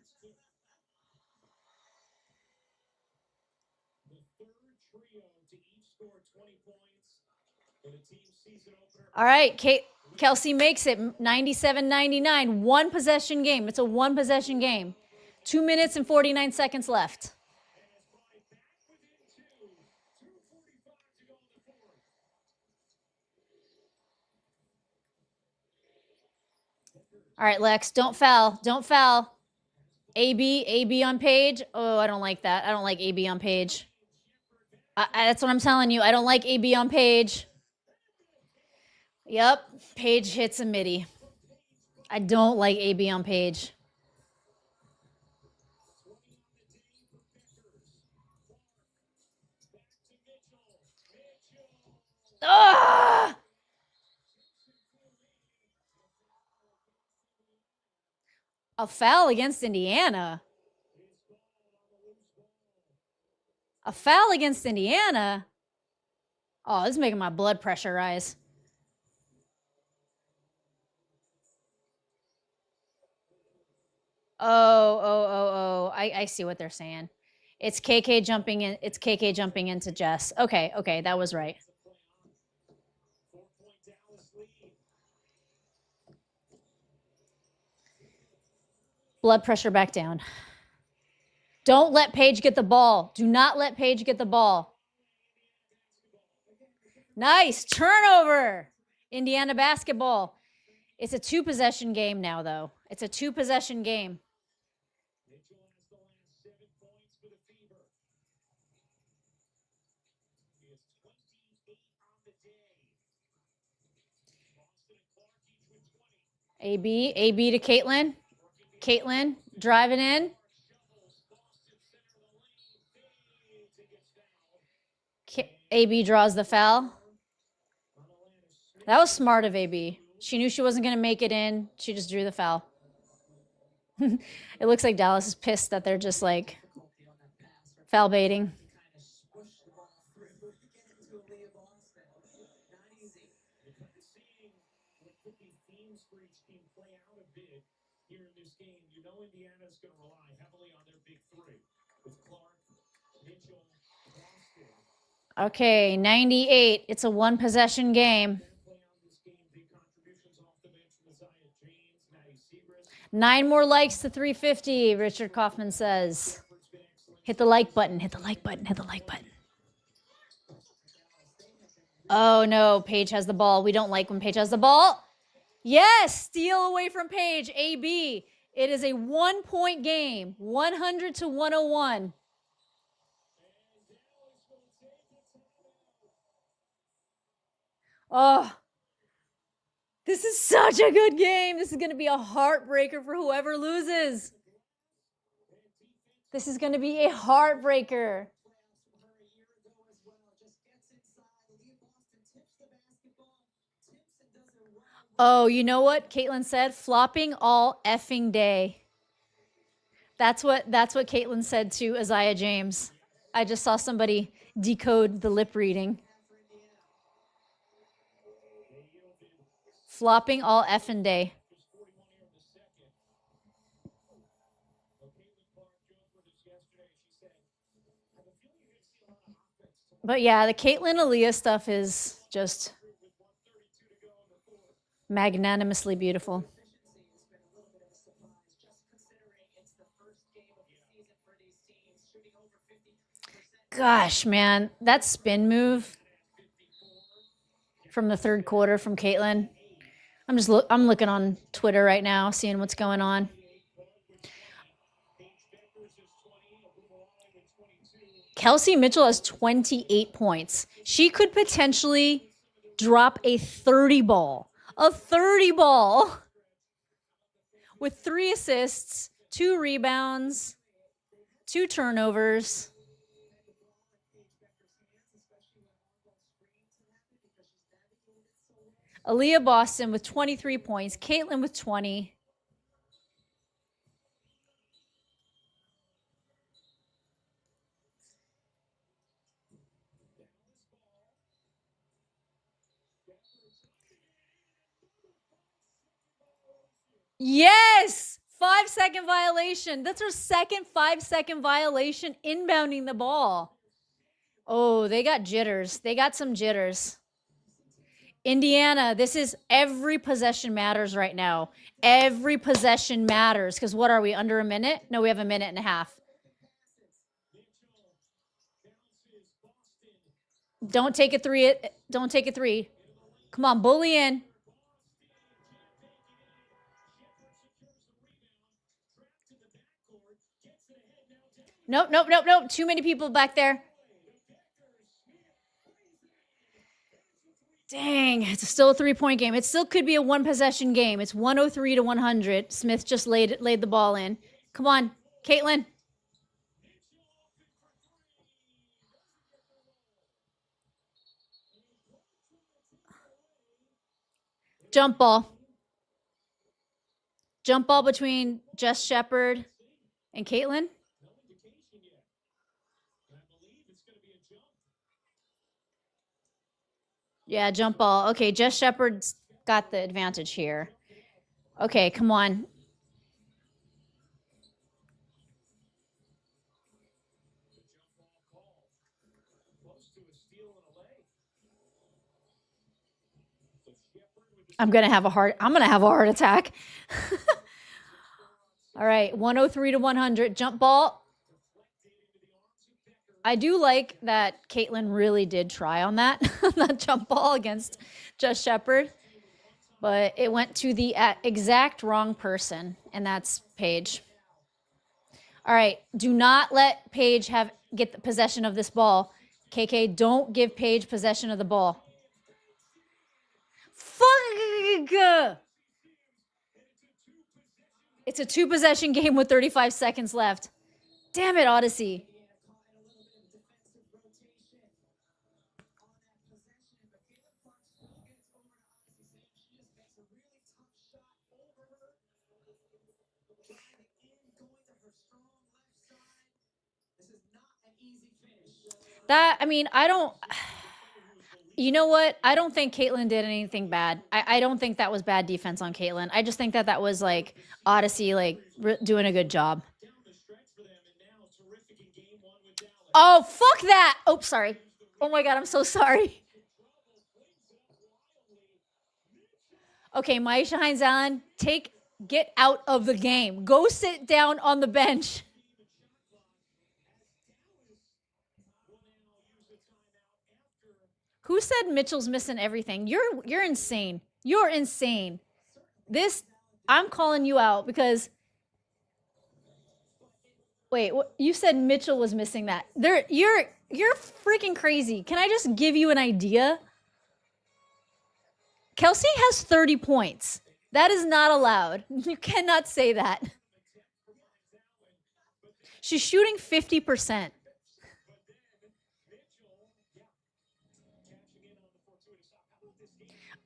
All right, Kelsey makes it 97-99. One possession game. It's a one possession game. 2 minutes and 49 seconds left. All right, Lex, don't foul. Don't foul. AB on Paige. Oh, I don't like that. I don't like AB on Paige. That's what I'm telling you. I don't like AB on Paige. Yep, Paige hits a midi. I don't like AB on Paige. Ah! A foul against Indiana. A foul against Indiana. Oh, this is making my blood pressure rise. Oh. I see what they're saying. It's KK jumping in. It's KK jumping into Jess. Okay, that was right. Blood pressure back down. Don't let Paige get the ball. Do not let Paige get the ball. Nice turnover. Indiana basketball. It's a 2-possession game now, though. It's a 2-possession game. AB to Caitlin. Caitlin driving in. AB draws the foul. That was smart of AB. She knew she wasn't going to make it in. She just drew the foul. It looks like Dallas is pissed that they're just like foul baiting. Kind of squish the ball through to get into Aaliyah Boston. Not easy. You're kind of seeing what could be themes for each team play out a bit here in this game. You know Indiana's going to rely heavily on their big three with Clark, Mitchell, Boston. Okay, 98. It's a one possession game. Play out this game. Big contributions off the bench from Isaiah James, Maddie Segrist. 9 more likes to 350, Richard Kaufman says. Hit the like button, hit the like button, hit the like button. Oh no, Paige has the ball. We don't like when Paige has the ball. Yes, steal away from Paige, AB. It is a 1-point game, 100 to 101. Oh, this is such a good game. This is going to be a heartbreaker for whoever loses. This is going to be a heartbreaker. Oh, you know what Caitlin said? Flopping all effing day. That's what Caitlin said to Isaiah James. I just saw somebody decode the lip reading. Flopping all effing day. But yeah, the Caitlin Aaliyah stuff is just magnanimously beautiful. Gosh, man, that spin move from the third quarter from Caitlin. I'm looking on Twitter right now, seeing what's going on. Kelsey Mitchell has 28 points. She could potentially drop a 30 ball. A 30 ball with 3 assists, 2 rebounds, 2 turnovers. Aaliyah Boston with 23 points. Caitlin with 20. Yes! 5-second violation. That's her second 5-second violation inbounding the ball. Oh, they got jitters. They got some jitters. Indiana, this is every possession matters right now. Every possession matters. Because what are we, under a minute? No, we have a minute and a half. Don't take a three. Don't take a 3. Come on, bully in. Nope, nope, nope, nope. Too many people back there. Dang, it's still a 3-point game. It still could be a 1-possession game. It's 103 to 100. Smith just laid the ball in. Come on, Caitlin. Jump ball. Jump ball between Jess Shepard and Caitlin. Yeah, jump ball. Okay, Jess Shepard's got the advantage here. Okay, come on. I'm gonna have a heart attack. All right, 103 to 100. Jump ball. I do like that Caitlin really did try on that jump ball against Jess Shepard, but it went to the exact wrong person, and that's Paige. All right, do not let Paige get the possession of this ball. KK, don't give Paige possession of the ball. Fuck! It's a 2-possession game with 35 seconds left. Damn it, Odyssey. That, I mean, I don't. You know what? I don't think Caitlyn did anything bad. I don't think that was bad defense on Caitlyn. I just think that that was like Odyssey, like doing a good job. Down the stretch for them, and now terrific in game one with Dallas. Oh, fuck that. Oh, sorry. Oh my God, I'm so sorry. Okay, Maisha Hines Allen, get out of the game. Go sit down on the bench. Who said Mitchell's missing everything? You're insane. You're insane. This, I'm calling you out because wait, what, you said Mitchell was missing that. You're freaking crazy. Can I just give you an idea? Kelsey has 30 points. That is not allowed. You cannot say that. She's shooting 50%.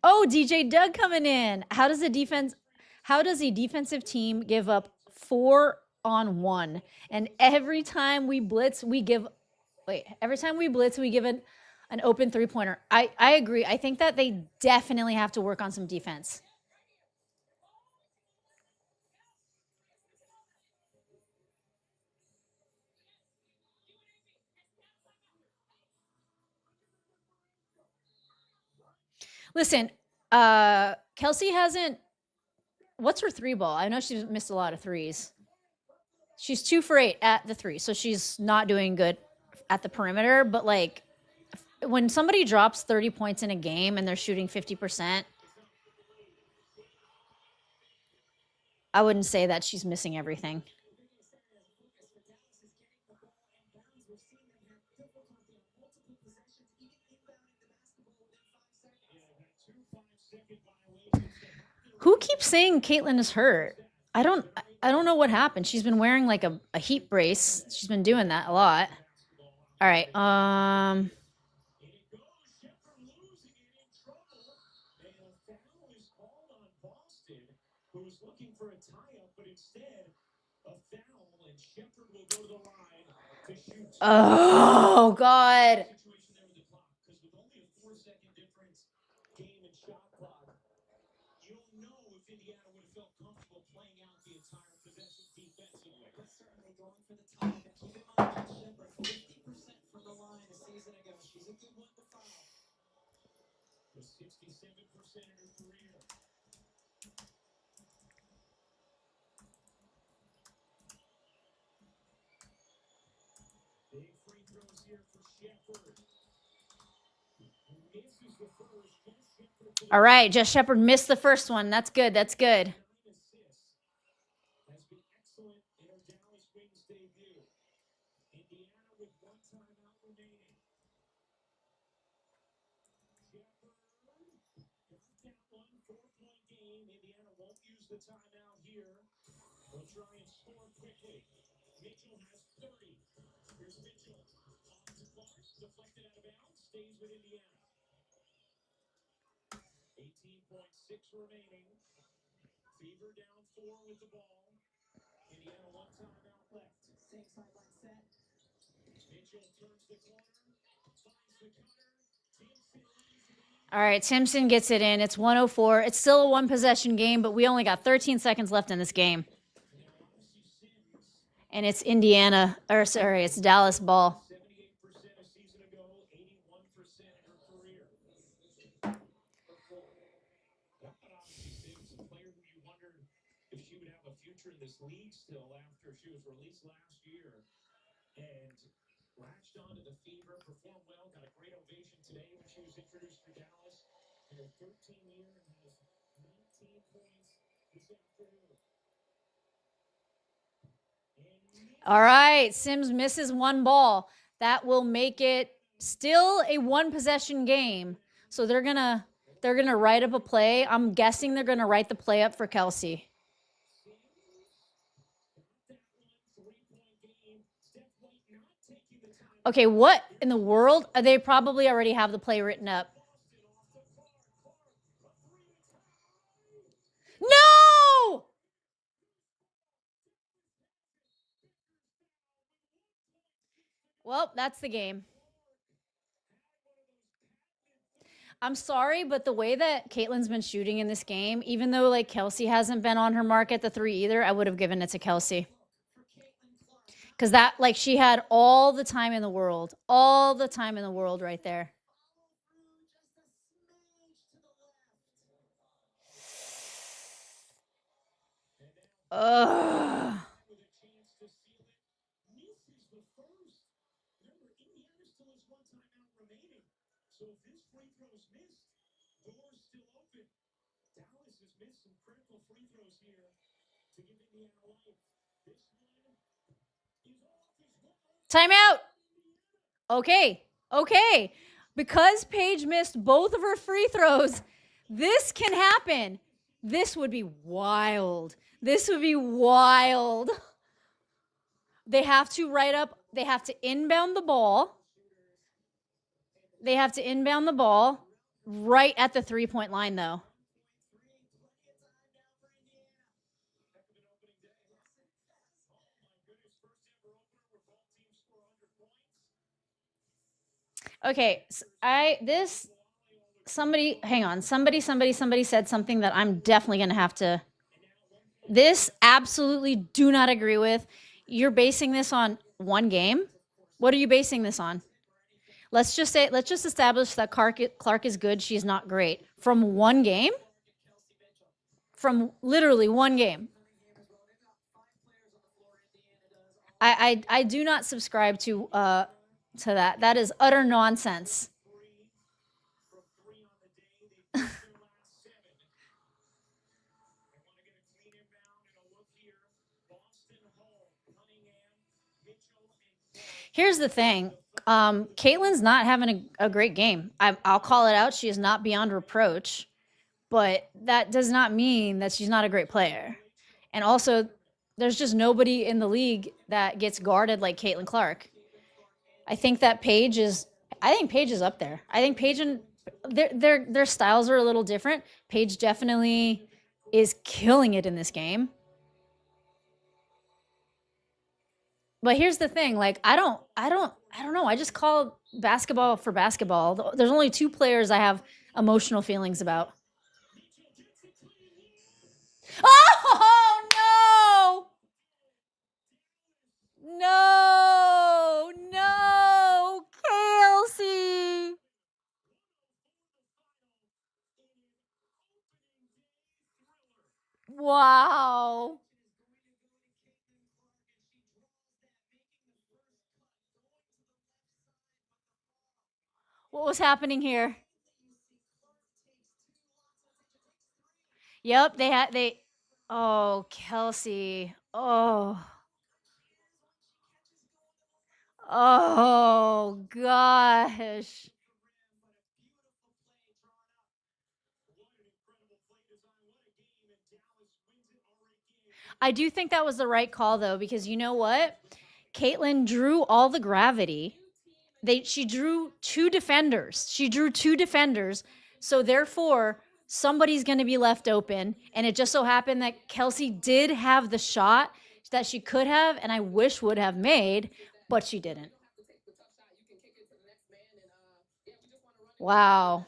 Oh, DJ Doug coming in. How does a defensive team give up 4-on-1? And every time we blitz, we give an open three-pointer. I agree. I think that they definitely have to work on some defense. Listen, Kelsey hasn't. What's her three ball? I know she's missed a lot of threes. She's 2 for 8 at the three, so she's not doing good at the perimeter. But like, when somebody drops 30 points in a game and they're shooting 50%, I wouldn't say that she's missing everything. Who keeps saying Caitlyn is hurt? I don't know what happened. She's been wearing like a heat brace. She's been doing that a lot. All right. Who's looking for a tie-up, but instead a foul, and Shepherd will go to the line to shoot. Oh God. Situation there with the clock, because with only a 4-second difference, game and shot clock, you don't know if Indiana would have felt comfortable playing out the entire possession defensively. But certainly going for the top. And keep in mind that Shepherd 50% from the line a season ago. She's a good one to foul. With 67% in her career. Big free throws here for Shepherd. Misses the first. All right, Jess Shepherd missed the first one. That's good. That's good. Has been excellent in her Dallas Wings debut. Indiana with 1 timeout remaining. Shepherd got that one, 4-point game. Indiana won't use the timeout here. They'll try and score quickly. Mitchell has 30. Here's Mitchell. Off to Clark. Deflected out of bounds. Stays with Indiana. 18.6 remaining. Fever down 4 with the ball. Indiana 1 timeout left. Same sideline set. Mitchell turns the corner. Finds the cutter. Timpson lays it in. All right, Timpson gets it in. It's 104. It's still a 1-possession game, but we only got 13 seconds left in this game. And it's Indiana, or sorry, it's Dallas ball. 78% a season ago, 81% in her career. That one obviously Sims, a player who you wondered if she would have a future in this league still after she was released last year. And latched onto the fever, performed well, got a great ovation today when she was introduced to Dallas in her 13th year and has 19 points this afternoon. All right, Sims misses 1 ball. That will make it still a 1-possession game. So they're gonna write up a play. I'm guessing they're gonna write the play up for Kelsey. Okay, what in the world? They probably already have the play written up. No! Well, that's the game. I'm sorry, but the way that Caitlin's been shooting in this game, even though like Kelsey hasn't been on her mark at the 3 either, I would have given it to Kelsey. Because that, like, she had all the time in the world right there. Ugh. With a chance to seal it. Misses the first. Remember, Indiana still has one timeout remaining. So if this free throw's missed, door's still open. Dallas has missed some critical free throws here to give Indiana life. This one is off as well. Timeout. Okay. Because Paige missed both of her free throws, this can happen. This would be wild. They have to inbound the ball. They have to inbound the ball right at the 3-point line, though. Okay, somebody said something that I'm definitely going to have to. This absolutely do not agree with. You're basing this on one game? What are you basing this on? Let's just establish that Clark is good. She's not great. From one game? From literally one game. I do not subscribe to that. That is utter nonsense. Here's the thing. Caitlin's not having a great game. I'll call it out. She is not beyond reproach, but that does not mean that she's not a great player. And also, there's just nobody in the league that gets guarded like Caitlin Clark. I think Paige is up there. I think Paige and their styles are a little different. Paige definitely is killing it in this game. But here's the thing, like I don't know. I just call basketball for basketball. There's only two players I have emotional feelings about. Oh no! No, Kelsey. Wow. What was happening here? Yep, oh, Kelsey. Oh gosh. I do think that was the right call though, because you know what? Caitlin drew all the gravity. She drew two defenders. So therefore, somebody's going to be left open. And it just so happened that Kelsey did have the shot that she could have, and I wish would have made, but she didn't. Wow.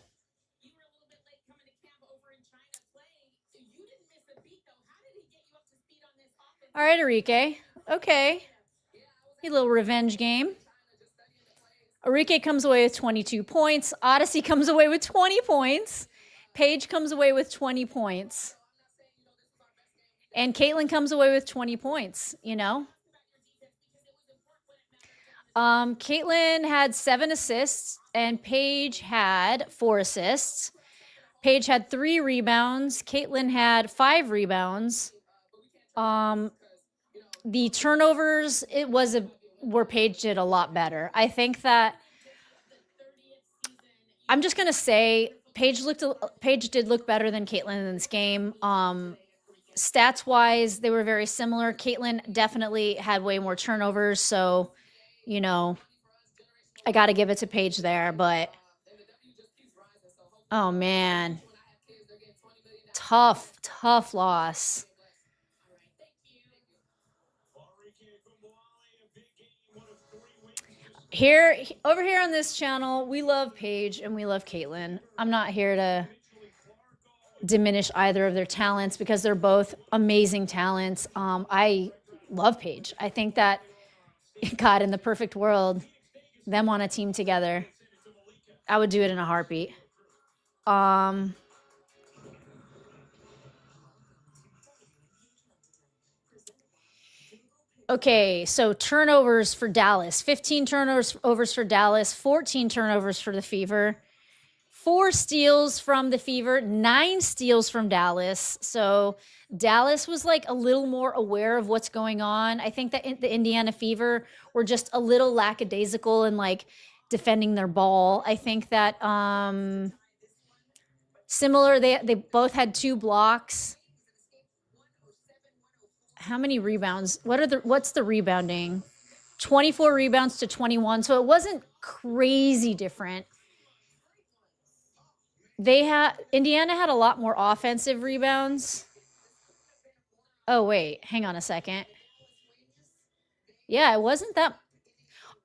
All right, Enrique. Okay. A little revenge game. Enrique comes away with 22 points. Odyssey comes away with 20 points. Paige comes away with 20 points. And Caitlin comes away with 20 points, you know? Caitlin had 7 assists, and Paige had 4 assists. Paige had 3 rebounds. Caitlin had 5 rebounds. The turnovers, it was where Paige did a lot better. I think that I'm just gonna say Paige did look better than Caitlin in this game. Stats wise, they were very similar. Caitlin definitely had way more turnovers, so you know I got to give it to Paige there. But oh man, tough loss. Here, over here on this channel, we love Paige and we love Caitlyn. I'm not here to diminish either of their talents because they're both amazing talents. I love Paige. I think that, God, in the perfect world, them on a team together, I would do it in a heartbeat. Okay, so turnovers for Dallas. 15 turnovers for Dallas, 14 turnovers for the Fever. 4 steals from the Fever, 9 steals from Dallas. So Dallas was like a little more aware of what's going on. I think that the Indiana Fever were just a little lackadaisical in like defending their ball. I think that similar, they both had 2 blocks. How many rebounds? What's the rebounding? 24 rebounds to 21. So it wasn't crazy different. Indiana had a lot more offensive rebounds. Oh, wait, hang on a second. Yeah, it wasn't that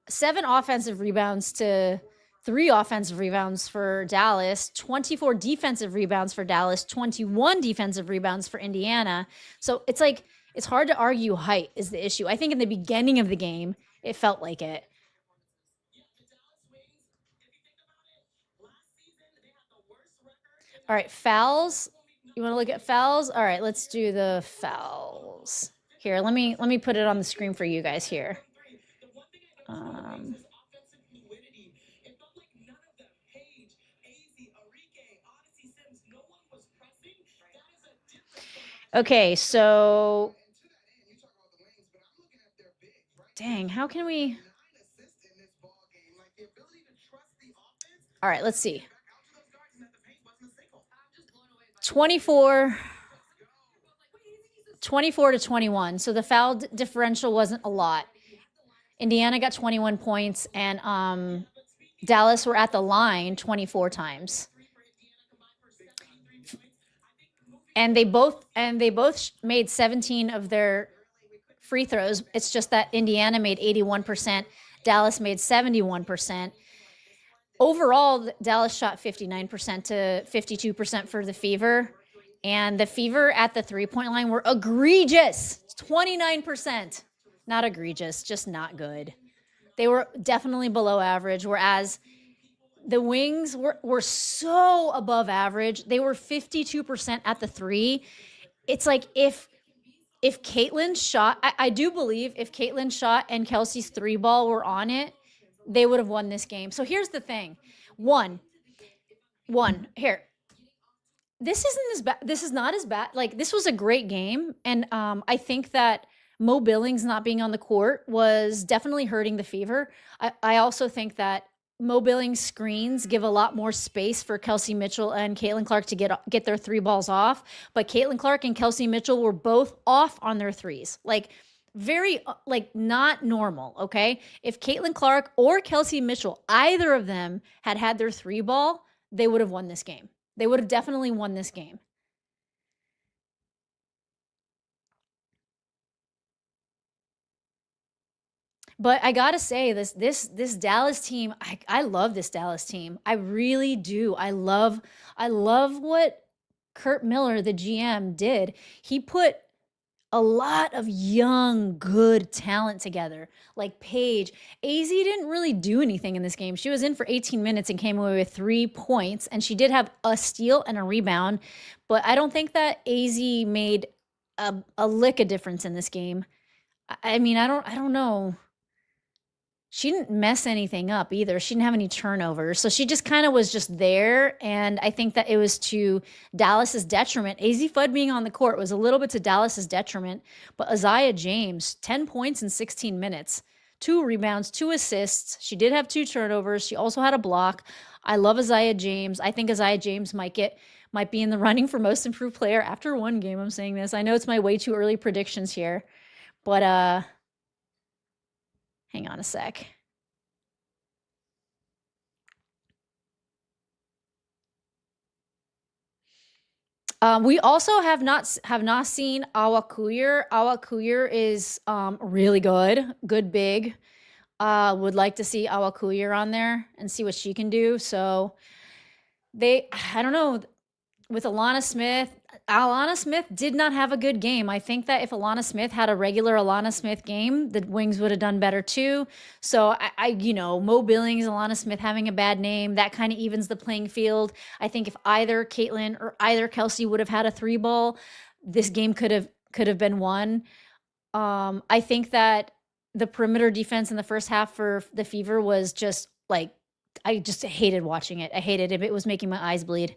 7 offensive rebounds to 3 offensive rebounds for Dallas, 24 defensive rebounds for Dallas, 21 defensive rebounds for Indiana. So it's like, it's hard to argue height is the issue. I think in the beginning of the game, it felt like it. All right, fouls. You want to look at fouls? All right, let's do the fouls. Here, let me put it on the screen for you guys here. Okay, so dang, how can we? All right, let's see. 24 to 21. So the foul differential wasn't a lot. Indiana got 21 points, and Dallas were at the line 24 times. And they both made 17 of their free throws. It's just that Indiana made 81%, Dallas made 71%. Overall, Dallas shot 59% to 52% for the Fever. And the Fever at the three-point line were egregious. 29%. Not egregious, just not good. They were definitely below average, whereas the Wings were so above average. They were 52% at the 3. It's like if Caitlyn shot, I do believe if Caitlyn shot and Kelsey's 3 ball were on it, they would have won this game. So here's the thing. One, here. This isn't as bad. This is not as bad. Like, this was a great game. And I think that Mo Billings not being on the court was definitely hurting the Fever. I also think that Mo Billings screens give a lot more space for Kelsey Mitchell and Caitlin Clark to get their 3 balls off. But Caitlin Clark and Kelsey Mitchell were both off on their 3s. Like, very, like, not normal, okay? If Caitlin Clark or Kelsey Mitchell, either of them had their 3 ball, they would have won this game. They would have definitely won this game. But I gotta say, this Dallas team, I love this Dallas team. I really do. I love what Kurt Miller, the GM, did. He put a lot of young, good talent together, like Paige. AZ didn't really do anything in this game. She was in for 18 minutes and came away with 3 points, and she did have a steal and a rebound, but I don't think that AZ made a lick of difference in this game. I mean, I don't know. She didn't mess anything up either. She didn't have any turnovers. So she just kind of was just there. And I think that it was to Dallas's detriment. AZ Fudd being on the court was a little bit to Dallas's detriment. But Isaiah James, 10 points in 16 minutes, 2 rebounds, 2 assists. She did have 2 turnovers. She also had a block. I love Isaiah James. I think Isaiah James might be in the running for most improved player after 1 game. I'm saying this. I know it's my way too early predictions here. But hang on a sec. We also have not seen Awa Kuyer. Awa Kuyer is really good big. Would like to see Awa Kuyer on there and see what she can do. So I don't know, with Alana Smith did not have a good game. I think that if Alana Smith had a regular Alana Smith game, the Wings would have done better too. So Mo Billings, Alana Smith having a bad name, that kind of evens the playing field. I think if either Caitlin or either Kelsey would have had a 3-ball, this game could have been won. I think that the perimeter defense in the first half for the Fever was just like, I just hated watching it. I hated it. It was making my eyes bleed.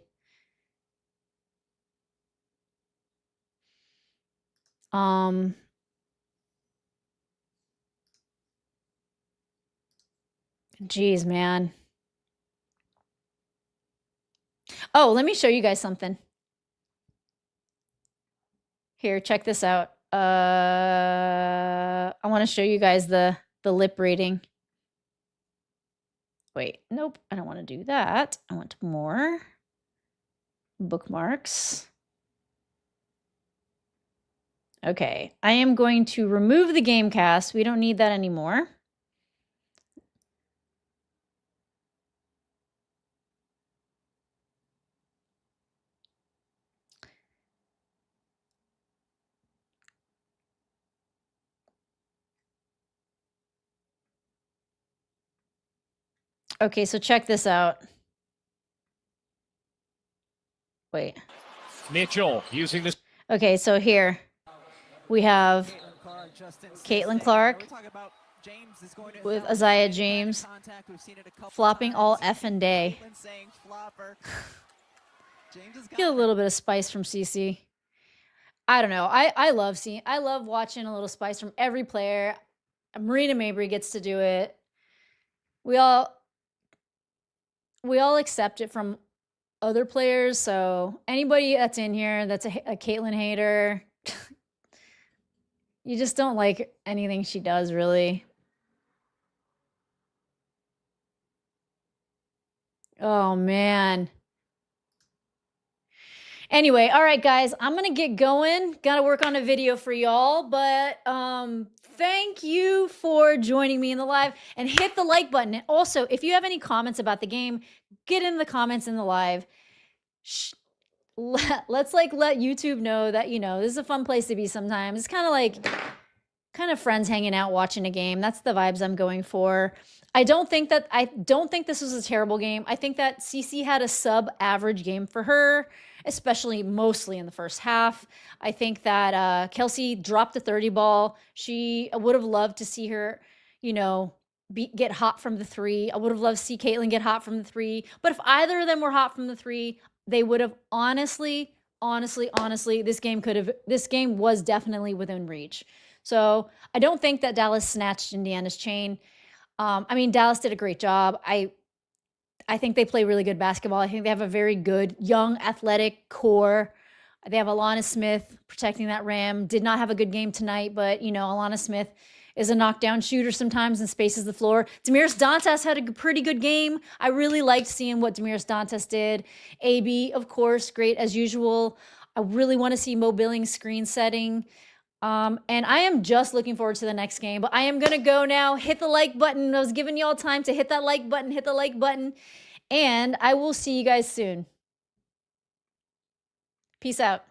Geez, man. Oh, let me show you guys something. Here, check this out. I want to show you guys the lip rating. Wait, nope, I don't want to do that. I want more bookmarks. Okay, I am going to remove the Gamecast. We don't need that anymore. Okay, so check this out. Wait. Mitchell using this. Okay, so here we have Caitlin Clark with Isaiah James flopping all effing day. Get a little bit of spice from CC. I don't know. I love watching a little spice from every player. Marina Mabry gets to do it. We all accept it from other players. So anybody that's in here that's a Caitlin hater, you just don't like anything she does, really. Oh, man. Anyway, all right, guys, I'm going to get going. Got to work on a video for y'all, but thank you for joining me in the live, and hit the like button. And also, if you have any comments about the game, get in the comments in the live. Let's let YouTube know that, this is a fun place to be sometimes. It's kind of friends hanging out watching a game. That's the vibes I'm going for. I don't think this was a terrible game. I think that CC had a sub-average game for her, especially mostly in the first half. I think that Kelsey dropped the 30 ball. She would have loved to see her, get hot from the 3. I would have loved to see Caitlin get hot from the 3. But if either of them were hot from the 3, they would have honestly, this game was definitely within reach. So I don't think that Dallas snatched Indiana's chain. Dallas did a great job. I think they play really good basketball. I think they have a very good, young, athletic core. They have Alana Smith protecting that rim. Did not have a good game tonight, but, Alana Smith is a knockdown shooter sometimes and spaces the floor. Damiris Dantas had a pretty good game. I really liked seeing what Damiris Dantas did. AB, of course, great as usual. I really want to see Mo Billings screen setting. And I am just looking forward to the next game, but I am going to go now. Hit the like button. I was giving y'all time to hit that like button, and I will see you guys soon. Peace out.